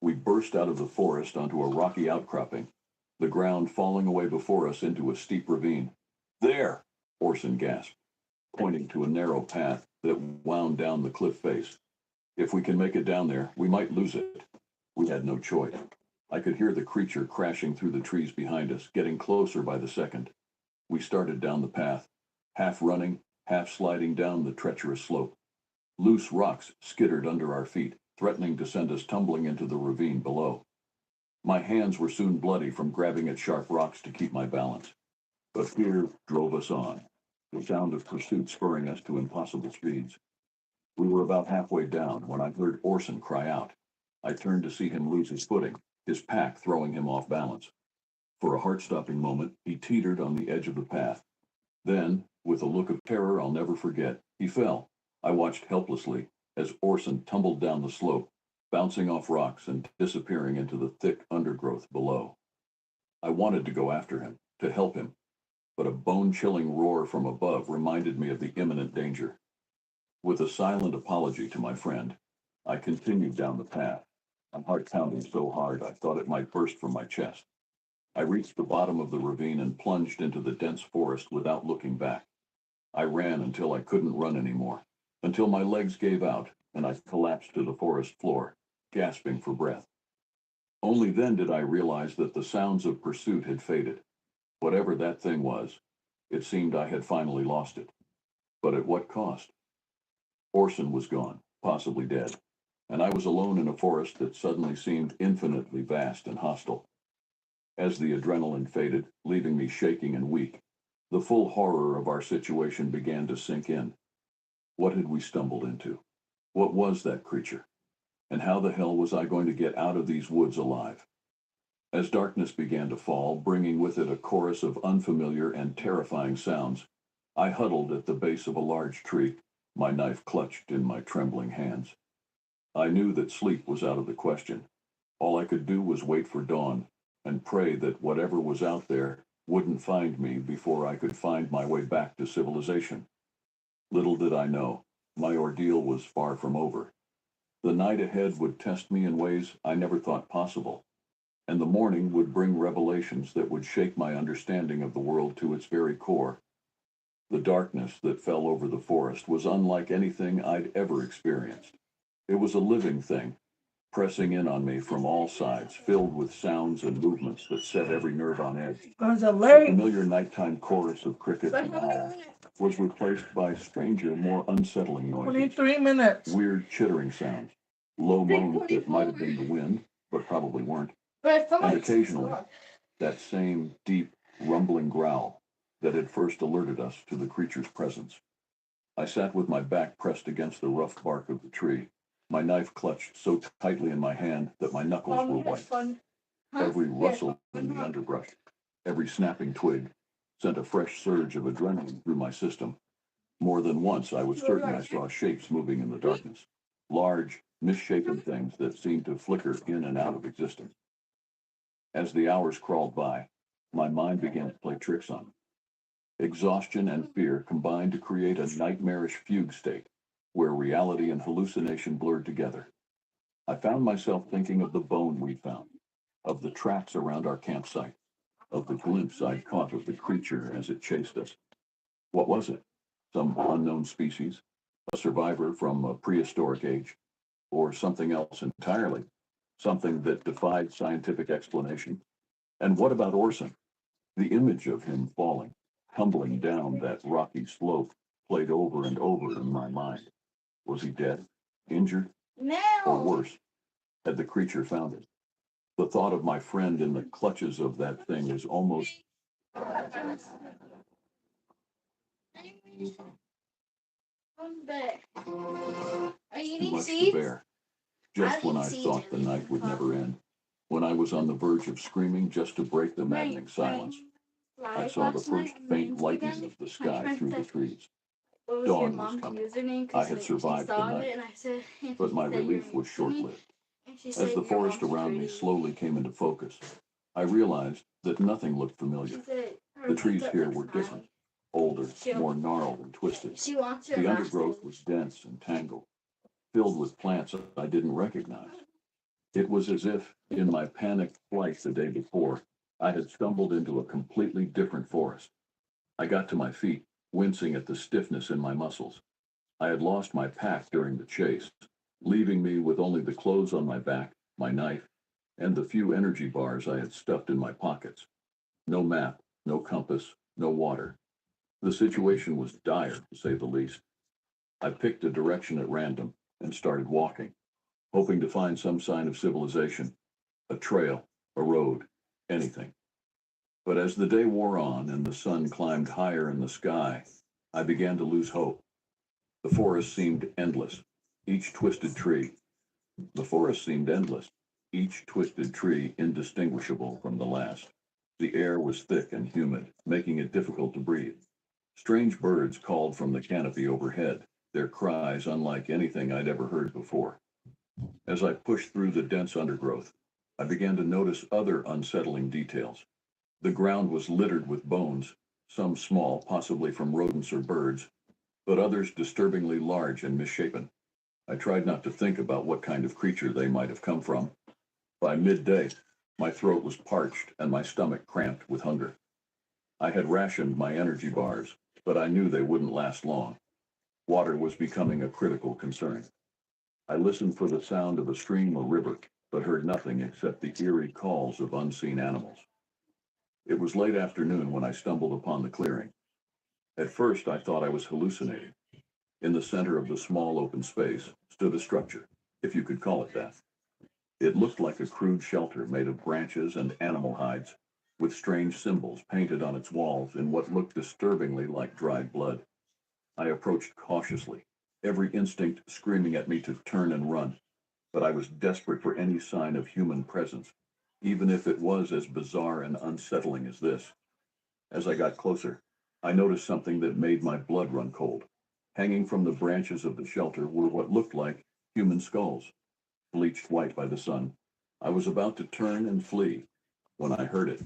We burst out of the forest onto a rocky outcropping, the ground falling away before us into a steep ravine. There, Orson gasped, pointing to a narrow path that wound down the cliff face. If we can make it down there, we might lose it. We had no choice. I could hear the creature crashing through the trees behind us, getting closer by the second. We started down the path, half running, half sliding down the treacherous slope. Loose rocks skittered under our feet, threatening to send us tumbling into the ravine below. My hands were soon bloody from grabbing at sharp rocks to keep my balance. But fear drove us on, the sound of pursuit spurring us to impossible speeds. We were about halfway down when I heard Orson cry out. I turned to see him lose his footing, his pack throwing him off balance. For a heart-stopping moment, he teetered on the edge of the path. Then, with a look of terror I'll never forget, he fell. I watched helplessly as Orson tumbled down the slope, bouncing off rocks and disappearing into the thick undergrowth below. I wanted to go after him, to help him, but a bone-chilling roar from above reminded me of the imminent danger. With a silent apology to my friend, I continued down the path, my heart pounding so hard I thought it might burst from my chest. I reached the bottom of the ravine and plunged into the dense forest without looking back. I ran until I couldn't run anymore, until my legs gave out and I collapsed to the forest floor, gasping for breath. Only then did I realize that the sounds of pursuit had faded. Whatever that thing was, it seemed I had finally lost it. But at what cost? Orson was gone, possibly dead, and I was alone in a forest that suddenly seemed infinitely vast and hostile. As the adrenaline faded, leaving me shaking and weak, the full horror of our situation began to sink in. What had we stumbled into? What was that creature? And how the hell was I going to get out of these woods alive? As darkness began to fall, bringing with it a chorus of unfamiliar and terrifying sounds, I huddled at the base of a large tree, my knife clutched in my trembling hands. I knew that sleep was out of the question. All I could do was wait for dawn and pray that whatever was out there wouldn't find me before I could find my way back to civilization. Little did I know, my ordeal was far from over. The night ahead would test me in ways I never thought possible, and the morning would bring revelations that would shake my understanding of the world to its very core. The darkness that fell over the forest was unlike anything I'd ever experienced. It was a living thing, pressing in on me from all sides, filled with sounds and movements that set every nerve on edge. The familiar nighttime chorus of crickets and owls was replaced by stranger, more unsettling noises. 23 minutes. Weird chittering sounds, low moans that might have been the wind, but probably weren't, and occasionally that same deep, rumbling growl that had first alerted us to the creature's presence. I sat with my back pressed against the rough bark of the tree, my knife clutched so tightly in my hand that my knuckles were white. Every rustle in the underbrush, every snapping twig, sent a fresh surge of adrenaline through my system. More than once I was certain I saw shapes moving in the darkness, large, misshapen things that seemed to flicker in and out of existence. As the hours crawled by, my mind began to play tricks on me. Exhaustion and fear combined to create a nightmarish fugue state, where reality and hallucination blurred together. I found myself thinking of the bone we'd found, of the tracks around our campsite, of the glimpse I'd caught of the creature as it chased us. What was it? Some unknown species? A survivor from a prehistoric age? Or something else entirely? Something that defied scientific explanation? And what about Orson? The image of him falling, tumbling down that rocky slope, played over and over in my mind. Was he dead? Injured? Or worse, had the creature found it? The thought of my friend in the clutches of that thing was almost... Are you too eating much to seeds? bear. Just when I thought the night would never end, when I was on the verge of screaming just to break the maddening silence, I saw the first faint lightening of the sky through the trees. What was your Dawn was mom's coming. username? I had survived the night, And I said, but my relief was short-lived. As the forest around me slowly came into focus, I realized that nothing looked familiar. The trees here were different, older, more gnarled and twisted. The undergrowth was dense and tangled, filled with plants I didn't recognize. It was as if, in my panicked flight the day before, I had stumbled into a completely different forest. I got to my feet, wincing at the stiffness in my muscles. I had lost my pack during the chase, leaving me with only the clothes on my back, my knife, and the few energy bars I had stuffed in my pockets. No map, no compass, no water. The situation was dire, to say the least. I picked a direction at random and started walking, hoping to find some sign of civilization, a trail, a road, anything. But as the day wore on and the sun climbed higher in the sky, I began to lose hope. The forest seemed endless, each twisted tree. The forest seemed endless, each twisted tree indistinguishable from the last. The air was thick and humid, making it difficult to breathe. Strange birds called from the canopy overhead, their cries unlike anything I'd ever heard before. As I pushed through the dense undergrowth, I began to notice other unsettling details. The ground was littered with bones, some small, possibly from rodents or birds, but others disturbingly large and misshapen. I tried not to think about what kind of creature they might have come from. By midday, my throat was parched and my stomach cramped with hunger. I had rationed my energy bars, but I knew they wouldn't last long. Water was becoming a critical concern. I listened for the sound of a stream or river, but heard nothing except the eerie calls of unseen animals. It was late afternoon when I stumbled upon the clearing. At first, I thought I was hallucinating. In the center of the small open space stood a structure, if you could call it that. It looked like a crude shelter made of branches and animal hides, with strange symbols painted on its walls in what looked disturbingly like dried blood. I approached cautiously, every instinct screaming at me to turn and run, but I was desperate for any sign of human presence, even if it was as bizarre and unsettling as this. As I got closer, I noticed something that made my blood run cold. Hanging from the branches of the shelter were what looked like human skulls, bleached white by the sun. I was about to turn and flee when I heard it,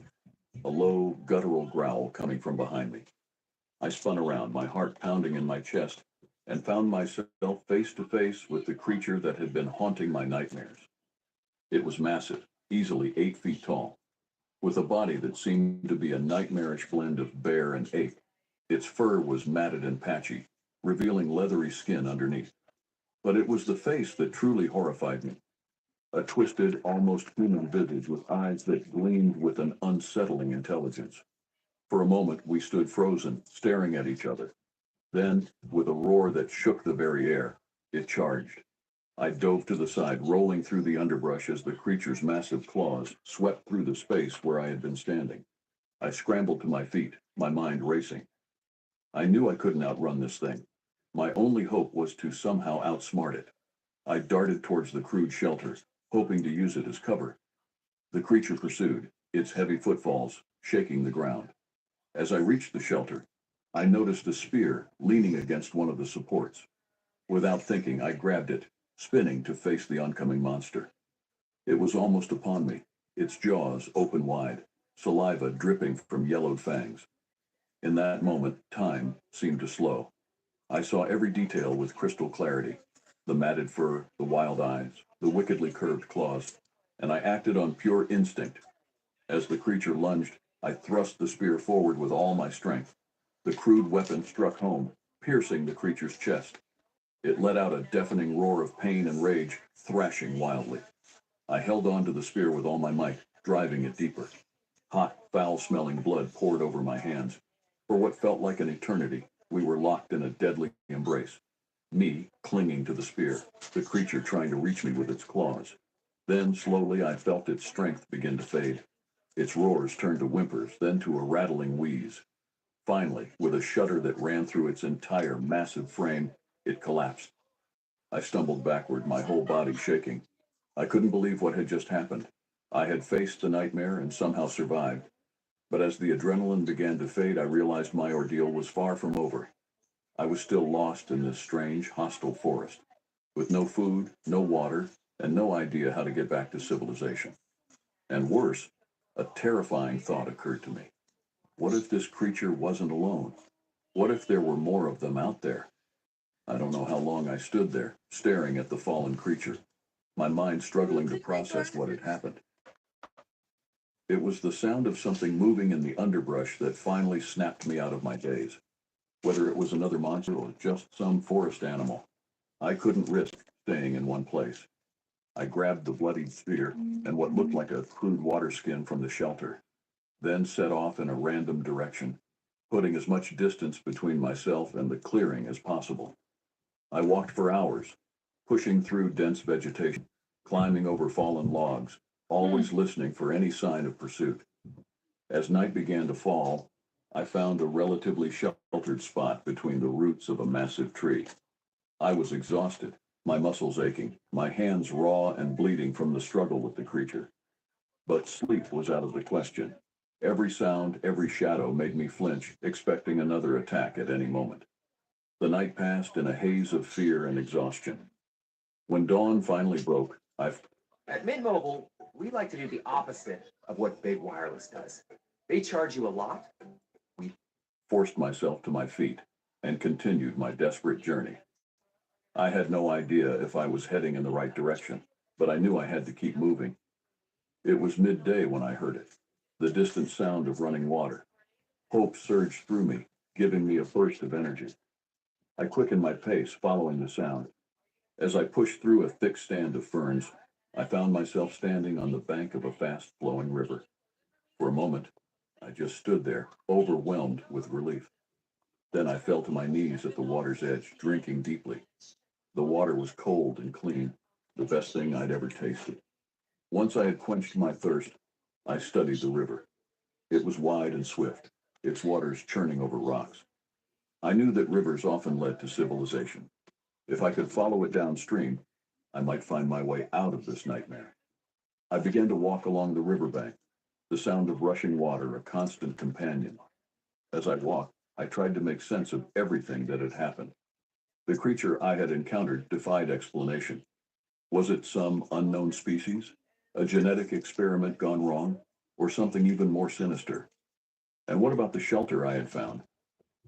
a low, guttural growl coming from behind me. I spun around, my heart pounding in my chest, and found myself face to face with the creature that had been haunting my nightmares. It was massive, easily 8 feet tall, with a body that seemed to be a nightmarish blend of bear and ape. Its fur was matted and patchy, revealing leathery skin underneath. But it was the face that truly horrified me. A twisted, almost human visage with eyes that gleamed with an unsettling intelligence. For a moment, we stood frozen, staring at each other. Then, with a roar that shook the very air, it charged. I dove to the side, rolling through the underbrush as the creature's massive claws swept through the space where I had been standing. I scrambled to my feet, my mind racing. I knew I couldn't outrun this thing. My only hope was to somehow outsmart it. I darted towards the crude shelter, hoping to use it as cover. The creature pursued, its heavy footfalls shaking the ground. As I reached the shelter, I noticed a spear leaning against one of the supports. Without thinking, I grabbed it, spinning to face the oncoming monster. It was almost upon me, its jaws open wide, saliva dripping from yellowed fangs. In that moment, time seemed to slow. I saw every detail with crystal clarity. The matted fur, the wild eyes, the wickedly curved claws, and I acted on pure instinct. As the creature lunged, I thrust the spear forward with all my strength. The crude weapon struck home, piercing the creature's chest. It let out a deafening roar of pain and rage, thrashing wildly. I held on to the spear with all my might, driving it deeper. Hot, foul-smelling blood poured over my hands. For what felt like an eternity, we were locked in a deadly embrace. Me clinging to the spear, the creature trying to reach me with its claws. Then, slowly, I felt its strength begin to fade. Its roars turned to whimpers, then to a rattling wheeze. Finally, with a shudder that ran through its entire massive frame, it collapsed. I stumbled backward, my whole body shaking. I couldn't believe what had just happened. I had faced the nightmare and somehow survived. But as the adrenaline began to fade, I realized my ordeal was far from over. I was still lost in this strange, hostile forest, with no food, no water, and no idea how to get back to civilization. And worse, a terrifying thought occurred to me. What if this creature wasn't alone? What if there were more of them out there? I don't know how long I stood there, staring at the fallen creature, my mind struggling to process what had happened. It was the sound of something moving in the underbrush that finally snapped me out of my daze. Whether it was another monster or just some forest animal, I couldn't risk staying in one place. I grabbed the bloodied spear and what looked like a crude water skin from the shelter, then set off in a random direction, putting as much distance between myself and the clearing as possible. I walked for hours, pushing through dense vegetation, climbing over fallen logs, always listening for any sign of pursuit. As night began to fall, I found a relatively sheltered spot between the roots of a massive tree. I was exhausted, my muscles aching, my hands raw and bleeding from the struggle with the creature. But sleep was out of the question. Every sound, every shadow made me flinch, expecting another attack at any moment. The night passed in a haze of fear and exhaustion. When dawn finally broke, At Mint Mobile, we like to do the opposite of what Big Wireless does. They charge you a lot. We forced myself to my feet and continued my desperate journey. I had no idea if I was heading in the right direction, but I knew I had to keep moving. It was midday when I heard it, the distant sound of running water. Hope surged through me, giving me a burst of energy. I quickened my pace, following the sound. As I pushed through a thick stand of ferns, I found myself standing on the bank of a fast-flowing river. For a moment, I just stood there, overwhelmed with relief. Then I fell to my knees at the water's edge, drinking deeply. The water was cold and clean, the best thing I'd ever tasted. Once I had quenched my thirst, I studied the river. It was wide and swift, its waters churning over rocks. I knew that rivers often led to civilization. If I could follow it downstream, I might find my way out of this nightmare. I began to walk along the riverbank, the sound of rushing water a constant companion. As I walked, I tried to make sense of everything that had happened. The creature I had encountered defied explanation. Was it some unknown species, a genetic experiment gone wrong, or something even more sinister? And what about the shelter I had found?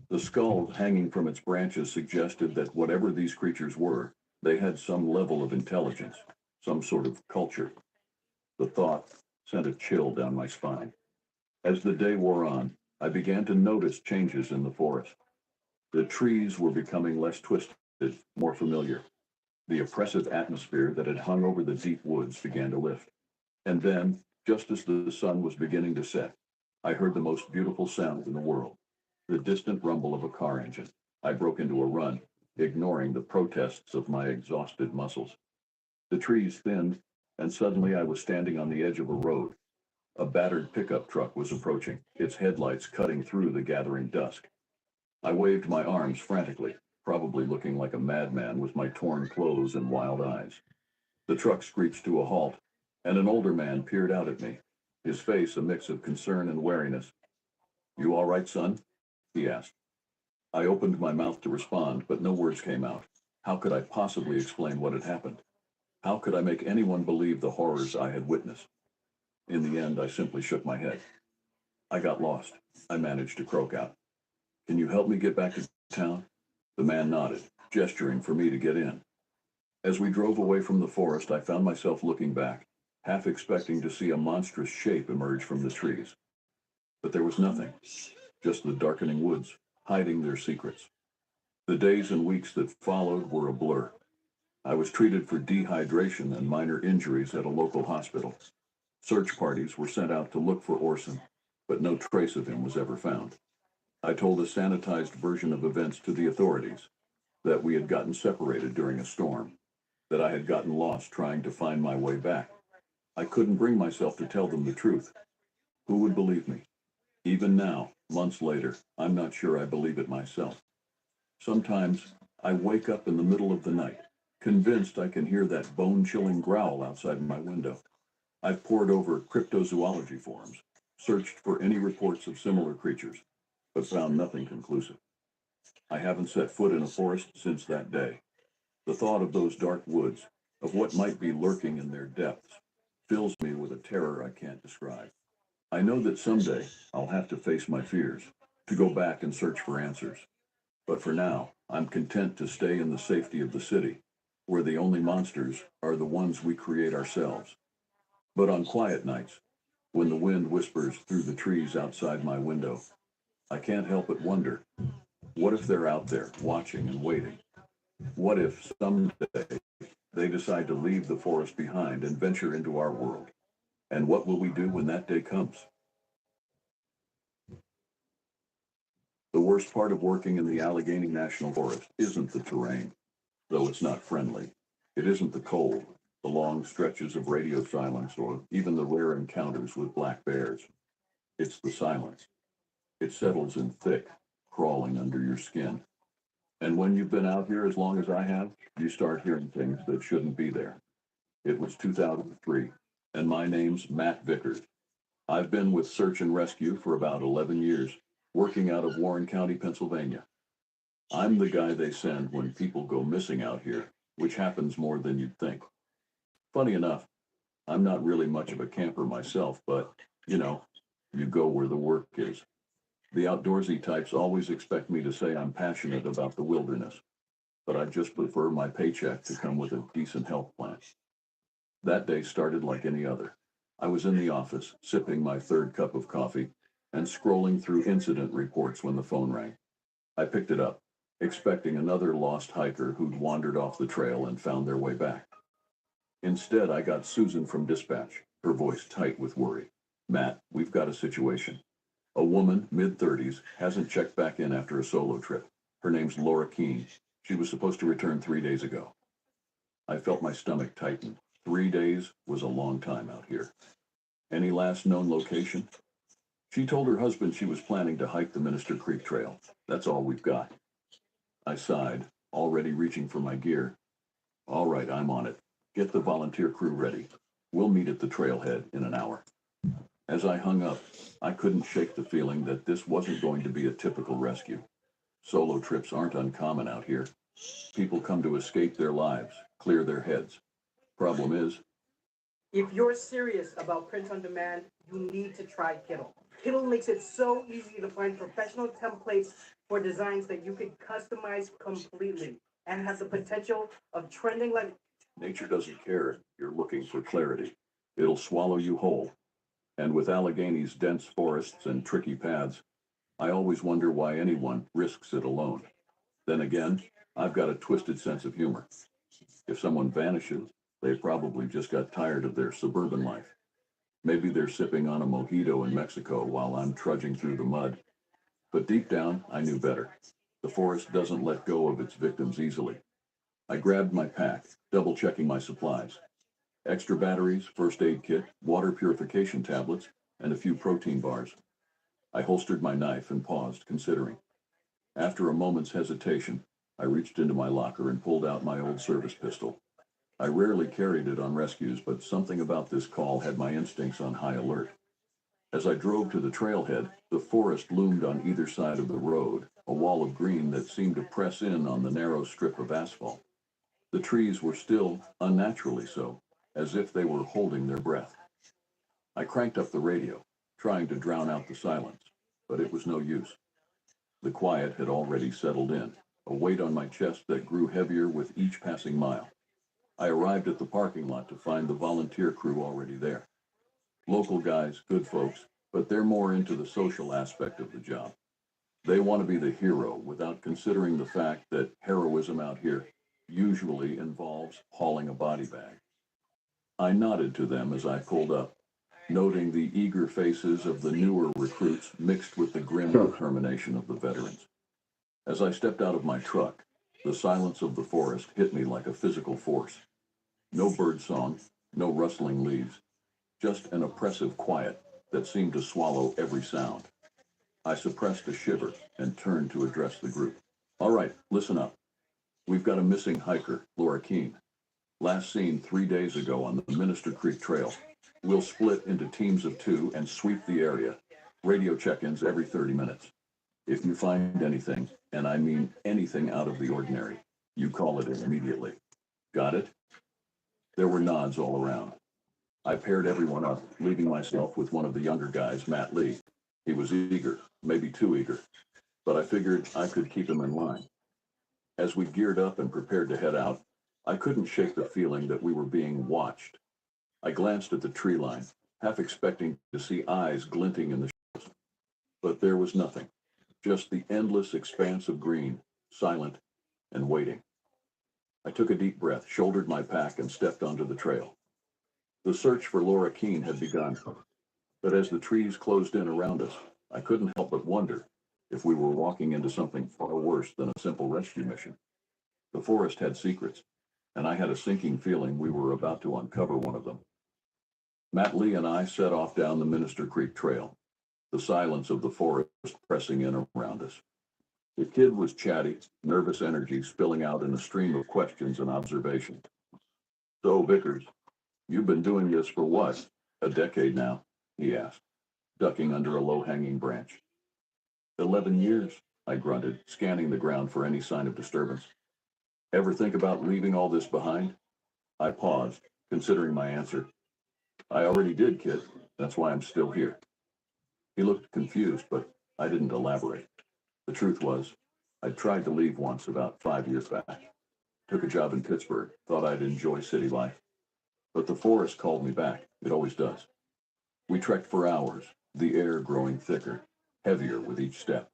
The skulls hanging from its branches suggested that whatever these creatures were, they had some level of intelligence, some sort of culture. The thought sent a chill down my spine. As the day wore on, I began to notice changes in the forest. The trees were becoming less twisted, more familiar. The oppressive atmosphere that had hung over the deep woods began to lift. And then, just as the sun was beginning to set, I heard the most beautiful sound in the world, the distant rumble of a car engine. I broke into a run, ignoring the protests of my exhausted muscles. The trees thinned, and suddenly I was standing on the edge of a road. A battered pickup truck was approaching, its headlights cutting through the gathering dusk. I waved my arms frantically, probably looking like a madman with my torn clothes and wild eyes. The truck screeched to a halt, and an older man peered out at me, his face a mix of concern and wariness. "You all right, son?" he asked. I opened my mouth to respond, but no words came out. How could I possibly explain what had happened? How could I make anyone believe the horrors I had witnessed? In the end, I simply shook my head. "I got lost," I managed to croak out. "Can you help me get back to town?" The man nodded, gesturing for me to get in. As we drove away from the forest, I found myself looking back, half expecting to see a monstrous shape emerge from the trees. But there was nothing, just the darkening woods, hiding their secrets. The days and weeks that followed were a blur. I was treated for dehydration and minor injuries at a local hospital. Search parties were sent out to look for Orson, but no trace of him was ever found. I told a sanitized version of events to the authorities, that we had gotten separated during a storm, that I had gotten lost trying to find my way back. I couldn't bring myself to tell them the truth. Who would believe me? Even now, months later, I'm not sure I believe it myself. Sometimes I wake up in the middle of the night, convinced I can hear that bone-chilling growl outside my window. I've pored over cryptozoology forums, searched for any reports of similar creatures, but found nothing conclusive. I haven't set foot in a forest since that day. The thought of those dark woods, of what might be lurking in their depths, fills me with a terror I can't describe. I know that someday I'll have to face my fears, to go back and search for answers. But for now, I'm content to stay in the safety of the city, where the only monsters are the ones we create ourselves. But on quiet nights, when the wind whispers through the trees outside my window, I can't help but wonder, what if they're out there watching and waiting? What if someday they decide to leave the forest behind and venture into our world? And what will we do when that day comes? The worst part of working in the Allegheny National Forest isn't the terrain, though it's not friendly. It isn't the cold, the long stretches of radio silence, or even the rare encounters with black bears. It's the silence. It settles in thick, crawling under your skin. And when you've been out here as long as I have, you start hearing things that shouldn't be there. It was 2003, and my name's Matt Vickers. I've been with Search and Rescue for about 11 years, working out of Warren County, Pennsylvania. I'm the guy they send when people go missing out here, which happens more than you'd think. Funny enough, I'm not really much of a camper myself, but, you go where the work is. The outdoorsy types always expect me to say I'm passionate about the wilderness, but I just prefer my paycheck to come with a decent health plan. That day started like any other. I was in the office, sipping my third cup of coffee, and scrolling through incident reports when the phone rang. I picked it up, expecting another lost hiker who'd wandered off the trail and found their way back. Instead, I got Susan from dispatch, her voice tight with worry. "Matt, we've got a situation. A woman, mid-30s, hasn't checked back in after a solo trip. Her name's Laura Keene. She was supposed to return 3 days ago." I felt my stomach tighten. 3 days was a long time out here. "Any last known location?" "She told her husband she was planning to hike the Minister Creek Trail. That's all we've got." I sighed, already reaching for my gear. "All right, I'm on it. Get the volunteer crew ready. We'll meet at the trailhead in an hour." As I hung up, I couldn't shake the feeling that this wasn't going to be a typical rescue. Solo trips aren't uncommon out here. People come to escape their lives, clear their heads. Problem is, if you're serious about print on demand, you need to try Kittle. Kittle makes it so easy to find professional templates for designs that you can customize completely and has the potential of trending like nature doesn't care if you're looking for clarity. It'll swallow you whole. And with Allegheny's dense forests and tricky paths, I always wonder why anyone risks it alone. Then again, I've got a twisted sense of humor. If someone vanishes, they probably just got tired of their suburban life. Maybe they're sipping on a mojito in Mexico while I'm trudging through the mud. But deep down, I knew better. The forest doesn't let go of its victims easily. I grabbed my pack, double-checking my supplies. Extra batteries, first aid kit, water purification tablets, and a few protein bars. I holstered my knife and paused, considering. After a moment's hesitation, I reached into my locker and pulled out my old service pistol. I rarely carried it on rescues, but something about this call had my instincts on high alert. As I drove to the trailhead, the forest loomed on either side of the road, a wall of green that seemed to press in on the narrow strip of asphalt. The trees were still, unnaturally so, as if they were holding their breath. I cranked up the radio, trying to drown out the silence, but it was no use. The quiet had already settled in, a weight on my chest that grew heavier with each passing mile. I arrived at the parking lot to find the volunteer crew already there. Local guys, good folks, but they're more into the social aspect of the job. They want to be the hero without considering the fact that heroism out here usually involves hauling a body bag. I nodded to them as I pulled up, noting the eager faces of the newer recruits mixed with the grim determination of the veterans. As I stepped out of my truck, the silence of the forest hit me like a physical force. No bird song, no rustling leaves, just an oppressive quiet that seemed to swallow every sound. I suppressed a shiver and turned to address the group. All right, listen up. We've got a missing hiker, Laura Keene. Last seen 3 days ago on the Minister Creek Trail. We'll split into teams of 2 and sweep the area. Radio check-ins every 30 minutes. If you find anything, and I mean anything out of the ordinary, you call it in immediately. Got it? There were nods all around. I paired everyone up, leaving myself with one of the younger guys, Matt Lee. He was eager, maybe too eager, but I figured I could keep him in line. As we geared up and prepared to head out, I couldn't shake the feeling that we were being watched. I glanced at the tree line, half expecting to see eyes glinting in the shadows. But there was nothing, just the endless expanse of green, silent and waiting. I took a deep breath, shouldered my pack, and stepped onto the trail. The search for Laura Keene had begun, but as the trees closed in around us, I couldn't help but wonder if we were walking into something far worse than a simple rescue mission. The forest had secrets, and I had a sinking feeling we were about to uncover one of them. Matt Lee and I set off down the Minister Creek Trail, the silence of the forest pressing in around us. The kid was chatty, nervous energy spilling out in a stream of questions and observation. So, Vickers, you've been doing this for what, a decade now? He asked, ducking under a low-hanging branch. 11 years, I grunted, scanning the ground for any sign of disturbance. Ever think about leaving all this behind? I paused, considering my answer. I already did, kid. That's why I'm still here. He looked confused, but I didn't elaborate. The truth was, I'd tried to leave once about 5 years back. Took a job in Pittsburgh, thought I'd enjoy city life. But the forest called me back. It always does. We trekked for hours, the air growing thicker, heavier with each step.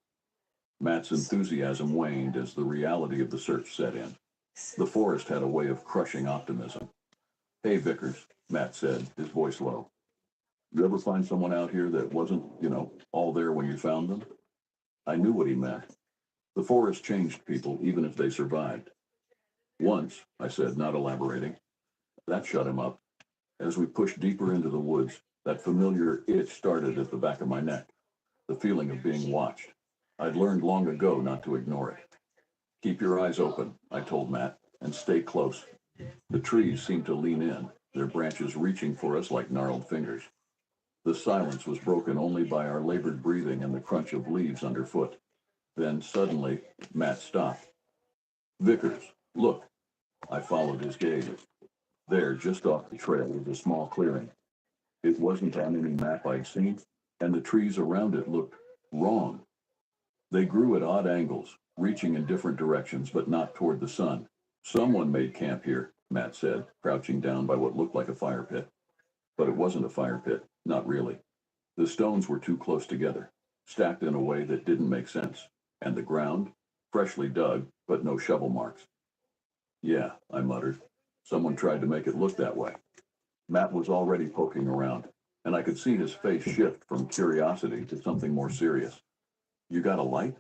Matt's enthusiasm waned as the reality of the search set in. The forest had a way of crushing optimism. Hey, Vickers, Matt said, his voice low. You ever find someone out here that wasn't, all there when you found them? I knew what he meant. The forest changed people, even if they survived. Once, I said, not elaborating. That shut him up. As we pushed deeper into the woods, that familiar itch started at the back of my neck. The feeling of being watched. I'd learned long ago not to ignore it. Keep your eyes open, I told Matt, and stay close. The trees seemed to lean in, their branches reaching for us like gnarled fingers. The silence was broken only by our labored breathing and the crunch of leaves underfoot. Then, suddenly, Matt stopped. Vickers, look. I followed his gaze. There, just off the trail, was a small clearing. It wasn't on any map I'd seen, and the trees around it looked wrong. They grew at odd angles, reaching in different directions, but not toward the sun. Someone made camp here, Matt said, crouching down by what looked like a fire pit. but it wasn't a fire pit, not really. The stones were too close together, stacked in a way that didn't make sense, and the ground, freshly dug, but no shovel marks. Yeah, I muttered. Someone tried to make it look that way. Matt was already poking around, and I could see his face shift from curiosity to something more serious. You got a light?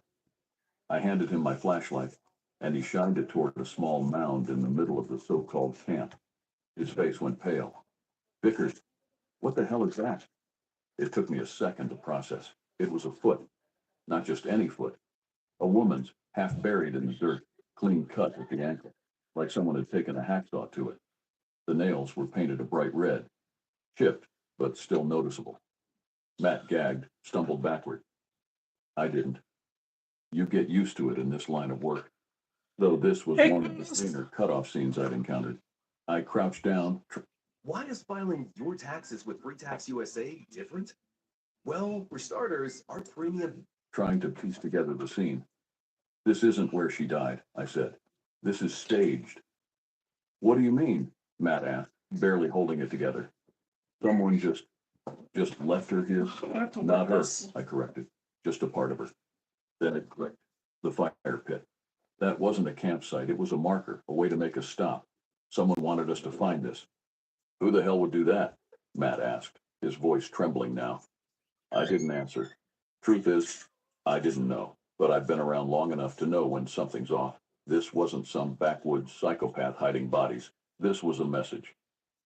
I handed him my flashlight, and he shined it toward a small mound in the middle of the so-called camp. His face went pale. Vickers, what the hell is that? It took me a second to process. It was a foot, not just any foot. A woman's, half buried in the dirt, clean cut at the ankle, like someone had taken a hacksaw to it. The nails were painted a bright red, chipped, but still noticeable. Matt gagged, stumbled backward. I didn't. You get used to it in this line of work. Though this was one of the cleaner cutoff scenes I'd encountered. I crouched down. Why is filing your taxes with Free Tax USA different? Well, for starters, our premium. Trying to piece together the scene. This isn't where she died, I said. This is staged. What do you mean? Matt asked, barely holding it together. Someone just left her here? Not her, I corrected. Just a part of her. Then it clicked. The fire pit. That wasn't a campsite. It was a marker, a way to make us stop. Someone wanted us to find this. Who the hell would do that? Matt asked, his voice trembling now. I didn't answer. Truth is, I didn't know, but I've been around long enough to know when something's off. This wasn't some backwoods psychopath hiding bodies. This was a message.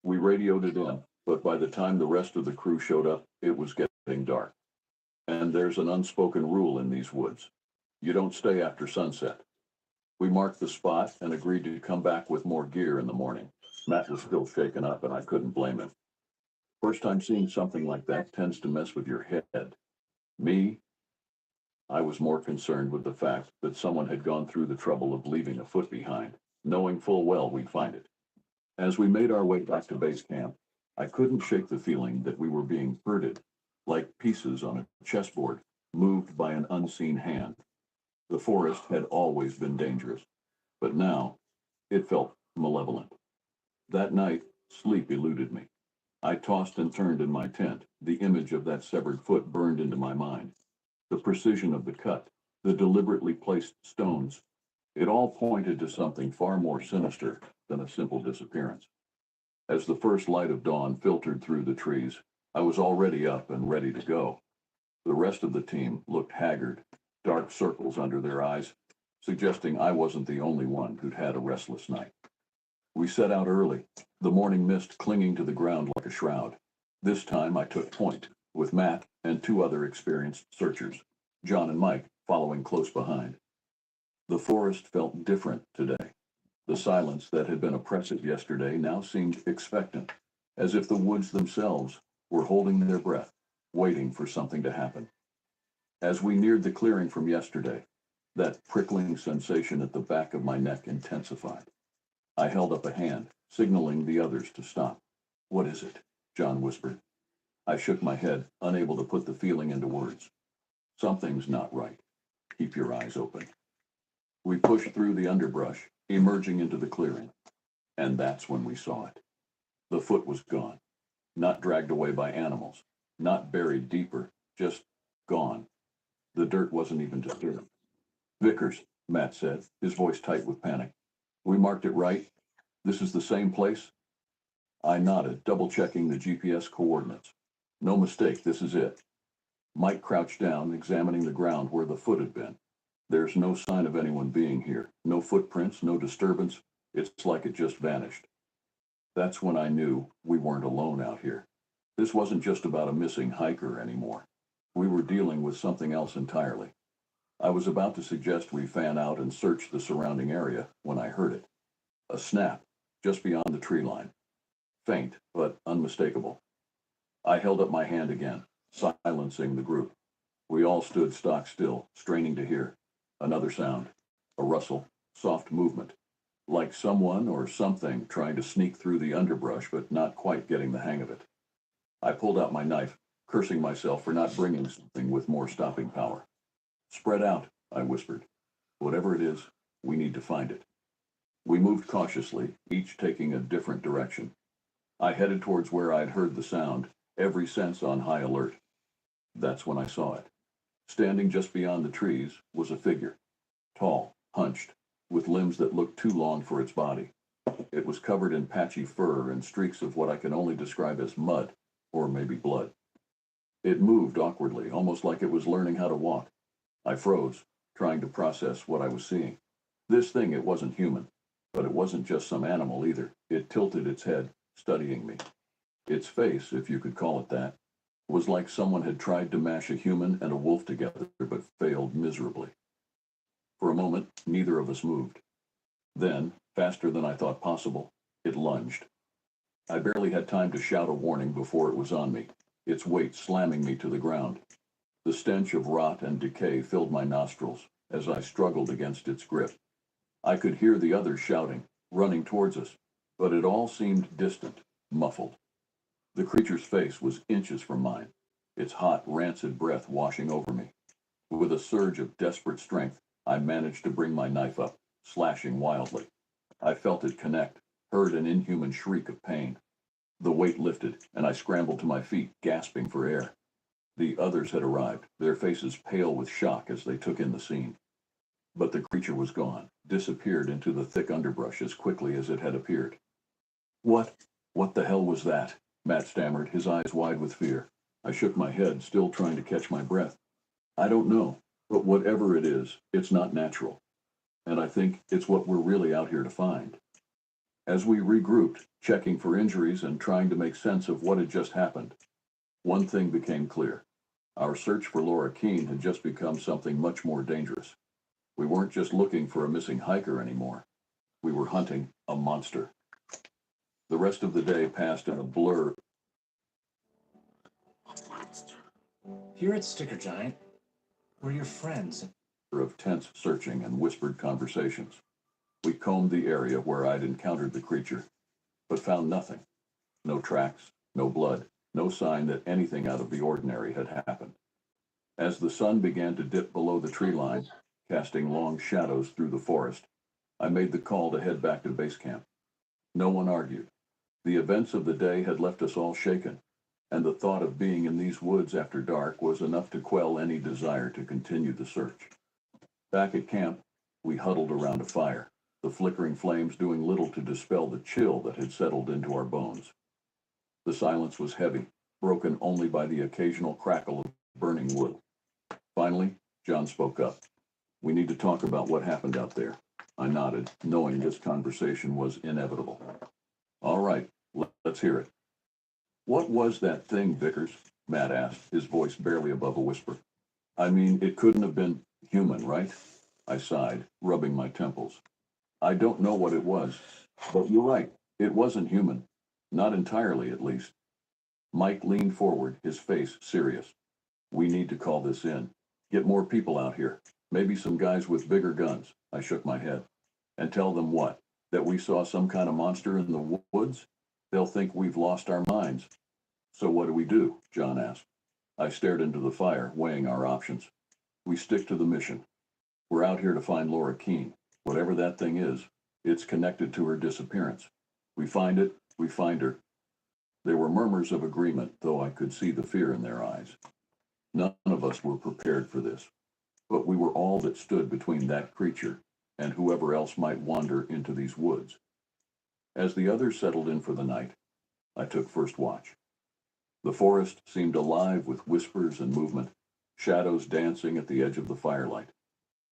We radioed it in, but by the time the rest of the crew showed up, it was getting dark. And there's an unspoken rule in these woods. You don't stay after sunset. We marked the spot and agreed to come back with more gear in the morning. Matt was still shaken up, and I couldn't blame him. First time seeing something like that tends to mess with your head. Me, I was more concerned with the fact that someone had gone through the trouble of leaving a foot behind, knowing full well we'd find it. As we made our way back to base camp, I couldn't shake the feeling that we were being herded, like pieces on a chessboard, moved by an unseen hand. The forest had always been dangerous, but now it felt malevolent. That night, sleep eluded me. I tossed and turned in my tent. The image of that severed foot burned into my mind. The precision of the cut, the deliberately placed stones, it all pointed to something far more sinister than a simple disappearance. As the first light of dawn filtered through the trees, I was already up and ready to go. The rest of the team looked haggard, dark circles under their eyes, suggesting I wasn't the only one who'd had a restless night. We set out early, the morning mist clinging to the ground like a shroud. This time I took point, with Matt and two other experienced searchers, John and Mike following close behind. The forest felt different today. The silence that had been oppressive yesterday now seemed expectant, as if the woods themselves were holding their breath, waiting for something to happen. As we neared the clearing from yesterday, that prickling sensation at the back of my neck intensified. I held up a hand, signaling the others to stop. What is it? John whispered. I shook my head, unable to put the feeling into words. Something's not right. Keep your eyes open. We pushed through the underbrush, emerging into the clearing. And that's when we saw it. The foot was gone, not dragged away by animals, not buried deeper, just gone. The dirt wasn't even disturbed. Vickers, Matt said, his voice tight with panic. We marked it right? This is the same place? I nodded, double-checking the GPS coordinates. No mistake, this is it. Mike crouched down, examining the ground where the foot had been. There's no sign of anyone being here. No footprints, no disturbance. It's like it just vanished. That's when I knew we weren't alone out here. This wasn't just about a missing hiker anymore. We were dealing with something else entirely. I was about to suggest we fan out and search the surrounding area when I heard it. A snap, just beyond the tree line. Faint, but unmistakable. I held up my hand again, silencing the group. We all stood stock still, straining to hear. Another sound. A rustle, soft movement. Like someone or something trying to sneak through the underbrush, but not quite getting the hang of it. I pulled out my knife, cursing myself for not bringing something with more stopping power. Spread out, I whispered. Whatever it is, we need to find it. We moved cautiously, each taking a different direction. I headed towards where I'd heard the sound, every sense on high alert. That's when I saw it. Standing just beyond the trees was a figure, tall, hunched, with limbs that looked too long for its body. It was covered in patchy fur and streaks of what I can only describe as mud, or maybe blood. It moved awkwardly, almost like it was learning how to walk. I froze, trying to process what I was seeing. This thing, it wasn't human, but it wasn't just some animal either. It tilted its head, studying me. Its face, if you could call it that, was like someone had tried to mash a human and a wolf together, but failed miserably. For a moment, neither of us moved. Then, faster than I thought possible, it lunged. I barely had time to shout a warning before it was on me, its weight slamming me to the ground. The stench of rot and decay filled my nostrils as I struggled against its grip. I could hear the others shouting, running towards us, but it all seemed distant, muffled. The creature's face was inches from mine, its hot, rancid breath washing over me. With a surge of desperate strength, I managed to bring my knife up, slashing wildly. I felt it connect, heard an inhuman shriek of pain. The weight lifted, and I scrambled to my feet, gasping for air. The others had arrived, their faces pale with shock as they took in the scene. But the creature was gone, disappeared into the thick underbrush as quickly as it had appeared. What the hell was that? Matt stammered, his eyes wide with fear. I shook my head, still trying to catch my breath. I don't know, but whatever it is, it's not natural. And I think it's what we're really out here to find. As we regrouped, checking for injuries and trying to make sense of what had just happened, one thing became clear. Our search for Laura Keene had just become something much more dangerous. We weren't just looking for a missing hiker anymore. We were hunting a monster. The rest of the day passed in a blur. Here at Sticker Giant, we're your friends. Of tense searching and whispered conversations. We combed the area where I'd encountered the creature, but found nothing. No tracks, no blood, no sign that anything out of the ordinary had happened. As the sun began to dip below the tree line, casting long shadows through the forest, I made the call to head back to base camp. No one argued. The events of the day had left us all shaken, and the thought of being in these woods after dark was enough to quell any desire to continue the search. Back at camp, we huddled around a fire, the flickering flames doing little to dispel the chill that had settled into our bones. The silence was heavy, broken only by the occasional crackle of burning wood. Finally, John spoke up. We need to talk about what happened out there. I nodded, knowing this conversation was inevitable. All right, let's hear it. What was that thing, Vickers? Matt asked, his voice barely above a whisper. I mean, it couldn't have been human, right? I sighed, rubbing my temples. I don't know what it was, but you're right. It wasn't human. Not entirely, at least. Mike leaned forward, his face serious. We need to call this in. Get more people out here. Maybe some guys with bigger guns. I shook my head. And tell them what? That we saw some kind of monster in the woods? They'll think we've lost our minds. So what do? John asked. I stared into the fire, weighing our options. We stick to the mission. We're out here to find Laura Keene. Whatever that thing is, it's connected to her disappearance. We find it, we find her. There were murmurs of agreement, though I could see the fear in their eyes. None of us were prepared for this, but we were all that stood between that creature and whoever else might wander into these woods. As the others settled in for the night, I took first watch. The forest seemed alive with whispers and movement, shadows dancing at the edge of the firelight.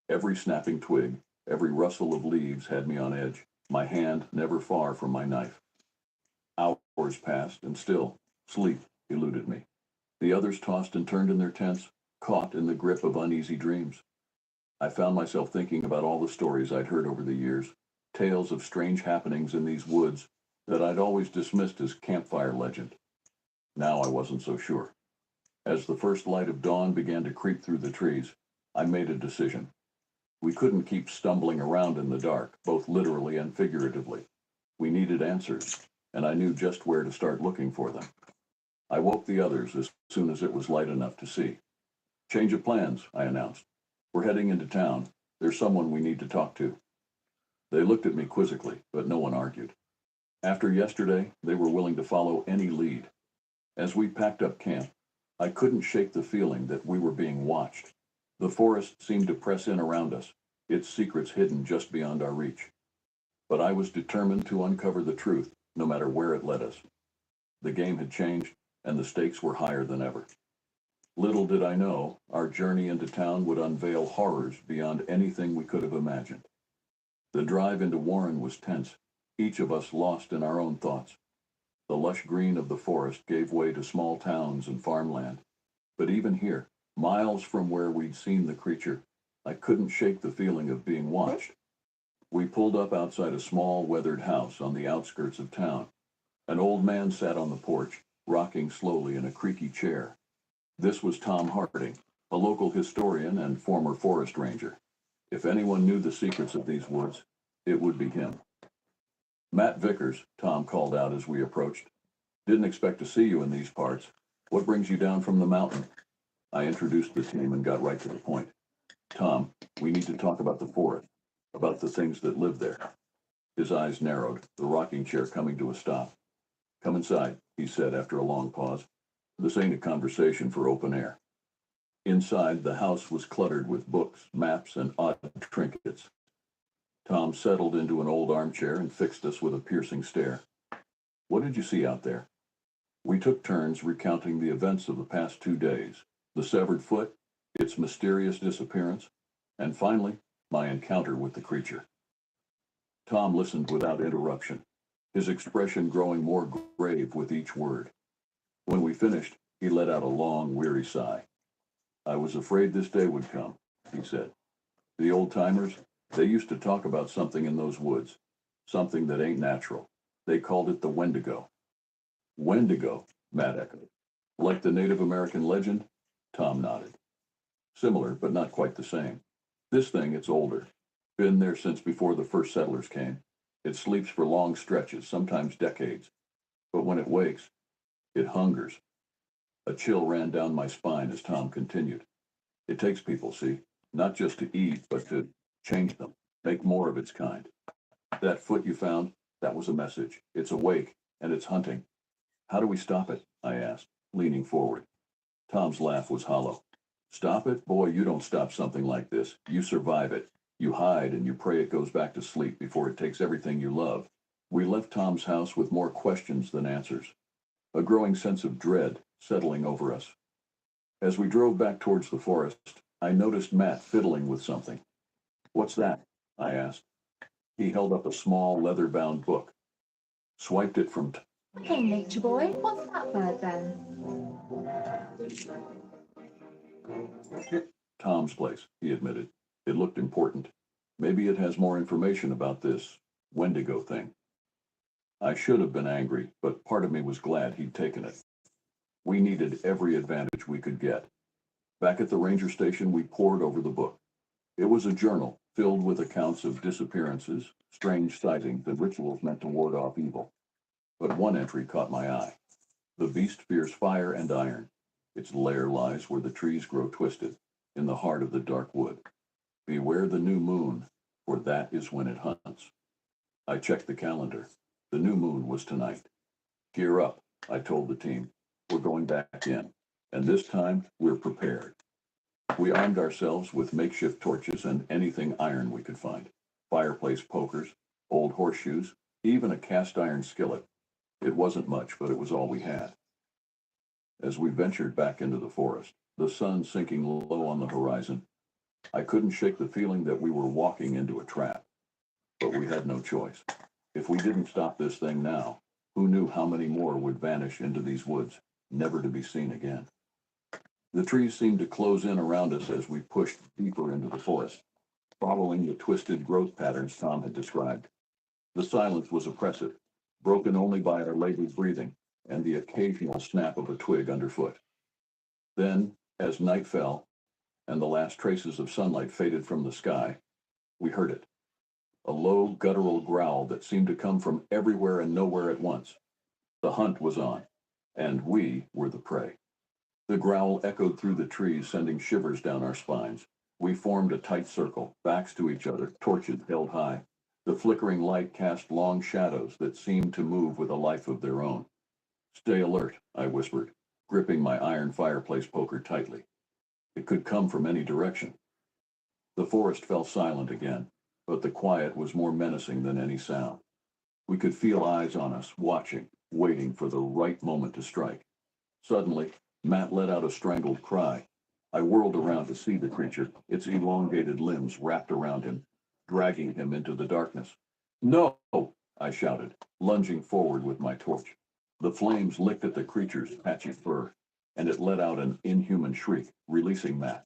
Every snapping twig, every rustle of leaves had me on edge, my hand never far from my knife. Hours passed, and still, sleep eluded me. The others tossed and turned in their tents, caught in the grip of uneasy dreams. I found myself thinking about all the stories I'd heard over the years, tales of strange happenings in these woods that I'd always dismissed as campfire legend. Now I wasn't so sure. As the first light of dawn began to creep through the trees, I made a decision. We couldn't keep stumbling around in the dark, both literally and figuratively. We needed answers, and I knew just where to start looking for them. I woke the others as soon as it was light enough to see. Change of plans, I announced. We're heading into town. There's someone we need to talk to. They looked at me quizzically, but no one argued. After yesterday, they were willing to follow any lead. As we packed up camp, I couldn't shake the feeling that we were being watched. The forest seemed to press in around us, its secrets hidden just beyond our reach. But I was determined to uncover the truth, no matter where it led us. The game had changed, and the stakes were higher than ever. Little did I know, our journey into town would unveil horrors beyond anything we could have imagined. The drive into Warren was tense, each of us lost in our own thoughts. The lush green of the forest gave way to small towns and farmland. But even here, miles from where we'd seen the creature, I couldn't shake the feeling of being watched. We pulled up outside a small, weathered house on the outskirts of town. An old man sat on the porch, rocking slowly in a creaky chair. This was Tom Harding, a local historian and former forest ranger. If anyone knew the secrets of these woods, it would be him. Matt Vickers, Tom called out as we approached. Didn't expect to see you in these parts. What brings you down from the mountain? I introduced the team and got right to the point. Tom, we need to talk about the forest, about the things that live there. His eyes narrowed, the rocking chair coming to a stop. Come inside, he said after a long pause. This ain't a conversation for open air. Inside, the house was cluttered with books, maps, and odd trinkets. Tom settled into an old armchair and fixed us with a piercing stare. What did you see out there? We took turns recounting the events of the past 2 days, the severed foot, its mysterious disappearance, and finally, my encounter with the creature. Tom listened without interruption, his expression growing more grave with each word. When we finished, he let out a long, weary sigh. I was afraid this day would come, he said. The old-timers, they used to talk about something in those woods, something that ain't natural. They called it the Wendigo. Wendigo, Matt echoed. Like the Native American legend? Tom nodded. Similar, but not quite the same. This thing, it's older. Been there since before the first settlers came. It sleeps for long stretches, sometimes decades. But when it wakes, it hungers. A chill ran down my spine as Tom continued. It takes people, see, not just to eat, but to change them, make more of its kind. That foot you found, that was a message. It's awake, and it's hunting. How do we stop it? I asked, leaning forward. Tom's laugh was hollow. Stop it? Boy, you don't stop something like this. You survive it. You hide and you pray it goes back to sleep before it takes everything you love. We left Tom's house with more questions than answers, a growing sense of dread settling over us. As we drove back towards the forest, I noticed Matt fiddling with something. What's that? I asked. He held up a small leather-bound book, swiped it from Okay, nature boy, what's that bird then? Tom's place, he admitted. It looked important. Maybe it has more information about this Wendigo thing. I should have been angry, but part of me was glad he'd taken it. We needed every advantage we could get. Back at the ranger station, we pored over the book. It was a journal filled with accounts of disappearances, strange sightings, and rituals meant to ward off evil. But one entry caught my eye. The beast fears fire and iron. Its lair lies where the trees grow twisted, in the heart of the dark wood. Beware the new moon, for that is when it hunts. I checked the calendar. The new moon was tonight. Gear up, I told the team. We're going back in, and this time we're prepared. We armed ourselves with makeshift torches and anything iron we could find. Fireplace pokers, old horseshoes, even a cast iron skillet. It wasn't much, but it was all we had. As we ventured back into the forest, the sun sinking low on the horizon, I couldn't shake the feeling that we were walking into a trap. But we had no choice. If we didn't stop this thing now, who knew how many more would vanish into these woods, never to be seen again. The trees seemed to close in around us as we pushed deeper into the forest, following the twisted growth patterns Tom had described. The silence was oppressive, broken only by our labored breathing and the occasional snap of a twig underfoot. Then, as night fell, and the last traces of sunlight faded from the sky, we heard it. A low, guttural growl that seemed to come from everywhere and nowhere at once. The hunt was on, and we were the prey. The growl echoed through the trees, sending shivers down our spines. We formed a tight circle, backs to each other, torches held high. The flickering light cast long shadows that seemed to move with a life of their own. Stay alert, I whispered, gripping my iron fireplace poker tightly. It could come from any direction. The forest fell silent again, but the quiet was more menacing than any sound. We could feel eyes on us, watching, waiting for the right moment to strike. Suddenly, Matt let out a strangled cry. I whirled around to see the creature, its elongated limbs wrapped around him, dragging him into the darkness. No! I shouted, lunging forward with my torch. The flames licked at the creature's patchy fur, and it let out an inhuman shriek, releasing Matt.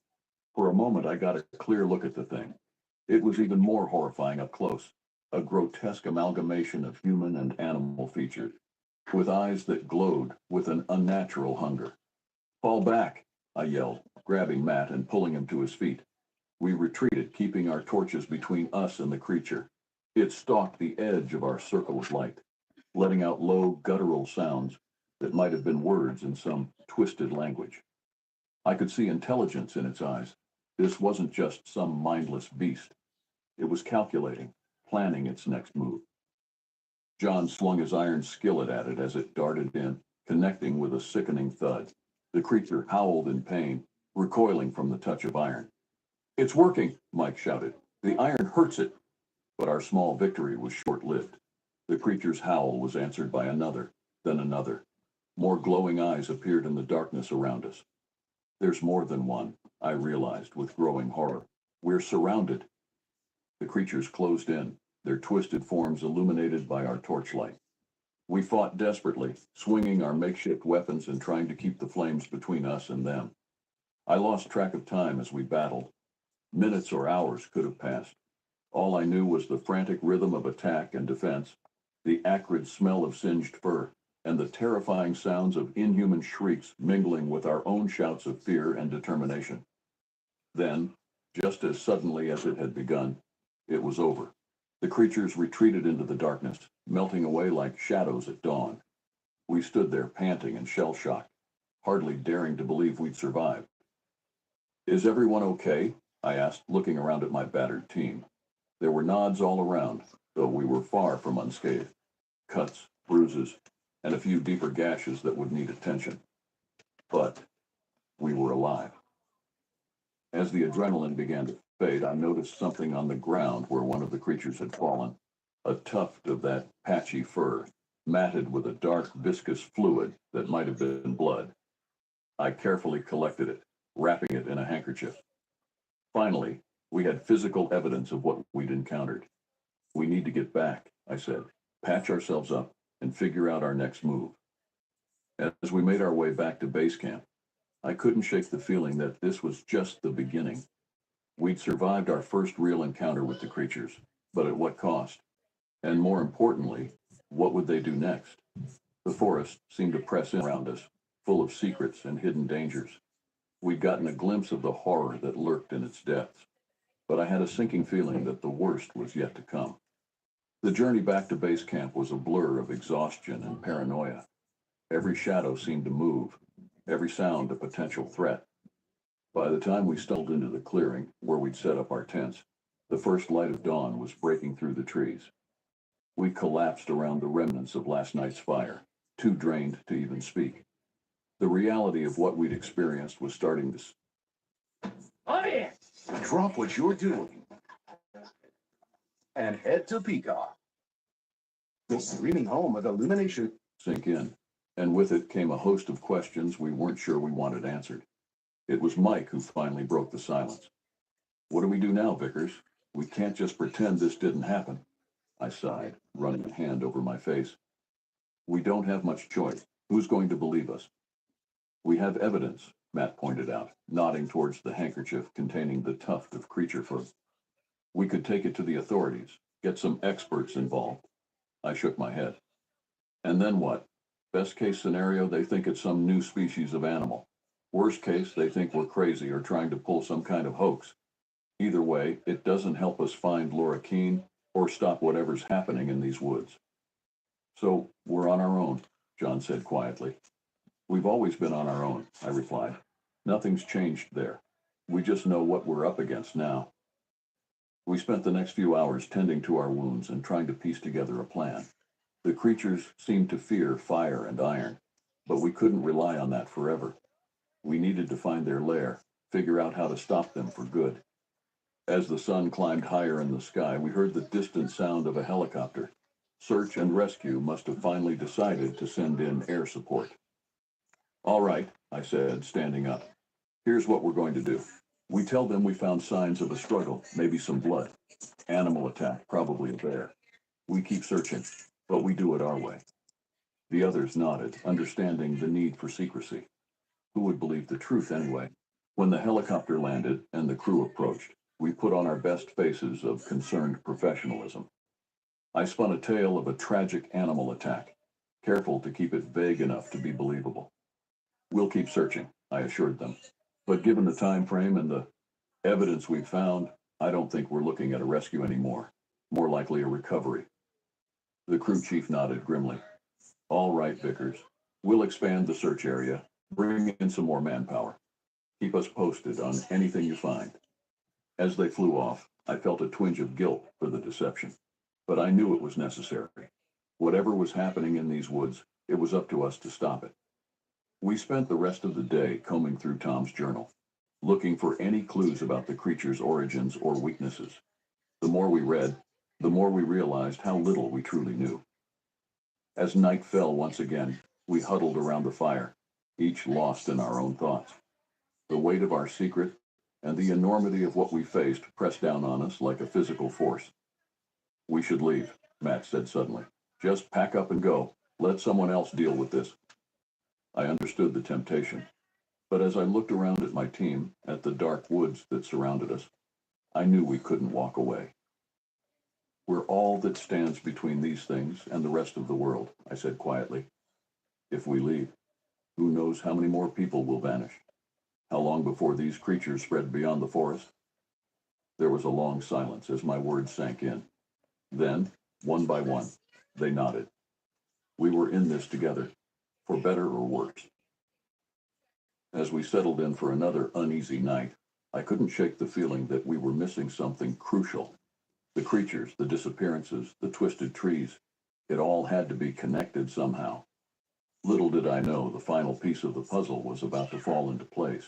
For a moment, I got a clear look at the thing. It was even more horrifying up close, a grotesque amalgamation of human and animal features, with eyes that glowed with an unnatural hunger. Fall back, I yelled, grabbing Matt and pulling him to his feet. We retreated, keeping our torches between us and the creature. It stalked the edge of our circle of light, letting out low, guttural sounds that might have been words in some twisted language. I could see intelligence in its eyes. This wasn't just some mindless beast. It was calculating, planning its next move. John swung his iron skillet at it as it darted in, connecting with a sickening thud. The creature howled in pain, recoiling from the touch of iron. It's working, Mike shouted. The iron hurts it. But our small victory was short-lived. The creature's howl was answered by another, then another. More glowing eyes appeared in the darkness around us. There's more than one, I realized with growing horror. We're surrounded. The creatures closed in, their twisted forms illuminated by our torchlight. We fought desperately, swinging our makeshift weapons and trying to keep the flames between us and them. I lost track of time as we battled. Minutes or hours could have passed. All I knew was the frantic rhythm of attack and defense, the acrid smell of singed fur, and the terrifying sounds of inhuman shrieks mingling with our own shouts of fear and determination. Then, just as suddenly as it had begun, it was over. The creatures retreated into the darkness, melting away like shadows at dawn. We stood there panting and shell-shocked, hardly daring to believe we'd survived. Is everyone okay? I asked, looking around at my battered team. There were nods all around, though we were far from unscathed. Cuts, bruises, and a few deeper gashes that would need attention. But we were alive. As the adrenaline began to fade, I noticed something on the ground where one of the creatures had fallen. A tuft of that patchy fur, matted with a dark, viscous fluid that might have been blood. I carefully collected it, wrapping it in a handkerchief. Finally, we had physical evidence of what we'd encountered. We need to get back, I said, patch ourselves up, and figure out our next move. As we made our way back to base camp, I couldn't shake the feeling that this was just the beginning. We'd survived our first real encounter with the creatures, but at what cost? And more importantly, what would they do next? The forest seemed to press in around us, full of secrets and hidden dangers. We'd gotten a glimpse of the horror that lurked in its depths, but I had a sinking feeling that the worst was yet to come. The journey back to base camp was a blur of exhaustion and paranoia. Every shadow seemed to move, every sound a potential threat. By the time we stumbled into the clearing, where we'd set up our tents, the first light of dawn was breaking through the trees. We collapsed around the remnants of last night's fire, too drained to even speak. The reality of what we'd experienced was starting to... Hey! Drop what you're doing and head to Peacock. The streaming home of Illumination. Sink in, and with it came a host of questions we weren't sure we wanted answered. It was Mike who finally broke the silence. What do we do now, Vickers? We can't just pretend this didn't happen. I sighed, running a hand over my face. We don't have much choice. Who's going to believe us? We have evidence, Matt pointed out, nodding towards the handkerchief containing the tuft of creature fur. We could take it to the authorities, get some experts involved. I shook my head. And then what? Best case scenario, they think it's some new species of animal. Worst case, they think we're crazy or trying to pull some kind of hoax. Either way, it doesn't help us find Laura Keene or stop whatever's happening in these woods. So, we're on our own, John said quietly. We've always been on our own, I replied. Nothing's changed there. We just know what we're up against now. We spent the next few hours tending to our wounds and trying to piece together a plan. The creatures seemed to fear fire and iron, but we couldn't rely on that forever. We needed to find their lair, figure out how to stop them for good. As the sun climbed higher in the sky, we heard the distant sound of a helicopter. Search and rescue must have finally decided to send in air support. All right, I said, standing up. Here's what we're going to do. We tell them we found signs of a struggle, maybe some blood. Animal attack, probably a bear. We keep searching, but we do it our way. The others nodded, understanding the need for secrecy. Who would believe the truth anyway? When the helicopter landed and the crew approached, we put on our best faces of concerned professionalism. I spun a tale of a tragic animal attack, careful to keep it vague enough to be believable. We'll keep searching, I assured them. But given the time frame and the evidence we've found, I don't think we're looking at a rescue anymore. More likely a recovery. The crew chief nodded grimly. All right, Vickers. We'll expand the search area, bring in some more manpower. Keep us posted on anything you find. As they flew off, I felt a twinge of guilt for the deception. But I knew it was necessary. Whatever was happening in these woods, it was up to us to stop it. We spent the rest of the day combing through Tom's journal, looking for any clues about the creature's origins or weaknesses. The more we read, the more we realized how little we truly knew. As night fell once again, we huddled around the fire, each lost in our own thoughts. The weight of our secret and the enormity of what we faced pressed down on us like a physical force. We should leave, Matt said suddenly. Just pack up and go. Let someone else deal with this. I understood the temptation, but as I looked around at my team, at the dark woods that surrounded us, I knew we couldn't walk away. We're all that stands between these things and the rest of the world, I said quietly. If we leave, who knows how many more people will vanish? How long before these creatures spread beyond the forest? There was a long silence as my words sank in. Then, one by one, they nodded. We were in this together, for better or worse. As we settled in for another uneasy night, I couldn't shake the feeling that we were missing something crucial. The creatures, the disappearances, the twisted trees, it all had to be connected somehow. Little did I know the final piece of the puzzle was about to fall into place.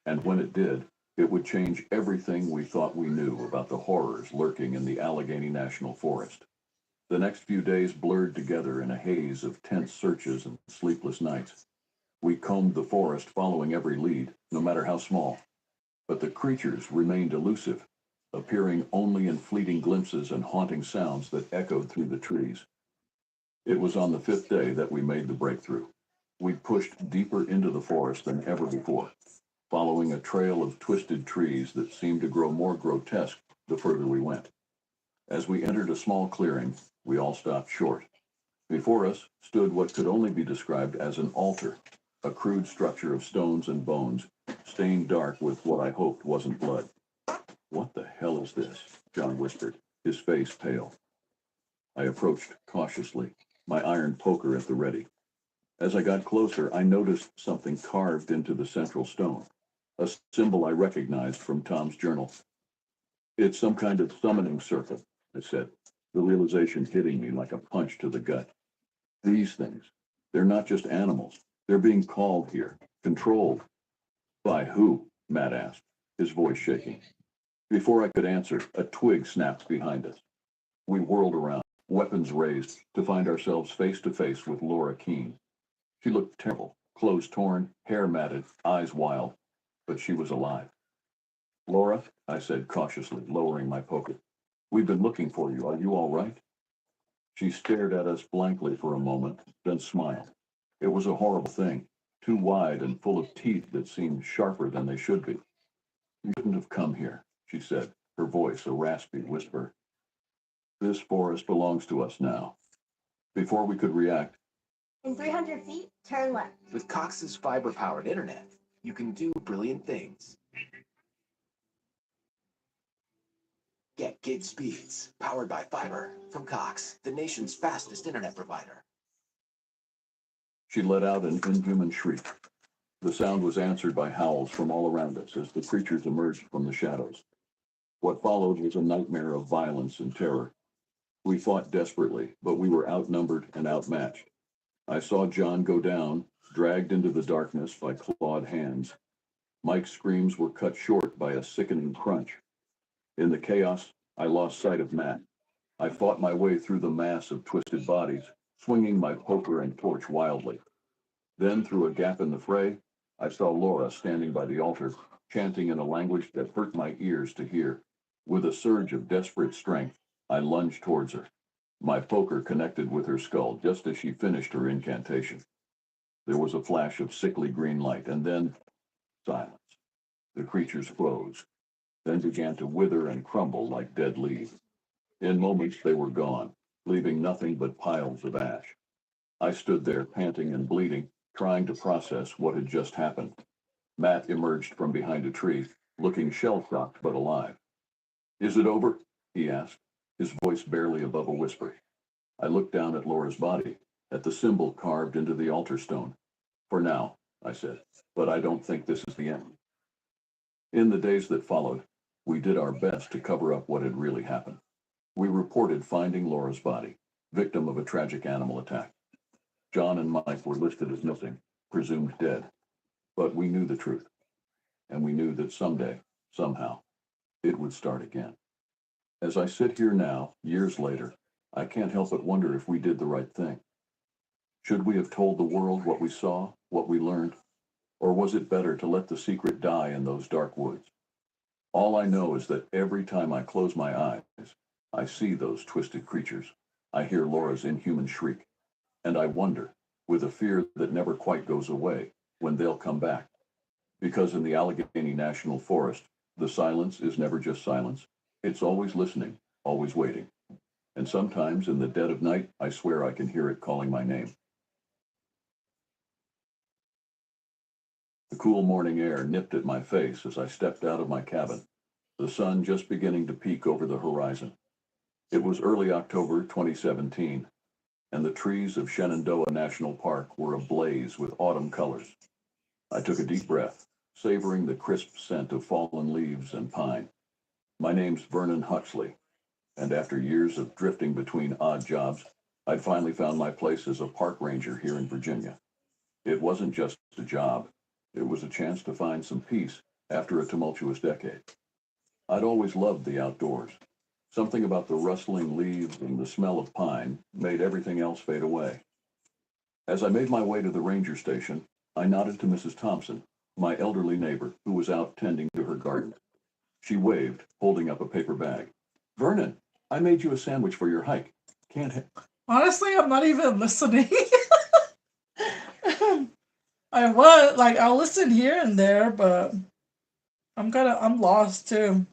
And when it did, it would change everything we thought we knew about the horrors lurking in the Allegheny National Forest. The next few days blurred together in a haze of tense searches and sleepless nights. We combed the forest following every lead, no matter how small. But the creatures remained elusive, appearing only in fleeting glimpses and haunting sounds that echoed through the trees. It was on the 5th day that we made the breakthrough. We pushed deeper into the forest than ever before, following a trail of twisted trees that seemed to grow more grotesque the further we went. As we entered a small clearing, we all stopped short. Before us stood what could only be described as an altar, a crude structure of stones and bones, stained dark with what I hoped wasn't blood. What the hell is this? John whispered, his face pale. I approached cautiously, my iron poker at the ready. As I got closer, I noticed something carved into the central stone, a symbol I recognized from Tom's journal. It's some kind of summoning circle, I said, the realization hitting me like a punch to the gut. These things, they're not just animals. They're being called here, controlled. By who? Matt asked, his voice shaking. Before I could answer, a twig snapped behind us. We whirled around, weapons raised, to find ourselves face to face with Laura Keene. She looked terrible, clothes torn, hair matted, eyes wild, but she was alive. Laura, I said cautiously, lowering my poker. We've been looking for you. Are you all right? She stared at us blankly for a moment, then smiled. It was a horrible thing, too wide and full of teeth that seemed sharper than they should be. You shouldn't have come here, she said, her voice a raspy whisper. This forest belongs to us now. Before we could react, In 300 feet, turn left. With Cox's fiber-powered internet, you can do brilliant things. Get gig speeds, powered by fiber, from Cox, the nation's fastest internet provider. she let out an inhuman shriek. The sound was answered by howls from all around us as the creatures emerged from the shadows. What followed was a nightmare of violence and terror. We fought desperately, but we were outnumbered and outmatched. I saw John go down, dragged into the darkness by clawed hands. Mike's screams were cut short by a sickening crunch. In the chaos, I lost sight of Matt. I fought my way through the mass of twisted bodies, swinging my poker and torch wildly. Then, through a gap in the fray, I saw Laura standing by the altar, chanting in a language that hurt my ears to hear. With a surge of desperate strength, I lunged towards her. My poker connected with her skull just as she finished her incantation. There was a flash of sickly green light, and then silence. The creatures froze, then began to wither and crumble like dead leaves. In moments they were gone, leaving nothing but piles of ash. I stood there panting and bleeding, trying to process what had just happened. Matt emerged from behind a tree, looking shell-shocked but alive. "Is it over?" he asked, his voice barely above a whisper. I looked down at Laura's body, at the symbol carved into the altar stone. "For now," I said, "but I don't think this is the end." In the days that followed, we did our best to cover up what had really happened. We reported finding Laura's body, victim of a tragic animal attack. John and Mike were listed as missing, presumed dead. But we knew the truth, and we knew that someday, somehow, it would start again. As I sit here now, years later, I can't help but wonder if we did the right thing. Should we have told the world what we saw, what we learned, or was it better to let the secret die in those dark woods? All I know is that every time I close my eyes, I see those twisted creatures. I hear Laura's inhuman shriek, and I wonder, with a fear that never quite goes away, when they'll come back. Because in the Allegheny National Forest, the silence is never just silence. It's always listening, always waiting. And sometimes in the dead of night, I swear I can hear it calling my name. The cool morning air nipped at my face as I stepped out of my cabin, the sun just beginning to peek over the horizon. It was early October 2017, and the trees of Shenandoah National Park were ablaze with autumn colors. I took a deep breath, savoring the crisp scent of fallen leaves and pine. My name's Vernon Huxley, and after years of drifting between odd jobs, I'd finally found my place as a park ranger here in Virginia. It wasn't just a job. It was a chance to find some peace after a tumultuous decade. I'd always loved the outdoors. Something about the rustling leaves and the smell of pine made everything else fade away. As I made my way to the ranger station, I nodded to Mrs. Thompson, my elderly neighbor, who was out tending to her garden. She waved, holding up a paper bag. "Vernon, I made you a sandwich for your hike. Can't Honestly, I'm not even listening. I was like, I'll listen here and there, but I'm lost too.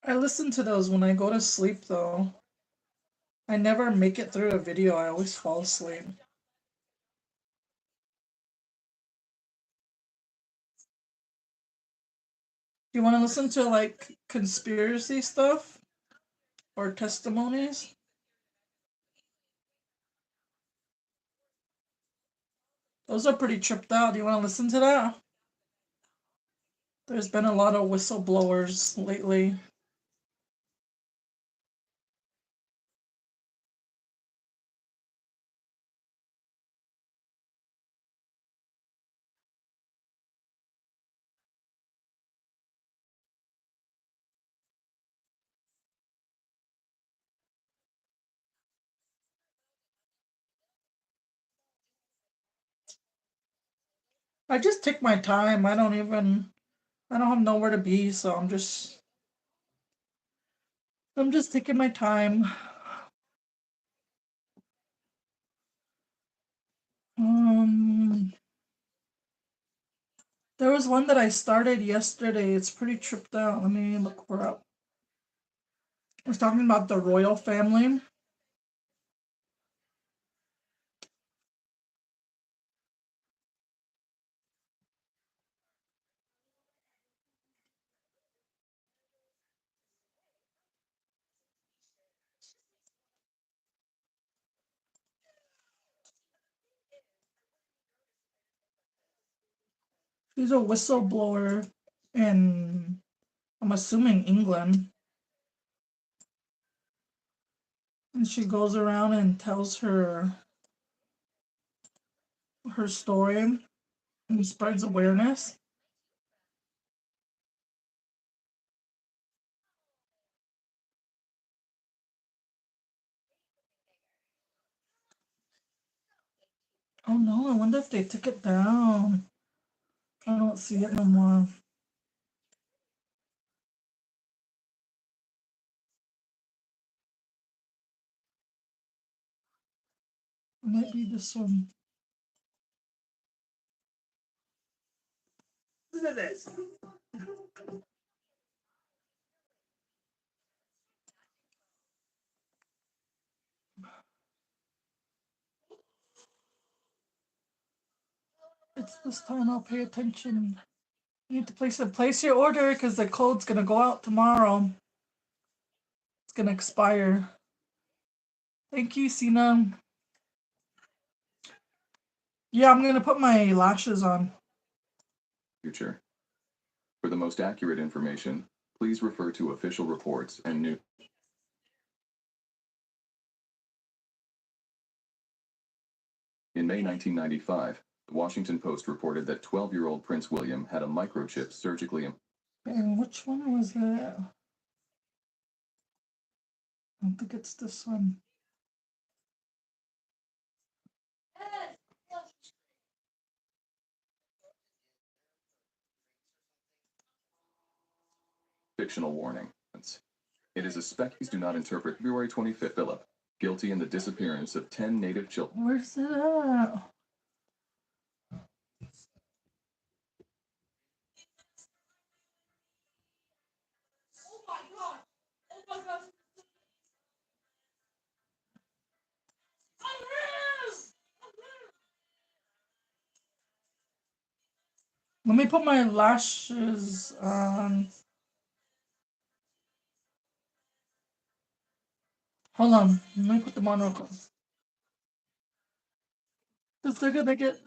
I listen to those when I go to sleep though. I never make it through a video. I always fall asleep. You want to listen to like conspiracy stuff or testimonies? Those are pretty tripped out. Do you want to listen to that? There's been a lot of whistleblowers lately. I just take my time. I don't have nowhere to be, so I'm just taking my time. There was one that I started yesterday. It's pretty tripped out. Let me look her up. I was talking about the royal family. She's a whistleblower in, I'm assuming, England. And she goes around and tells her story and spreads awareness. Oh no, I wonder if they took it down. I don't see it no more. It might be this one. Look at this. It's this time I'll pay attention. You need to place your order because the code's gonna go out tomorrow. It's gonna expire. Thank you, Sina. Yeah, I'm gonna put my lashes on. Future. For the most accurate information, please refer to official reports and news. In May 1995, the Washington Post reported that 12-year-old Prince William had a microchip surgically implanted. And which one was it? I don't think it's this one. Fictional warning. It is a spec. Please do not interpret February 25th. Philip, guilty in the disappearance of 10 native children. Where's it at? Let me put my lashes on. Hold on. Let me put them on real quick. Because they're gonna get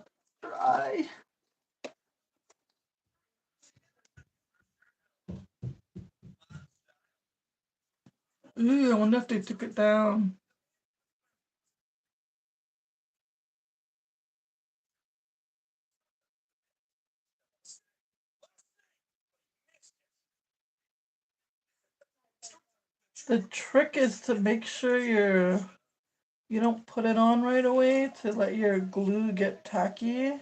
dry. Ooh, I wonder if they took it down. The trick is to make sure you don't put it on right away to let your glue get tacky.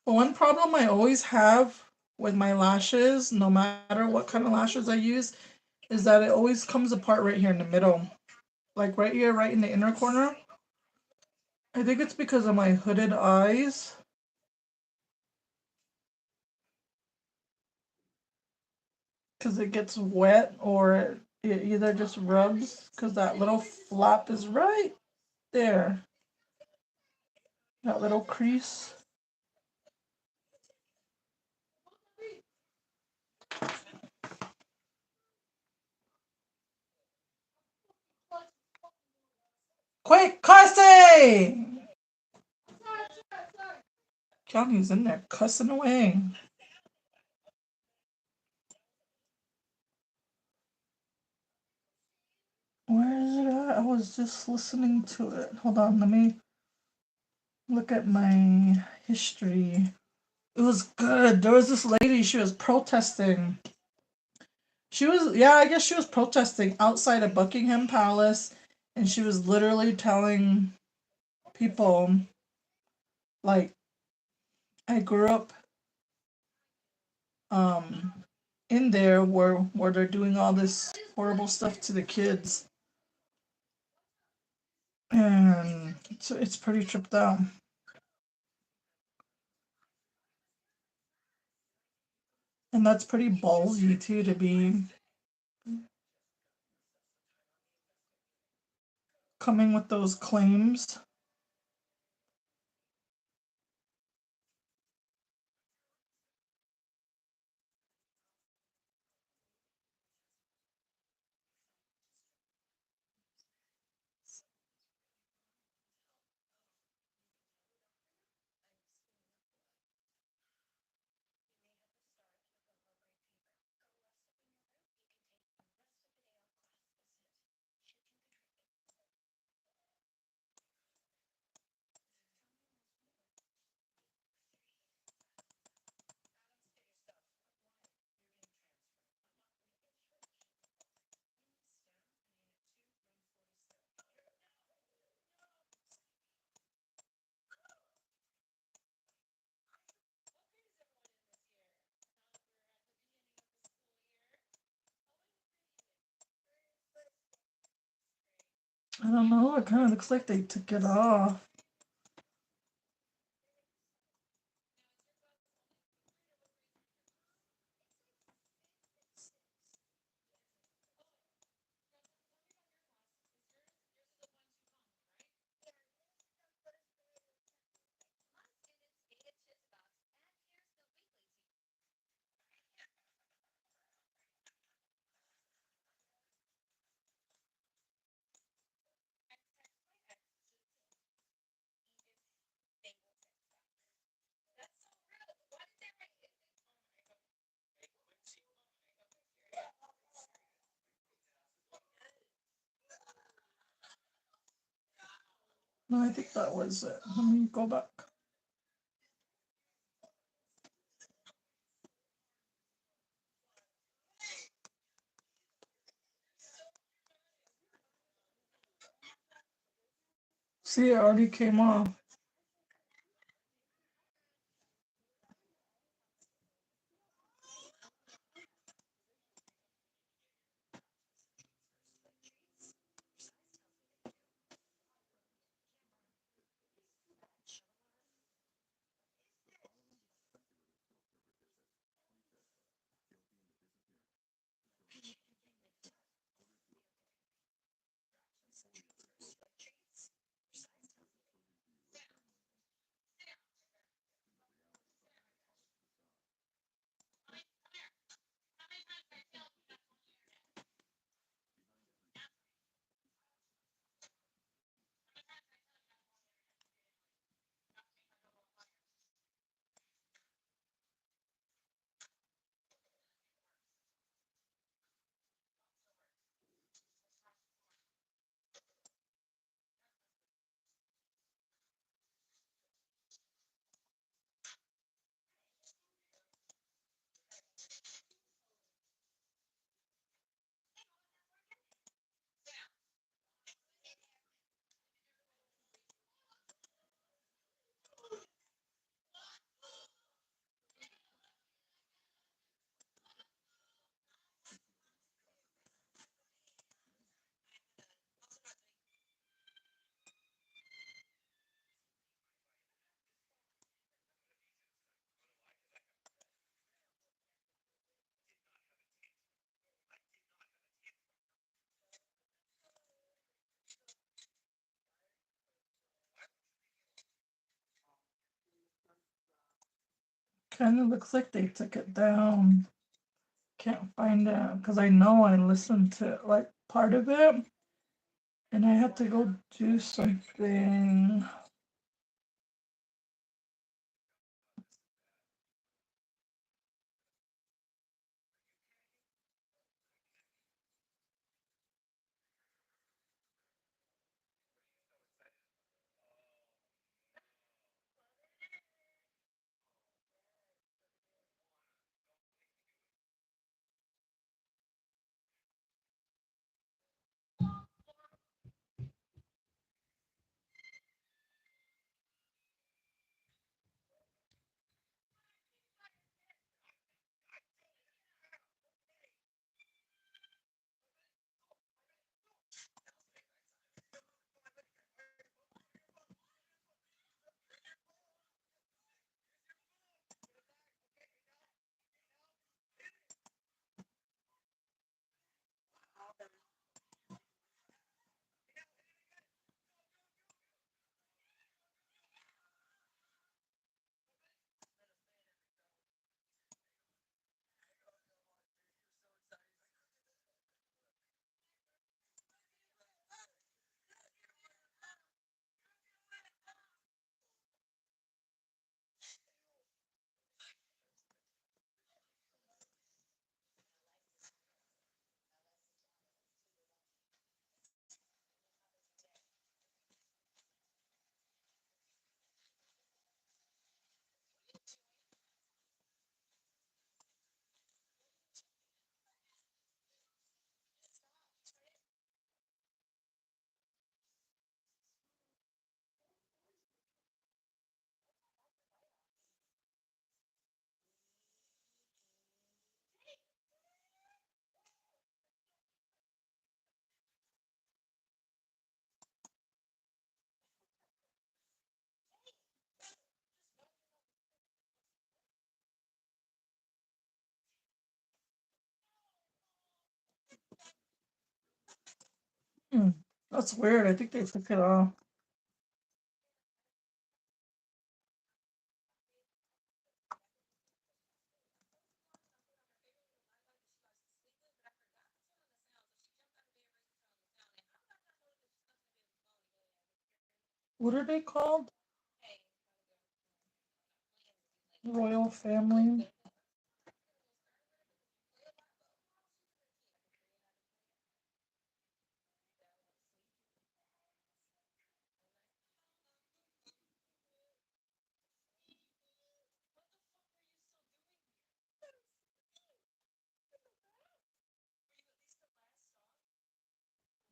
But one problem I always have with my lashes, no matter what kind of lashes I use, is that it always comes apart right here in the middle. Like right here, right in the inner corner. I think it's because of my hooded eyes. Because it gets wet or it either just rubs because that little flap is right there. That little crease. Quick, Kirsty! Johnny's in there cussing away. Where is it at? I was just listening to it. Hold on, let me look at my history. It was good. There was this lady, she was protesting. I guess she was protesting outside of Buckingham Palace and she was literally telling people, like, I grew up in there where they're doing all this horrible stuff to the kids, and it's pretty tripped out. And that's pretty ballsy too, to be coming with those claims. I don't know, it kind of looks like they took it off. No, I think that was it. Let me go back. See, it already came off. Kind of looks like they took it down. Can't find it because I know I listened to like part of it, and I had to go do something. That's weird. I think they took it off. What are they called? Royal family.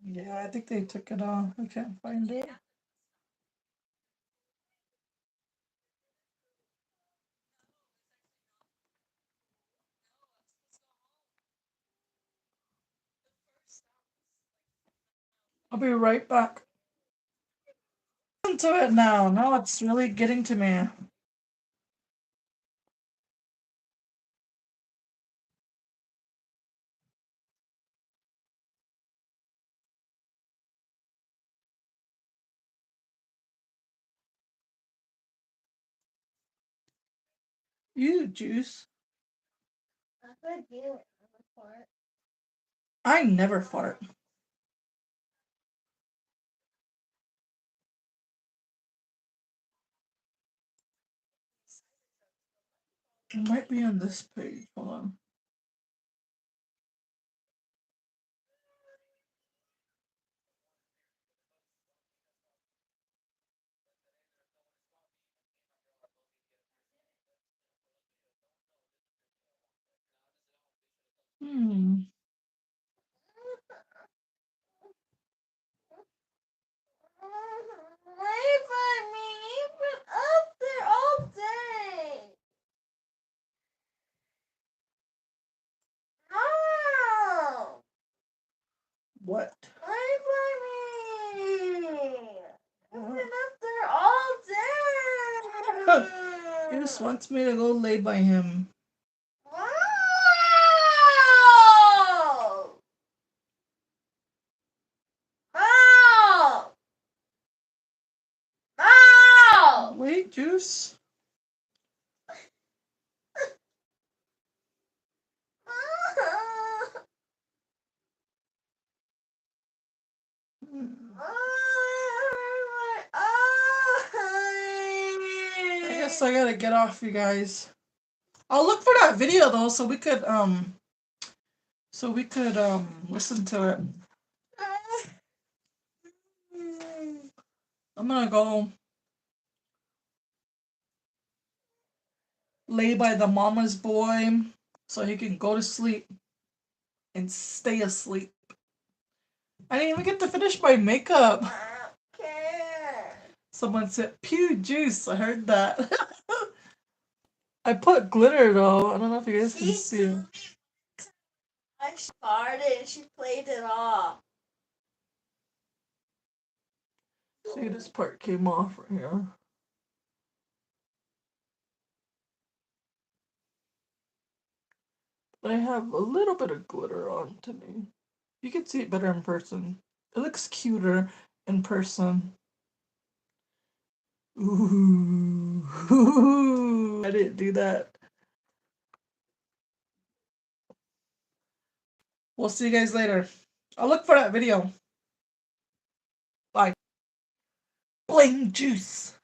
Yeah, I think they took it off. I can't find it. I'll be right back. Listen to it now. Now it's really getting to me. You juice. That's what I do. Fart. I never fart. It might be on this page. Hold on. Hmm. Wait for me. You've been up there all day. No. What? Wait for me. You've been up there all day. He just wants me to go lay by him. Wow. Wow. Wow. Wait, juice. I guess I gotta get off, you guys. I'll look for that video though, so we could listen to it. I'm gonna go lay by the mama's boy so he can go to sleep and stay asleep. I didn't even get to finish my makeup. Someone said, pew juice. I heard that. I put glitter though. I don't know if you guys can see it. I started and she played it off. See, this part came off right here. But I have a little bit of glitter on to me. You can see it better in person. It looks cuter in person. Ooh. I didn't do that. We'll see you guys later. I'll look for that video. Bye. Bling juice.